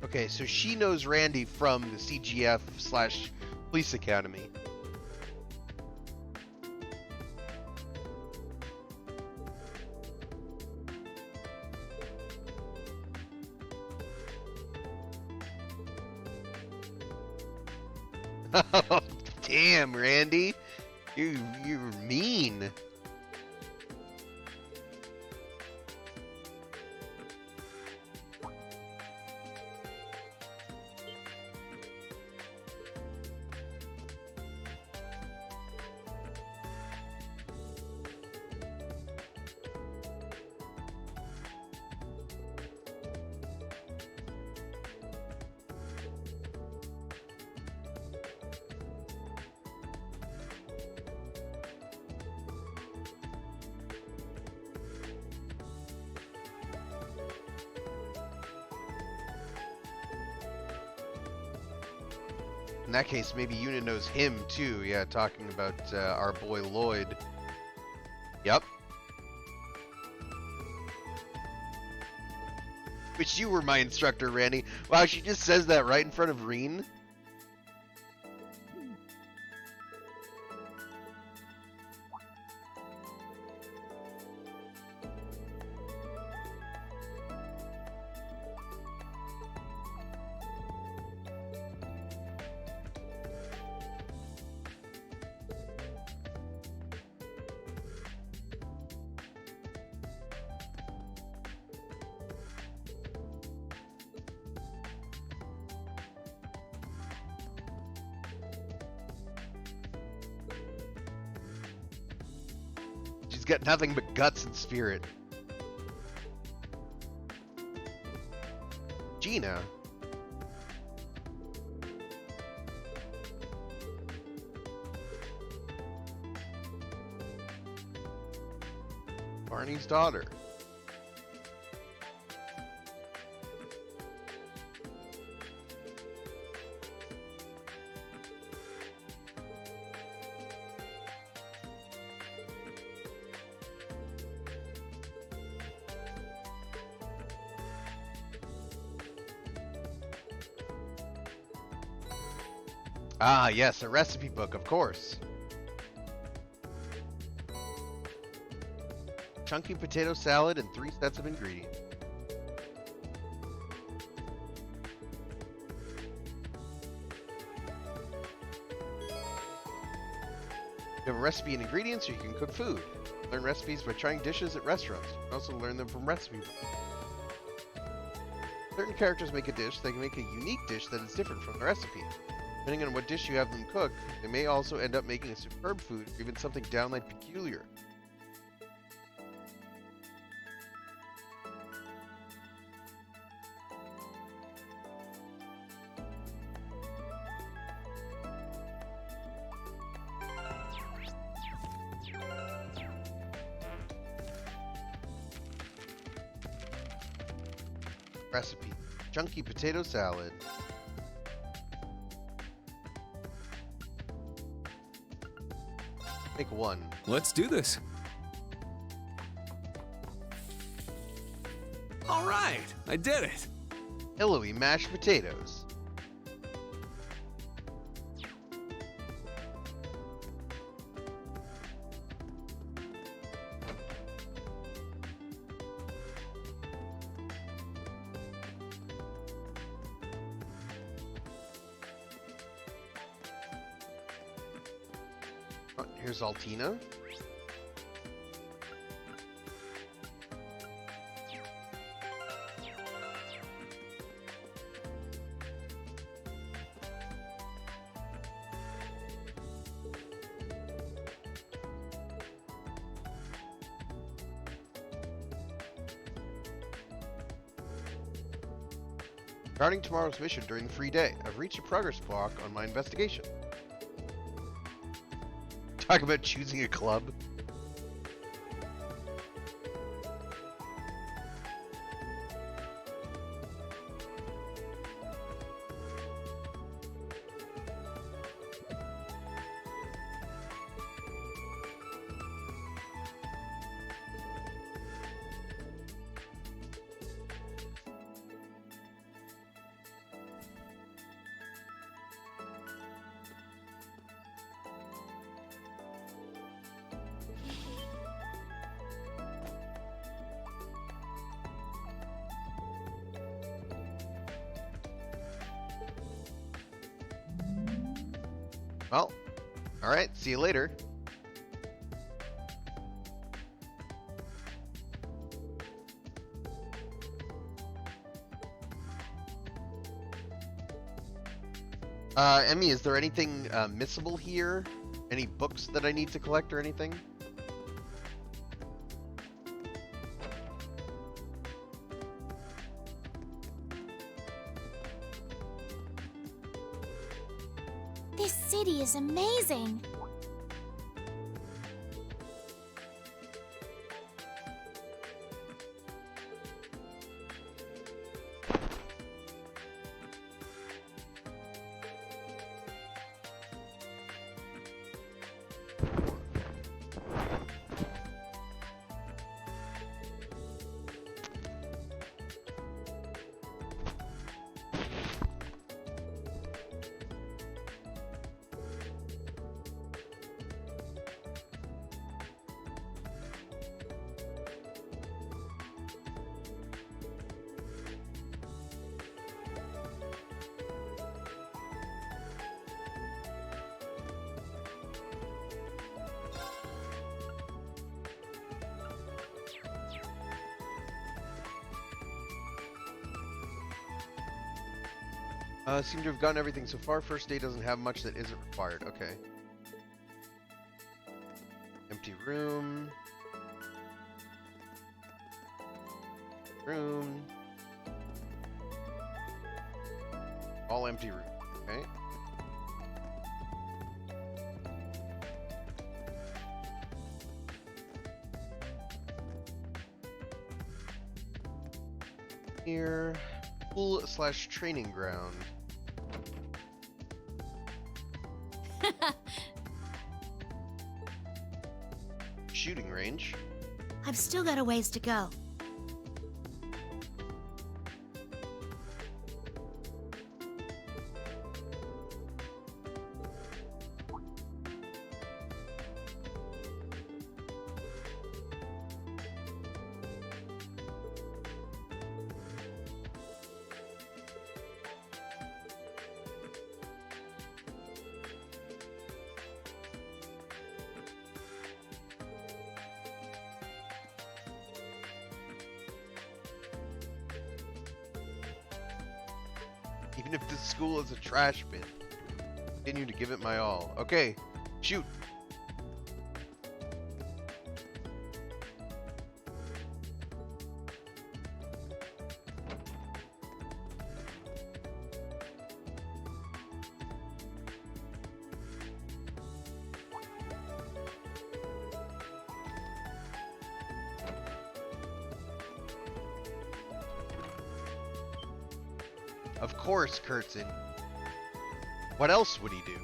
Okay, so she knows Randy from the CGF/Police Academy. Damn, Randy. You're mean. In that case, maybe Yuna knows him too. Yeah, talking about our boy Lloyd. Yep. Wish you were my instructor, Randy. Wow, she just says that right in front of Reen. She's got nothing but guts and spirit. Gina. Barney's daughter. Ah, yes, a recipe book, of course. Chunky potato salad and 3 sets of ingredients. You have a recipe and ingredients, so you can cook food. Learn recipes by trying dishes at restaurants. You can also learn them from recipe books. Certain characters make a dish, they can make a unique dish that is different from the recipe. Depending on what dish you have them cook, they may also end up making a superb food or even something downright peculiar. Recipe: chunky potato salad. Make one. Let's do this. All right, I did it. Pillowy mashed potatoes. Here's Altina. Regarding tomorrow's mission during the free day, I've reached a progress block on my investigation. Talk about choosing a club. Well, alright, see you later. Emmy, is there anything missable here? Any books that I need to collect or anything? This city is amazing. Seem to have gotten everything so far. First day doesn't have much that isn't required. Okay. Empty room. Room. All empty room. Okay. Here. Pool/training ground. Shooting range. I've still got a ways to go. Even if this school is a trash bin, continue to give it my all. Okay, shoot. Of course, Kurtzen. What else would he do?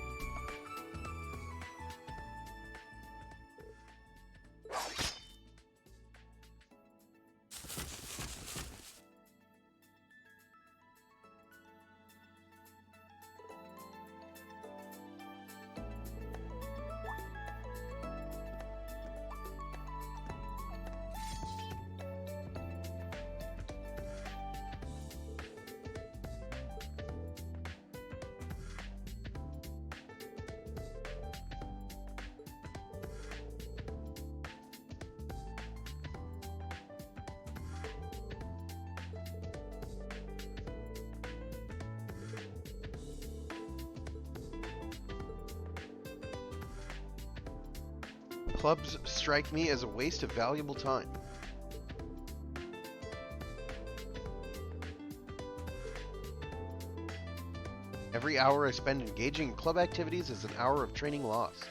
Clubs strike me as a waste of valuable time. Every hour I spend engaging in club activities is an hour of training lost.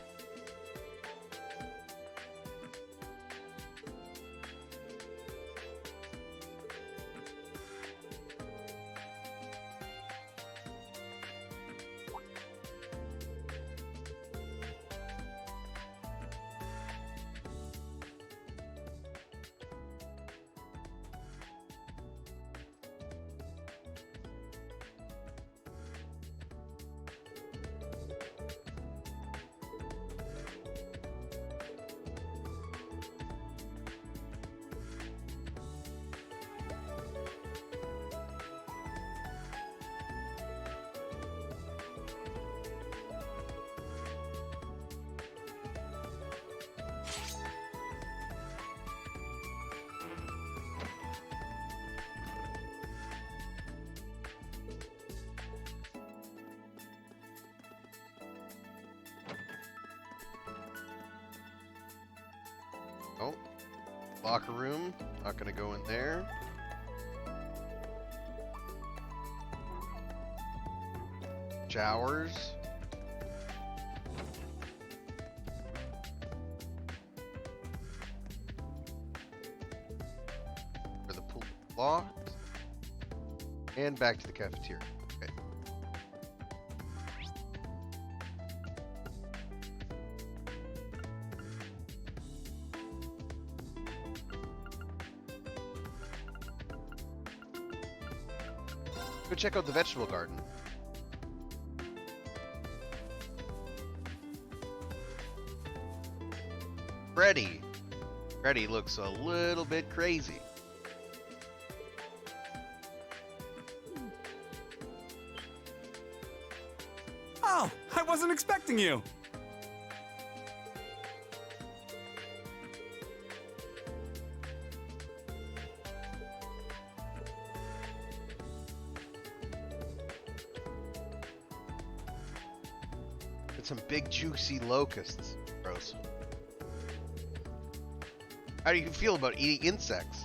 Locker room. Not gonna go in there. Showers. For the pool locked. And back to the cafeteria. Okay. Go check out the vegetable garden. Freddy. Freddy looks a little bit crazy. Oh, I wasn't expecting you. Got some big juicy locusts. Gross. How do you feel about eating insects?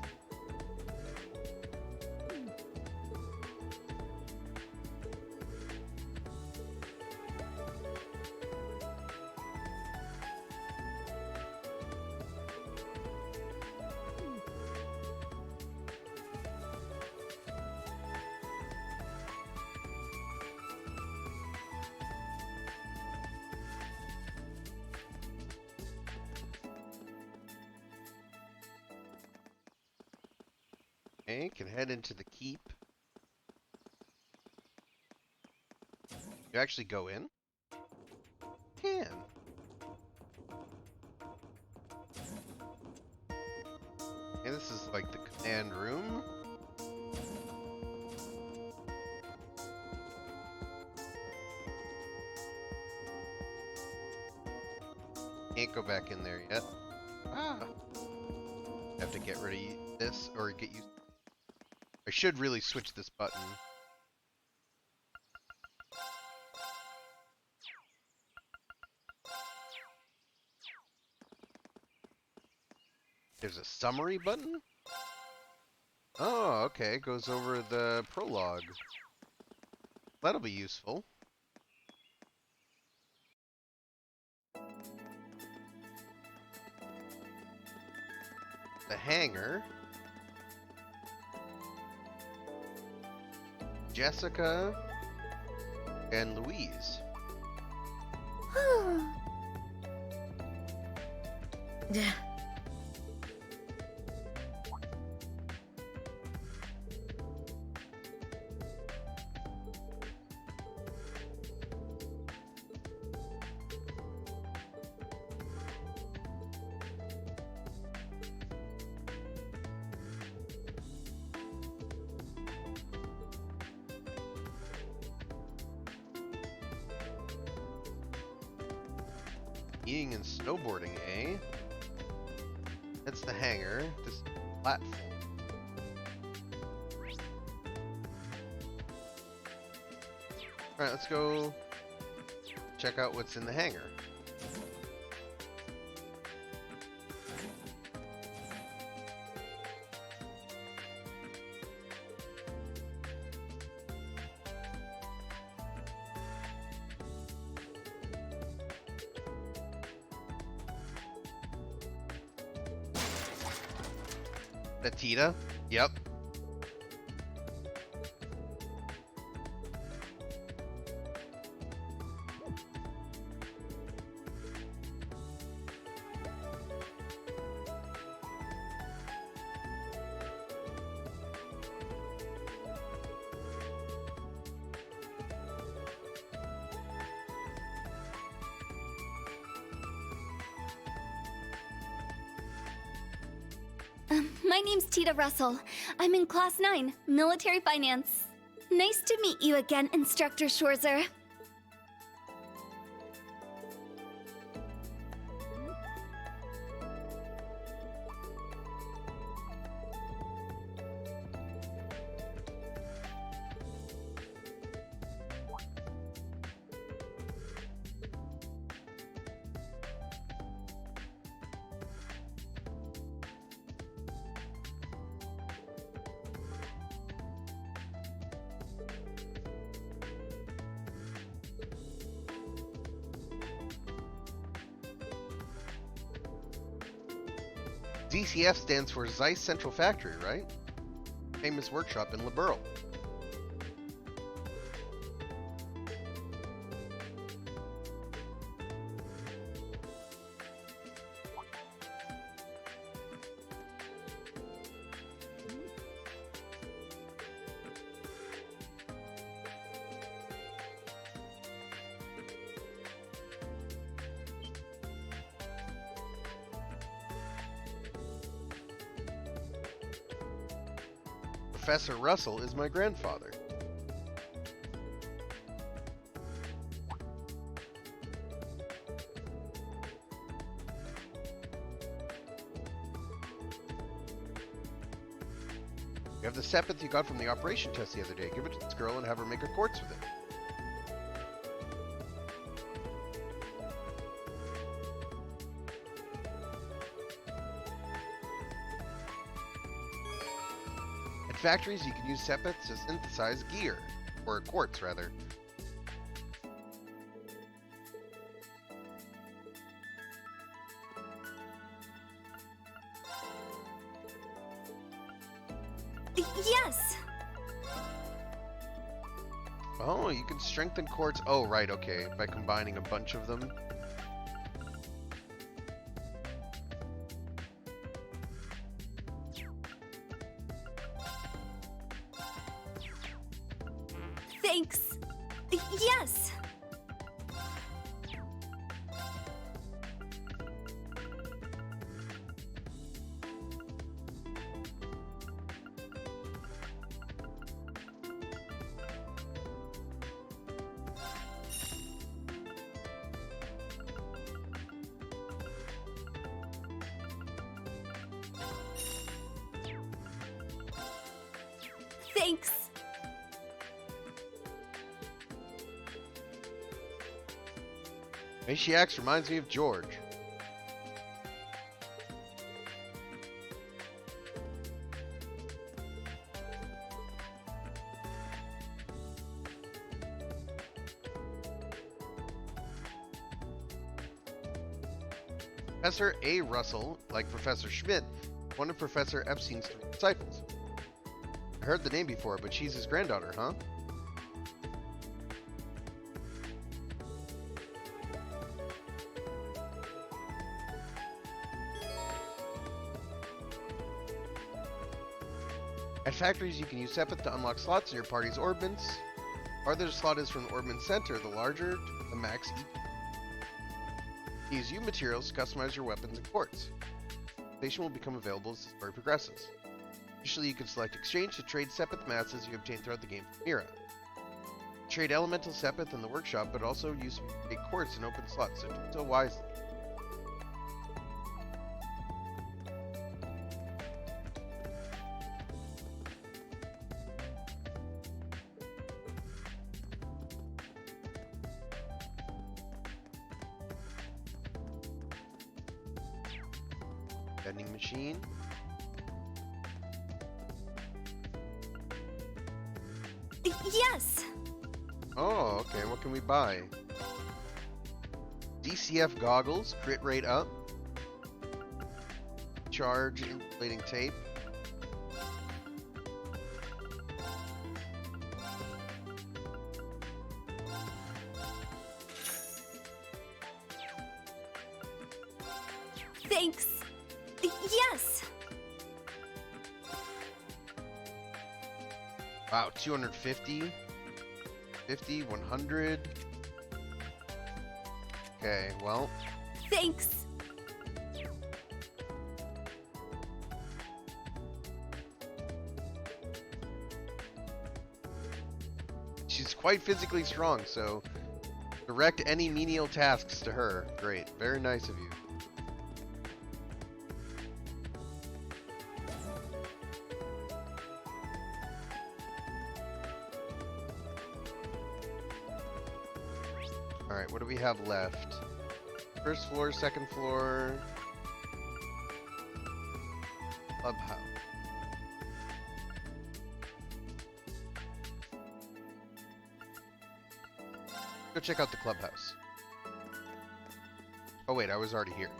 Okay, can head into the keep. You actually go in? Can. Okay, this is like the command room. Can't go back in there yet. Ah. Have to get rid of this or get used. I should really switch this button. There's a summary button? Oh, okay. Goes over the prologue. That'll be useful. The hangar. Jessica and Louise. Yeah. Skiing and snowboarding, eh? That's the hangar. This is the platform. Alright, let's go check out what's in the hangar. Natita? Yep. My name's Tita Russell. I'm in Class 9, Military Finance. Nice to meet you again, Instructor Schwarzer. DCF stands for Zeiss Central Factory, right? Famous workshop in Liberl. Professor Russell is my grandfather. You have the sepith you got from the operation test the other day. Give it to this girl and have her make a quartz with it. At factories, you can use sepiths to synthesize gear, or quartz rather. Yes! Oh, you can strengthen quartz. Oh, right, okay. By combining a bunch of them. Thanks. Yes! Thanks. Maciax reminds me of George. Professor A. Russell, like Professor Schmidt, one of Professor Epstein's 3 disciples. I heard the name before, but she's his granddaughter, huh? At factories, you can use sepith to unlock slots in your party's orbments. The farther the slot is from the orbment center, the larger the max EP. Use U materials to customize your weapons and quartz. Station will become available as the story progresses. Initially, you can select exchange to trade sepith masses you obtain throughout the game from Mira. Trade elemental sepith in the workshop, but also use a quartz in open slots, so do so wisely. Vending machine. Yes! Oh, okay. What can we buy? DCF goggles, crit rate up. Charge insulating tape. Thanks. Yes! Wow, 250, 50, 100. Okay, well. Thanks. She's quite physically strong, so direct any menial tasks to her. Great, very nice of you. Alright, what do we have left? First floor, second floor. Clubhouse. Go check out the clubhouse. Oh wait, I was already here.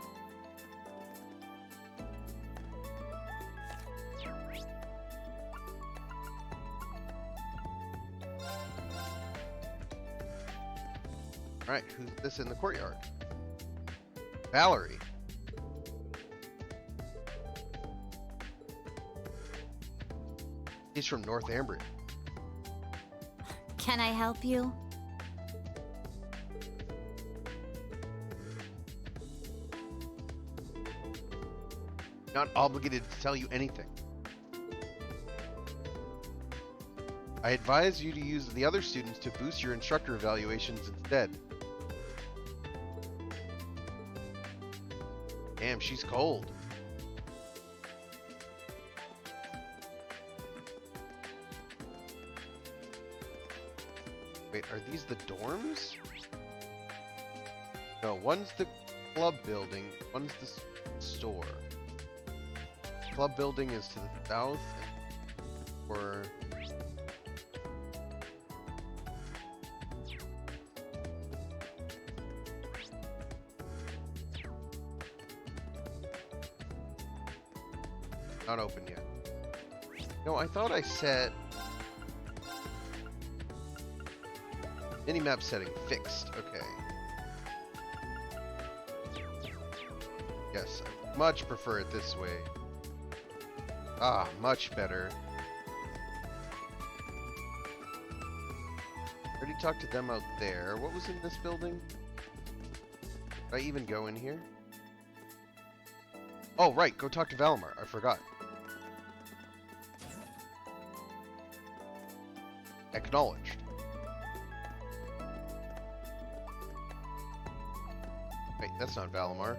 Alright, who's this in the courtyard? Valerie. He's from Northumbria. Can I help you? Not obligated to tell you anything. I advise you to use the other students to boost your instructor evaluations instead. Damn, she's cold. Wait, are these the dorms? No, one's the club building, one's the store. Club building is to the south, or not open yet. No, I thought I set minimap setting fixed. Okay. Yes, I much prefer it this way. Ah, much better. Already talked to them out there. What was in this building? Did I even go in here? Oh, right. Go talk to Valimar. I forgot. Acknowledged. Wait, that's not Valimar.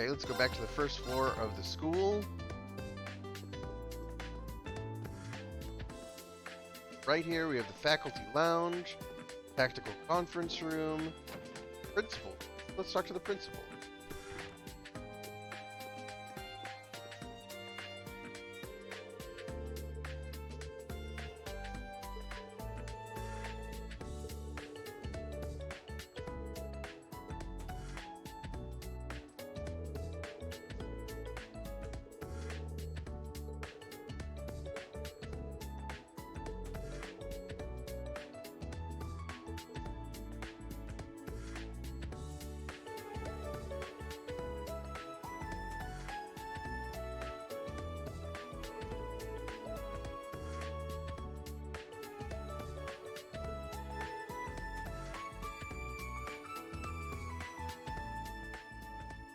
Okay, let's go back to the first floor of the school. Right here we have the faculty lounge, tactical conference room, principal. Let's talk to the principal.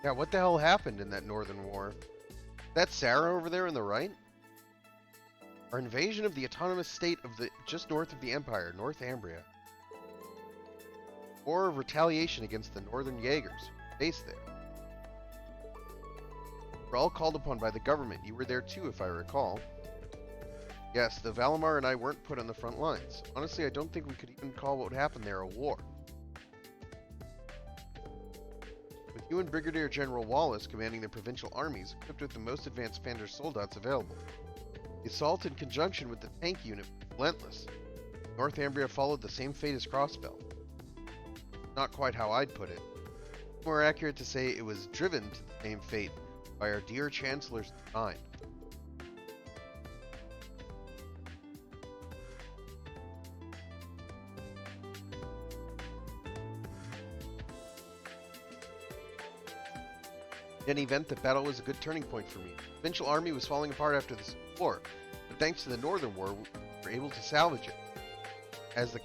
Yeah, what the hell happened in that Northern War? That's Sarah over there on the right? Our invasion of the autonomous state of the just north of the Empire, Northumbria. War of retaliation against the Northern Jaegers, based there. We're all called upon by the government. You were there too, if I recall. Yes, the Valimar and I weren't put on the front lines. Honestly, I don't think we could even call what happened there a war. With you and Brigadier General Wallace commanding the provincial armies, equipped with the most advanced Spanish soldats available. The assault in conjunction with the tank unit was relentless. Northumbria followed the same fate as Crossbell. Not quite how I'd put it. More accurate to say it was driven to the same fate by our dear Chancellor's design. In any event, the battle was a good turning point for me. The provincial army was falling apart after the Civil War, but thanks to the Northern War, we were able to salvage it. As the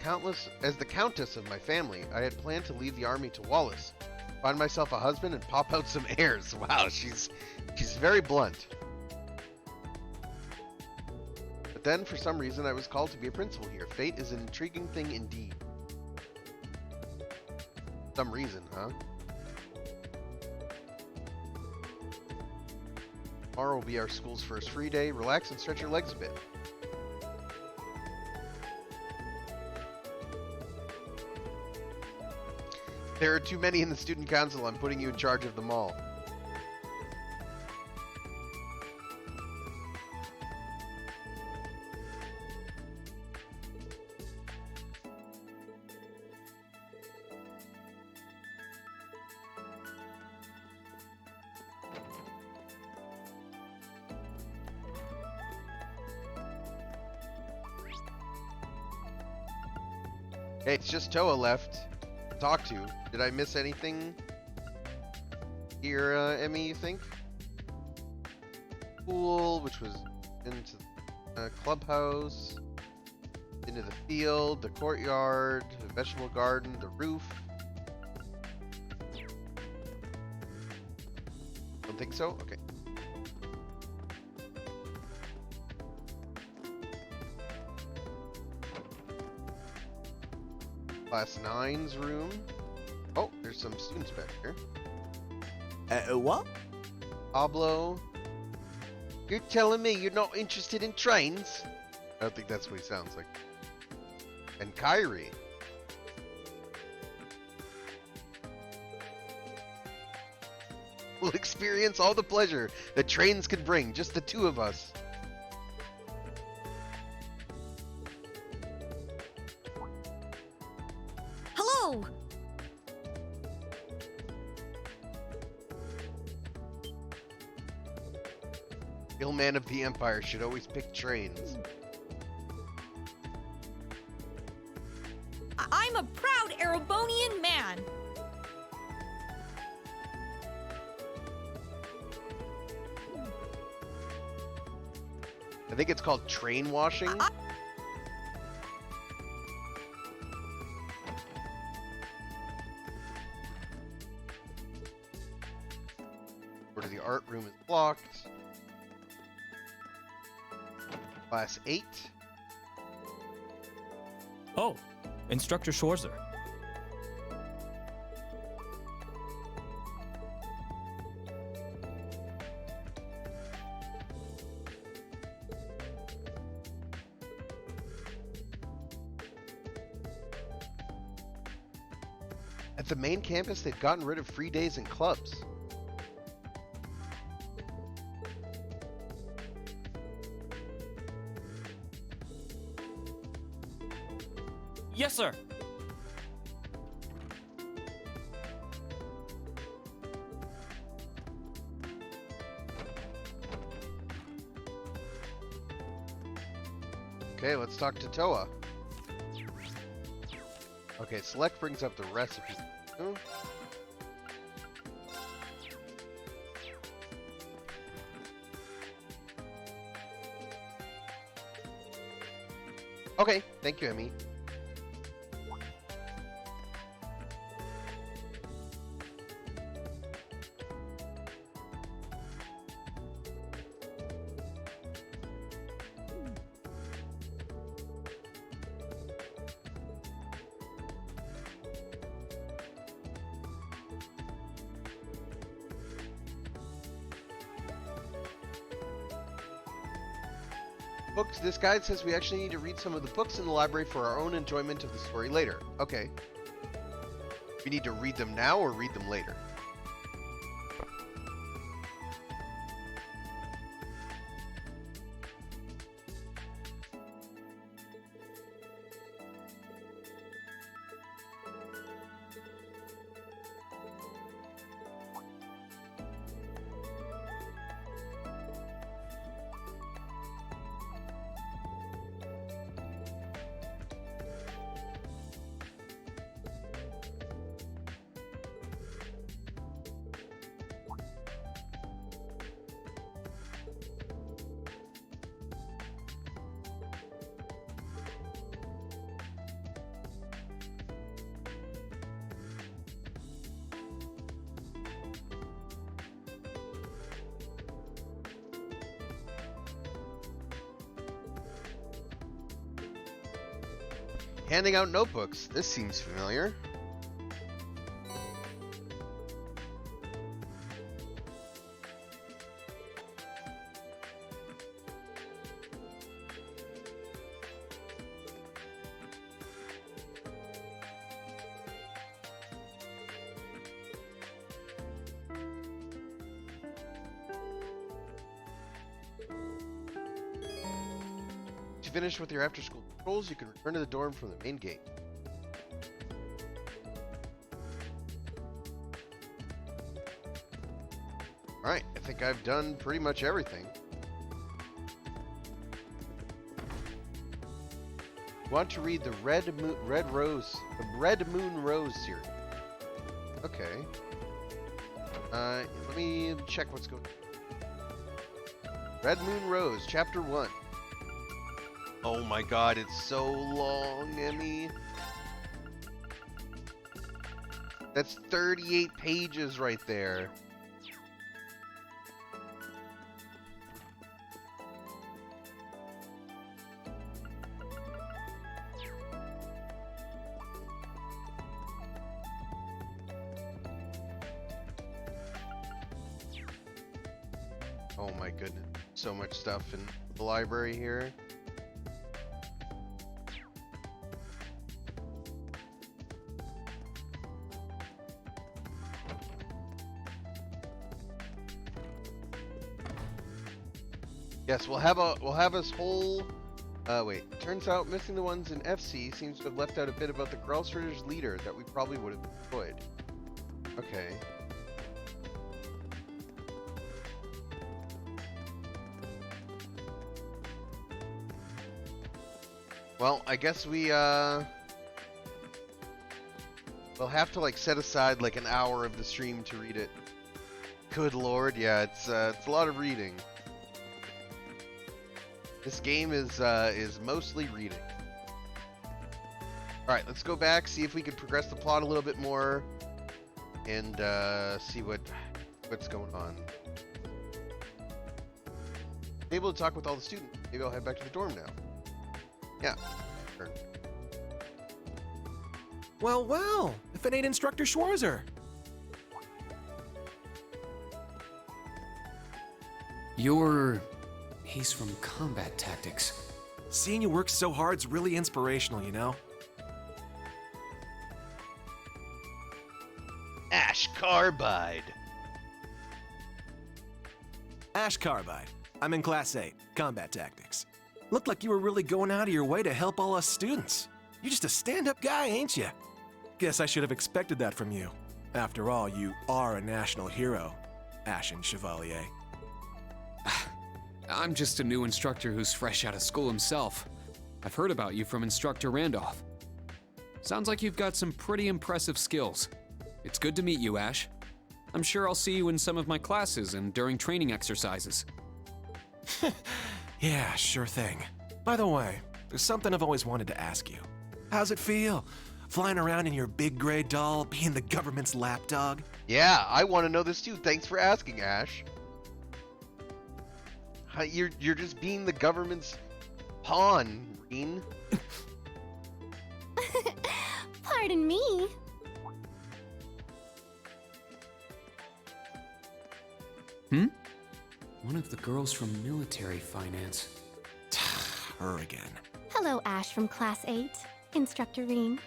countess of my family, I had planned to leave the army to Wallace, find myself a husband, and pop out some heirs. Wow, she's very blunt. But then, for some reason, I was called to be a principal here. Fate is an intriguing thing indeed. Some reason, huh? Tomorrow will be our school's first free day. Relax and stretch your legs a bit. There are too many in the student council. I'm putting you in charge of them all. Hey, it's just Toa left to talk to. Did I miss anything here, Emmy, you think? Pool, which was into the clubhouse, into the field, the courtyard, the vegetable garden, the roof. Don't think so? Okay. Class 9's room. Oh, there's some students back here. What? Pablo. You're telling me you're not interested in trains? I don't think that's what he sounds like. And Kyrie. We'll experience all the pleasure that trains can bring, just the two of us. Hello! Hillman of the Empire should always pick trains. I'm a proud Erebonian man! I think it's called train washing. Or the art room is blocked. Class 8. Oh, Instructor Schwarzer. At the main campus, they've gotten rid of free days and clubs. Yes, sir. Okay, let's talk to Toa. Okay, select brings up the recipe. Hmm. Okay, thank you, Emmy. Books. This guide says we actually need to read some of the books in the library for our own enjoyment of the story later. Okay. We need to read them now or read them later? Handing out notebooks. This seems familiar. to finish with your after-school patrols, you can return to the dorm from the main gate. Alright, I think I've done pretty much everything. Want to read the Red Moon Rose series. Okay. Let me check what's going on. Red Moon Rose, Chapter 1. Oh my god, it's so long, Emmy. That's 38 pages right there. Oh my goodness, so much stuff in the library here. Yes, we'll have this whole wait, turns out missing the ones in FC seems to have left out a bit about the Gralstridder's leader that we probably would have employed. Okay. Well, I guess we'll have to like set aside like an hour of the stream to read it. Good lord, yeah, it's a lot of reading. This game is mostly reading. All right, let's go back, see if we can progress the plot a little bit more, and see what's going on. Able to talk with all the students. Maybe I'll head back to the dorm now. Yeah. Sure. Well, well, if it ain't Instructor Schwarzer. He's from Combat Tactics. Seeing you work so hard's really inspirational, you know? Ash Carbide. Ash Carbide. I'm in Class 8, Combat Tactics. Looked like you were really going out of your way to help all us students. You're just a stand-up guy, ain't you? Guess I should have expected that from you. After all, you are a national hero, Ashen Chevalier. I'm just a new instructor who's fresh out of school himself. I've heard about you from Instructor Randolph. Sounds like you've got some pretty impressive skills. It's good to meet you, Ash. I'm sure I'll see you in some of my classes and during training exercises. Yeah, sure thing. By the way, there's something I've always wanted to ask you. How's it feel? Flying around in your big gray doll, being the government's lapdog? Yeah, I want to know this too. Thanks for asking, Ash. You're just being the government's pawn, Reen. Pardon me. One of the girls from military finance. Her again. Hello, Ash from Class 8. Instructor Reen.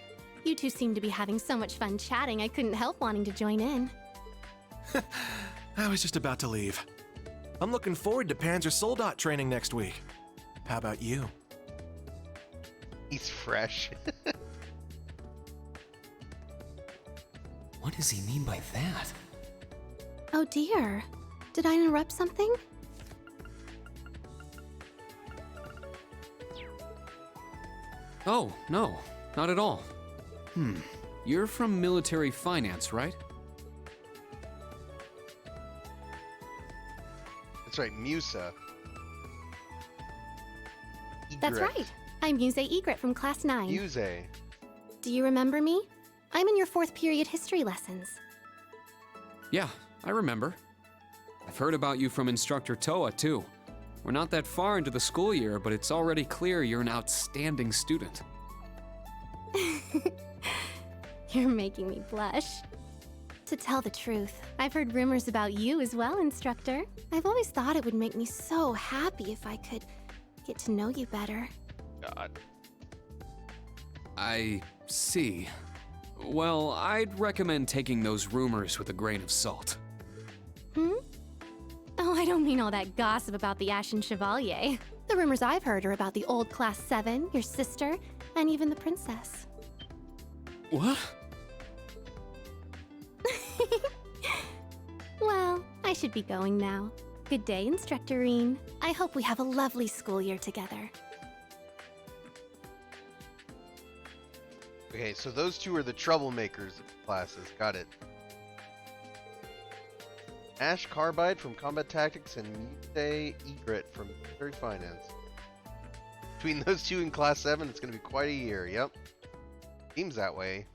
You two seem to be having so much fun chatting, I couldn't help wanting to join in. I was just about to leave. I'm looking forward to Panzer Soldat training next week. How about you? He's fresh. What does he mean by that? Oh dear. Did I interrupt something? Oh, no, not at all. You're from military finance, right? That's right, Musa. That's right. I'm Muse Egret from Class 9. Muse. Do you remember me? I'm in your 4th period history lessons. Yeah, I remember. I've heard about you from Instructor Toa, too. We're not that far into the school year, but it's already clear you're an outstanding student. You're making me blush. To tell the truth, I've heard rumors about you as well, Instructor. I've always thought it would make me so happy if I could get to know you better. God. I see. Well, I'd recommend taking those rumors with a grain of salt. Oh, I don't mean all that gossip about the Ashen Chevalier. The rumors I've heard are about the old Class 7, your sister, and even the princess. What? Well, I should be going now. Good day, Instructor Reen. I hope we have a lovely school year together. Okay, so those two are the troublemakers of the classes. Got it. Ash Carbide from Combat Tactics and Mute Egret from Military Finance. Between those two in Class 7, it's going to be quite a year. Yep. Seems that way.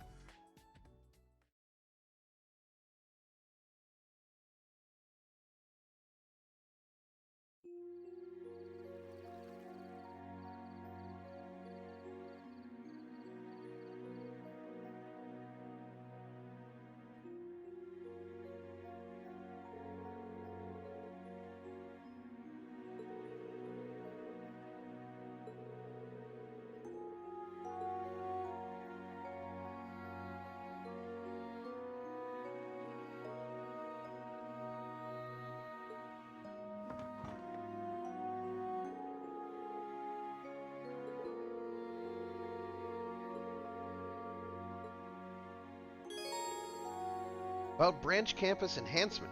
About branch campus enhancement.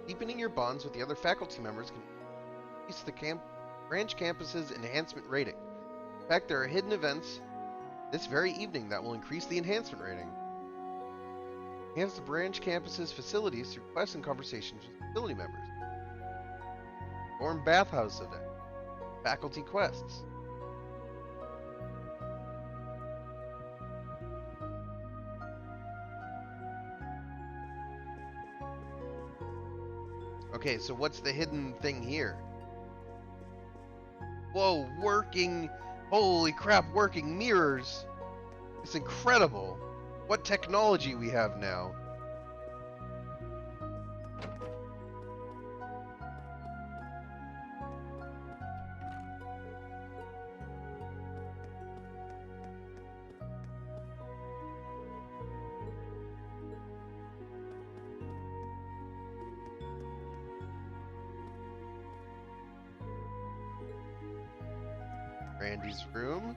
Deepening your bonds with the other faculty members can increase the branch campus's enhancement rating. In fact, there are hidden events this very evening that will increase the enhancement rating. Enhance the branch campus's facilities through quests and conversations with facility members. Form bathhouse event. Faculty quests. Okay, so what's the hidden thing here? Whoa, working... Holy crap, working mirrors! It's incredible! What technology we have now. Randy's room.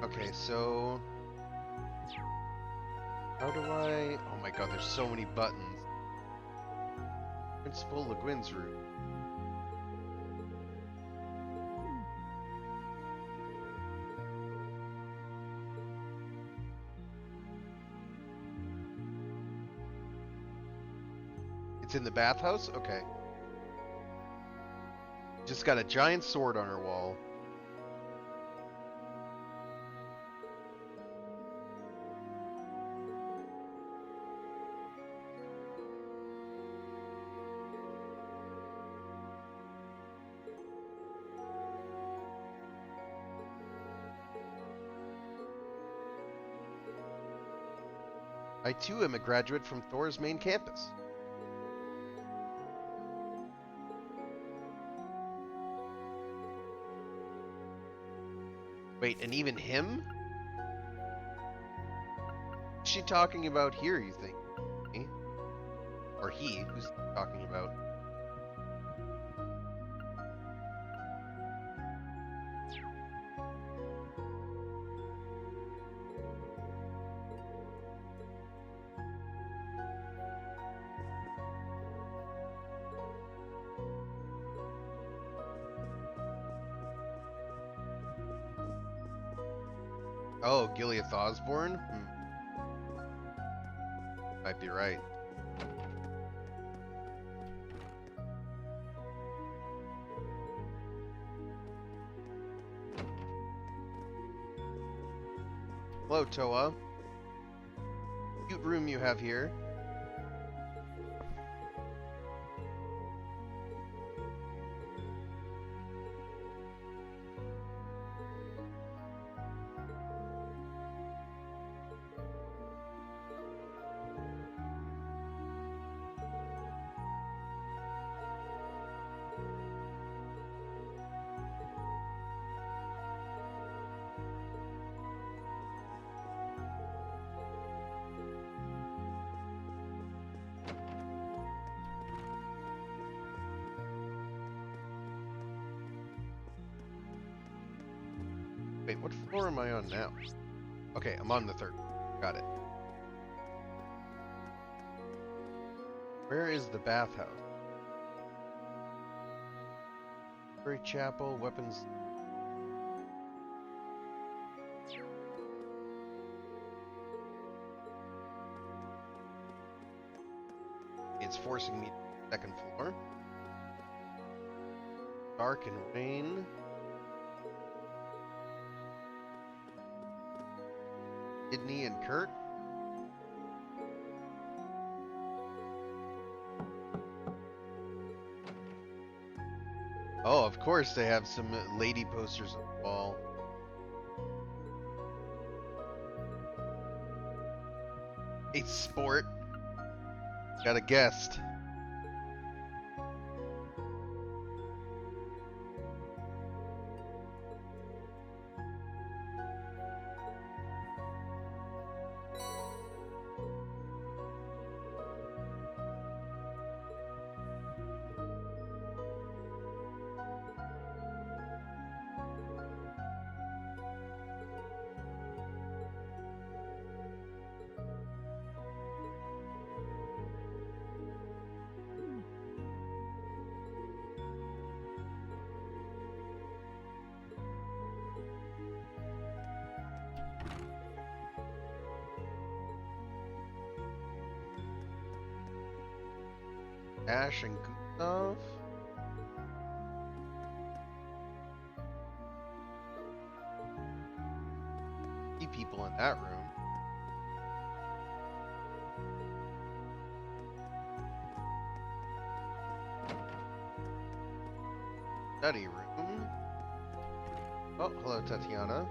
Okay, so how do I... Oh my god, there's so many buttons. Principal Le Guin's room. It's in the bathhouse? Okay. Just got a giant sword on her wall. I too am a graduate from Thor's main campus. Wait, and even him? What's she talking about here, you think? Me? Or he? Who's talking about? Oh, Gileath Osborne? Might be right. Hello, Toa. Cute room you have here. Wait, what floor am I on now? Okay, I'm on the 3rd. Got it. Where is the bathhouse? Library chapel, weapons. It's forcing me to the 2nd floor. Dark and rain. Sydney and Kurt. Oh, of course they have some lady posters on the wall. A sport. Got a guest. Ash and Gustav. See people in that room. Study room. Oh, hello, Tatiana.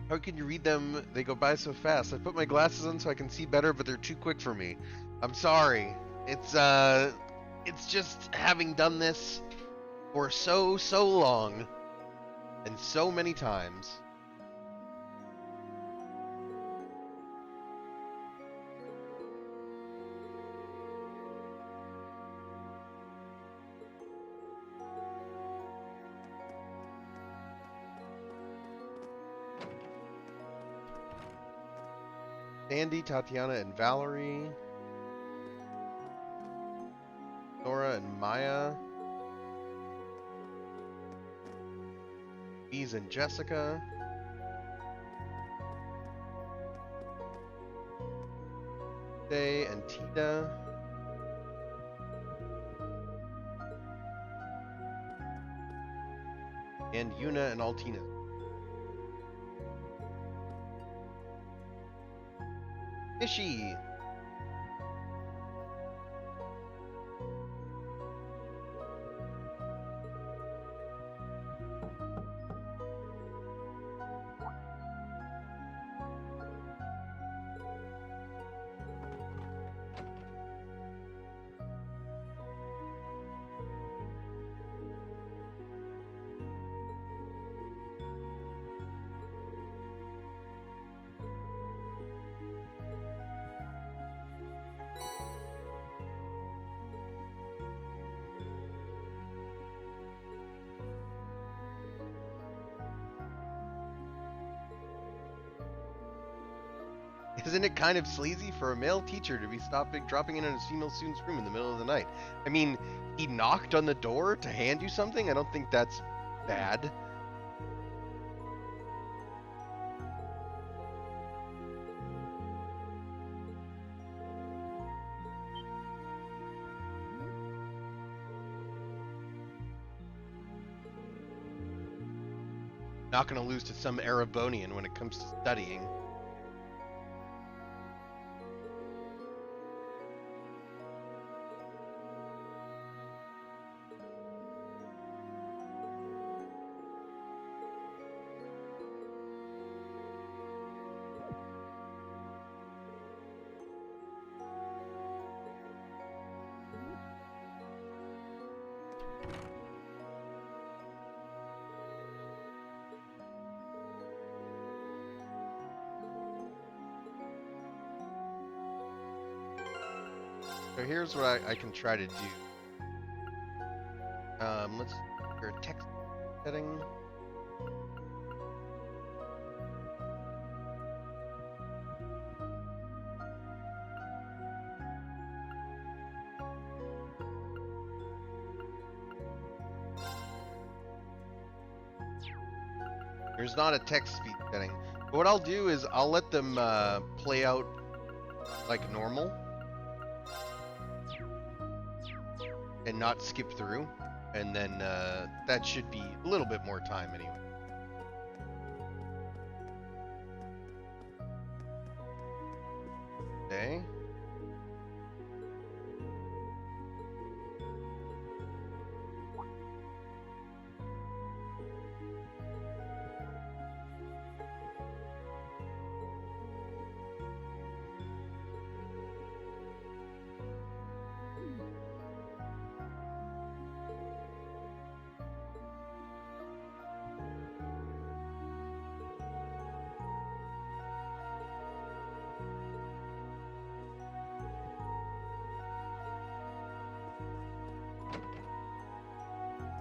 How can you read them? They go by so fast. I put my glasses on so I can see better, but they're too quick for me. I'm sorry. It's just having done this for so long and so many times. Sandy, Tatiana, and Valerie. Nora and Maya. Bees and Jessica. Day and Tina. And Yuna and Altina. Fishy. Isn't it kind of sleazy for a male teacher to be dropping in a female student's room in the middle of the night? I mean, he knocked on the door to hand you something? I don't think that's bad. Not gonna lose to some Erebonian when it comes to studying. So here's what I can try to do. Let's for a text setting. There's not a text speed setting. But what I'll do is I'll let them play out like normal and not skip through, and then that should be a little bit more time anyway. Okay.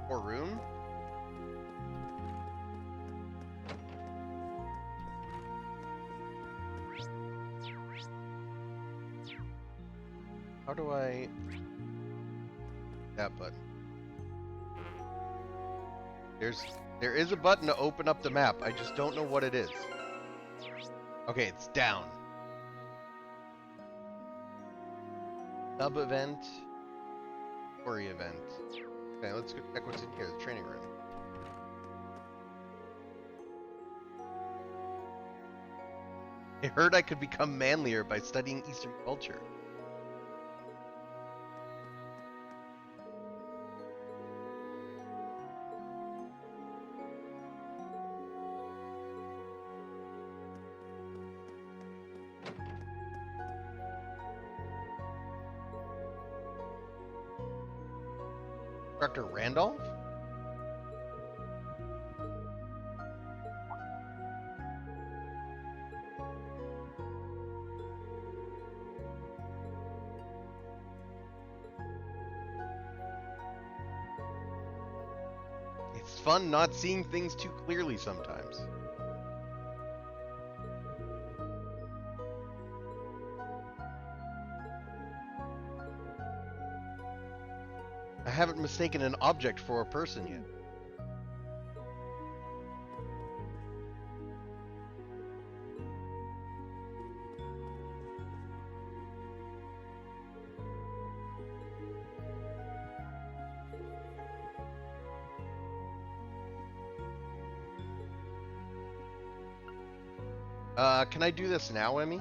Or room? How do I... That button. There is a button to open up the map. I just don't know what it is. Okay, it's down. Sub event. Story event. Okay, let's go check what's in here. The training room. I heard I could become manlier by studying Eastern culture. Dr. Randolph? It's fun not seeing things too clearly sometimes. I haven't mistaken an object for a person yet. Can I do this now, Emmy?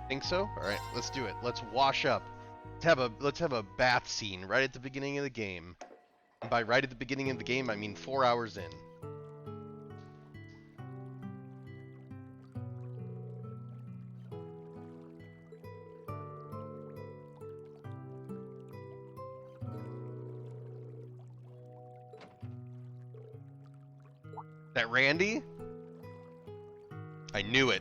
Think so? All right, let's do it. Let's wash up. Let's have a bath scene right at the beginning of the game. And by right at the beginning of the game, I mean 4 hours in. That Randy? I knew it.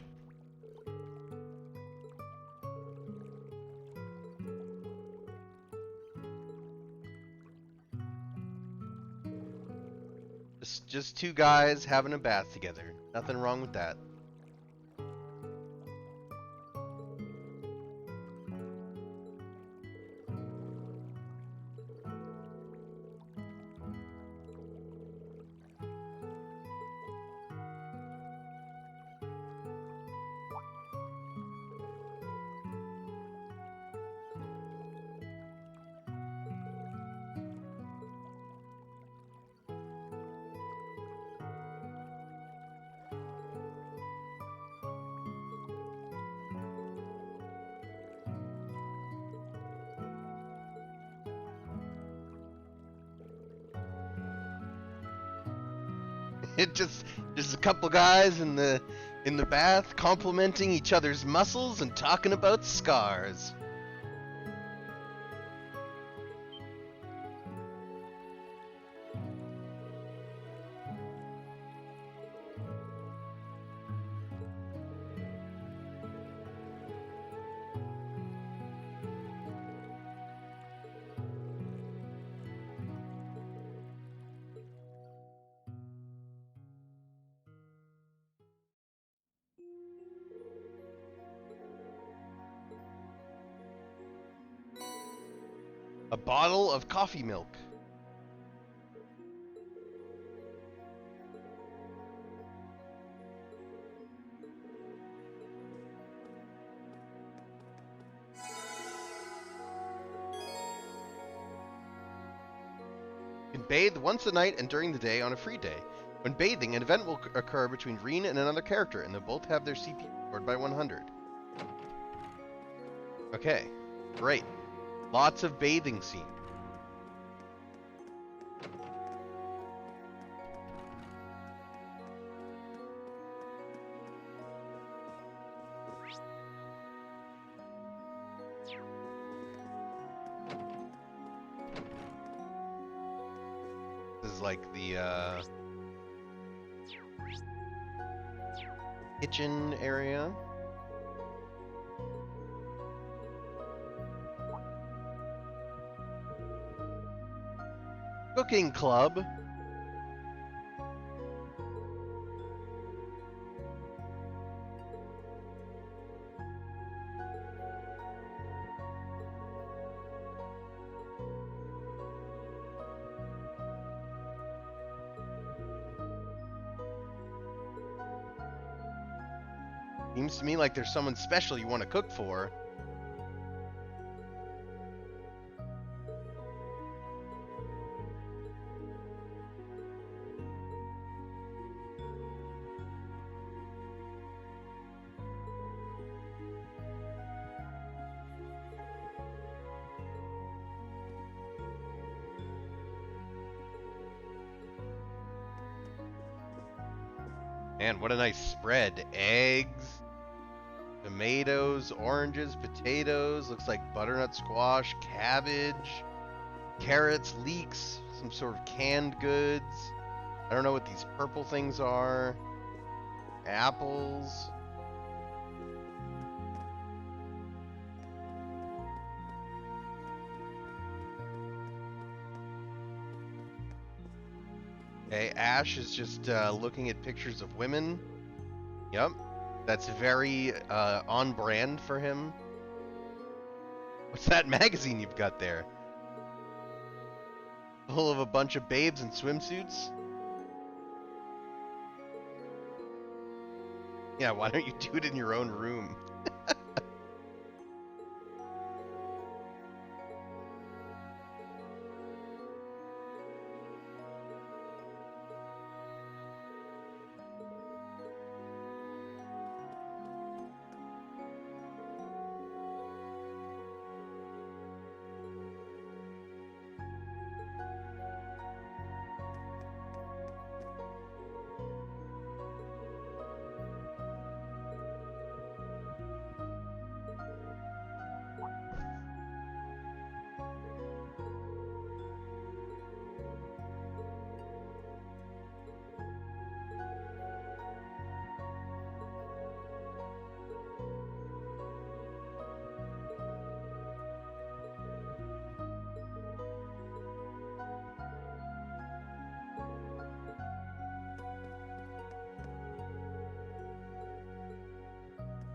Just two guys having a bath together. Nothing wrong with that. It just a couple guys in the bath complimenting each other's muscles and talking about scars. A bottle of coffee milk. You can bathe once a night and during the day on a free day. When bathing, an event will occur between Reen and another character, and they'll both have their CP scored by 100. Okay, great. Lots of bathing scene. This is like the kitchen area. Cooking club. Seems to me like there's someone special you want to cook for. Man, what a nice spread. Eggs, tomatoes, oranges, potatoes, looks like butternut squash, cabbage, carrots, leeks, some sort of canned goods. I don't know what these purple things are. Apples. Okay, Ash is just looking at pictures of women. Yep, that's very on brand for him. What's that magazine you've got there? Full of a bunch of babes in swimsuits? Yeah, why don't you do it in your own room?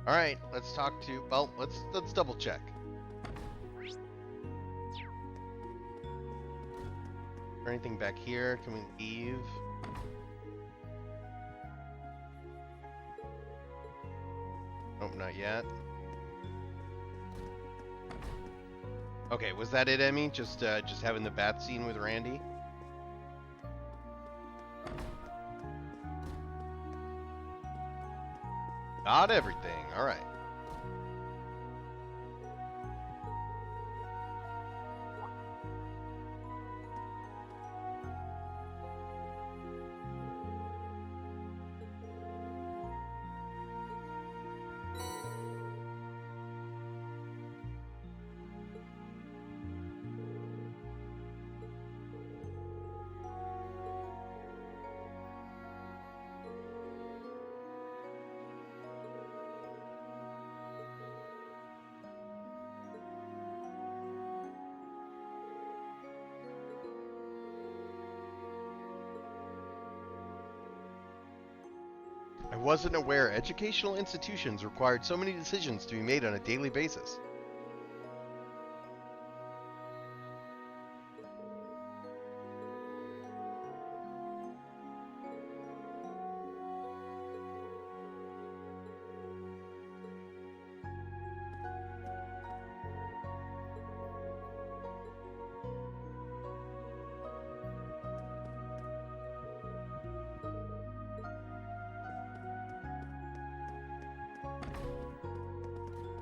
All right, let's talk to. Well, let's double check. Is there anything back here? Can we leave? Nope, not yet. Okay, was that it, Emmy? Just having the bath scene with Randy? Got everything. All right. I wasn't aware educational institutions required so many decisions to be made on a daily basis.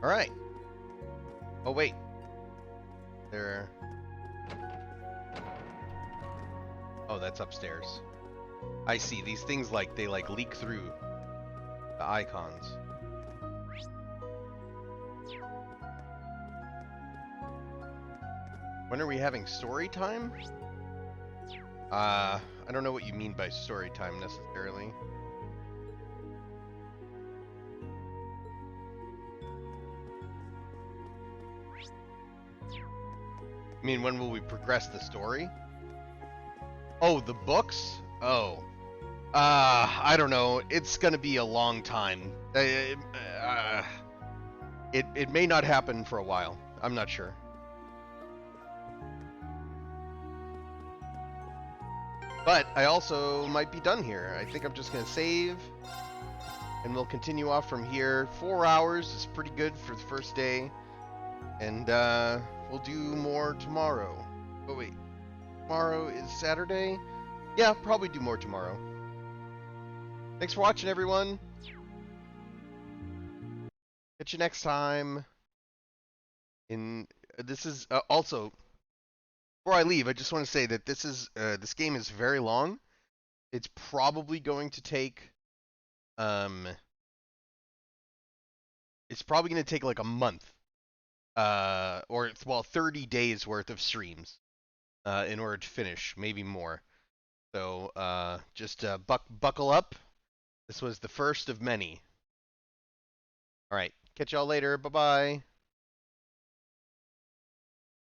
All right. Oh wait. There. Oh, that's upstairs. I see. These things they leak through the icons. When are we having story time? I don't know what you mean by story time necessarily. I mean, when will we progress the story? Oh, the books? Oh. I don't know. It's gonna be a long time. It may not happen for a while. I'm not sure. But I also might be done here. I think I'm just gonna save, and we'll continue off from here. 4 hours is pretty good for the first day, and we'll do more tomorrow. Oh wait, tomorrow is Saturday? Yeah, probably do more tomorrow. Thanks for watching, everyone. Catch you next time. This is also, before I leave, I just want to say that this game is very long. It's probably going to take like a month, or 30 days worth of streams in order to finish, maybe more. So just buckle up. This was the first of many. All right, catch y'all later. Bye bye.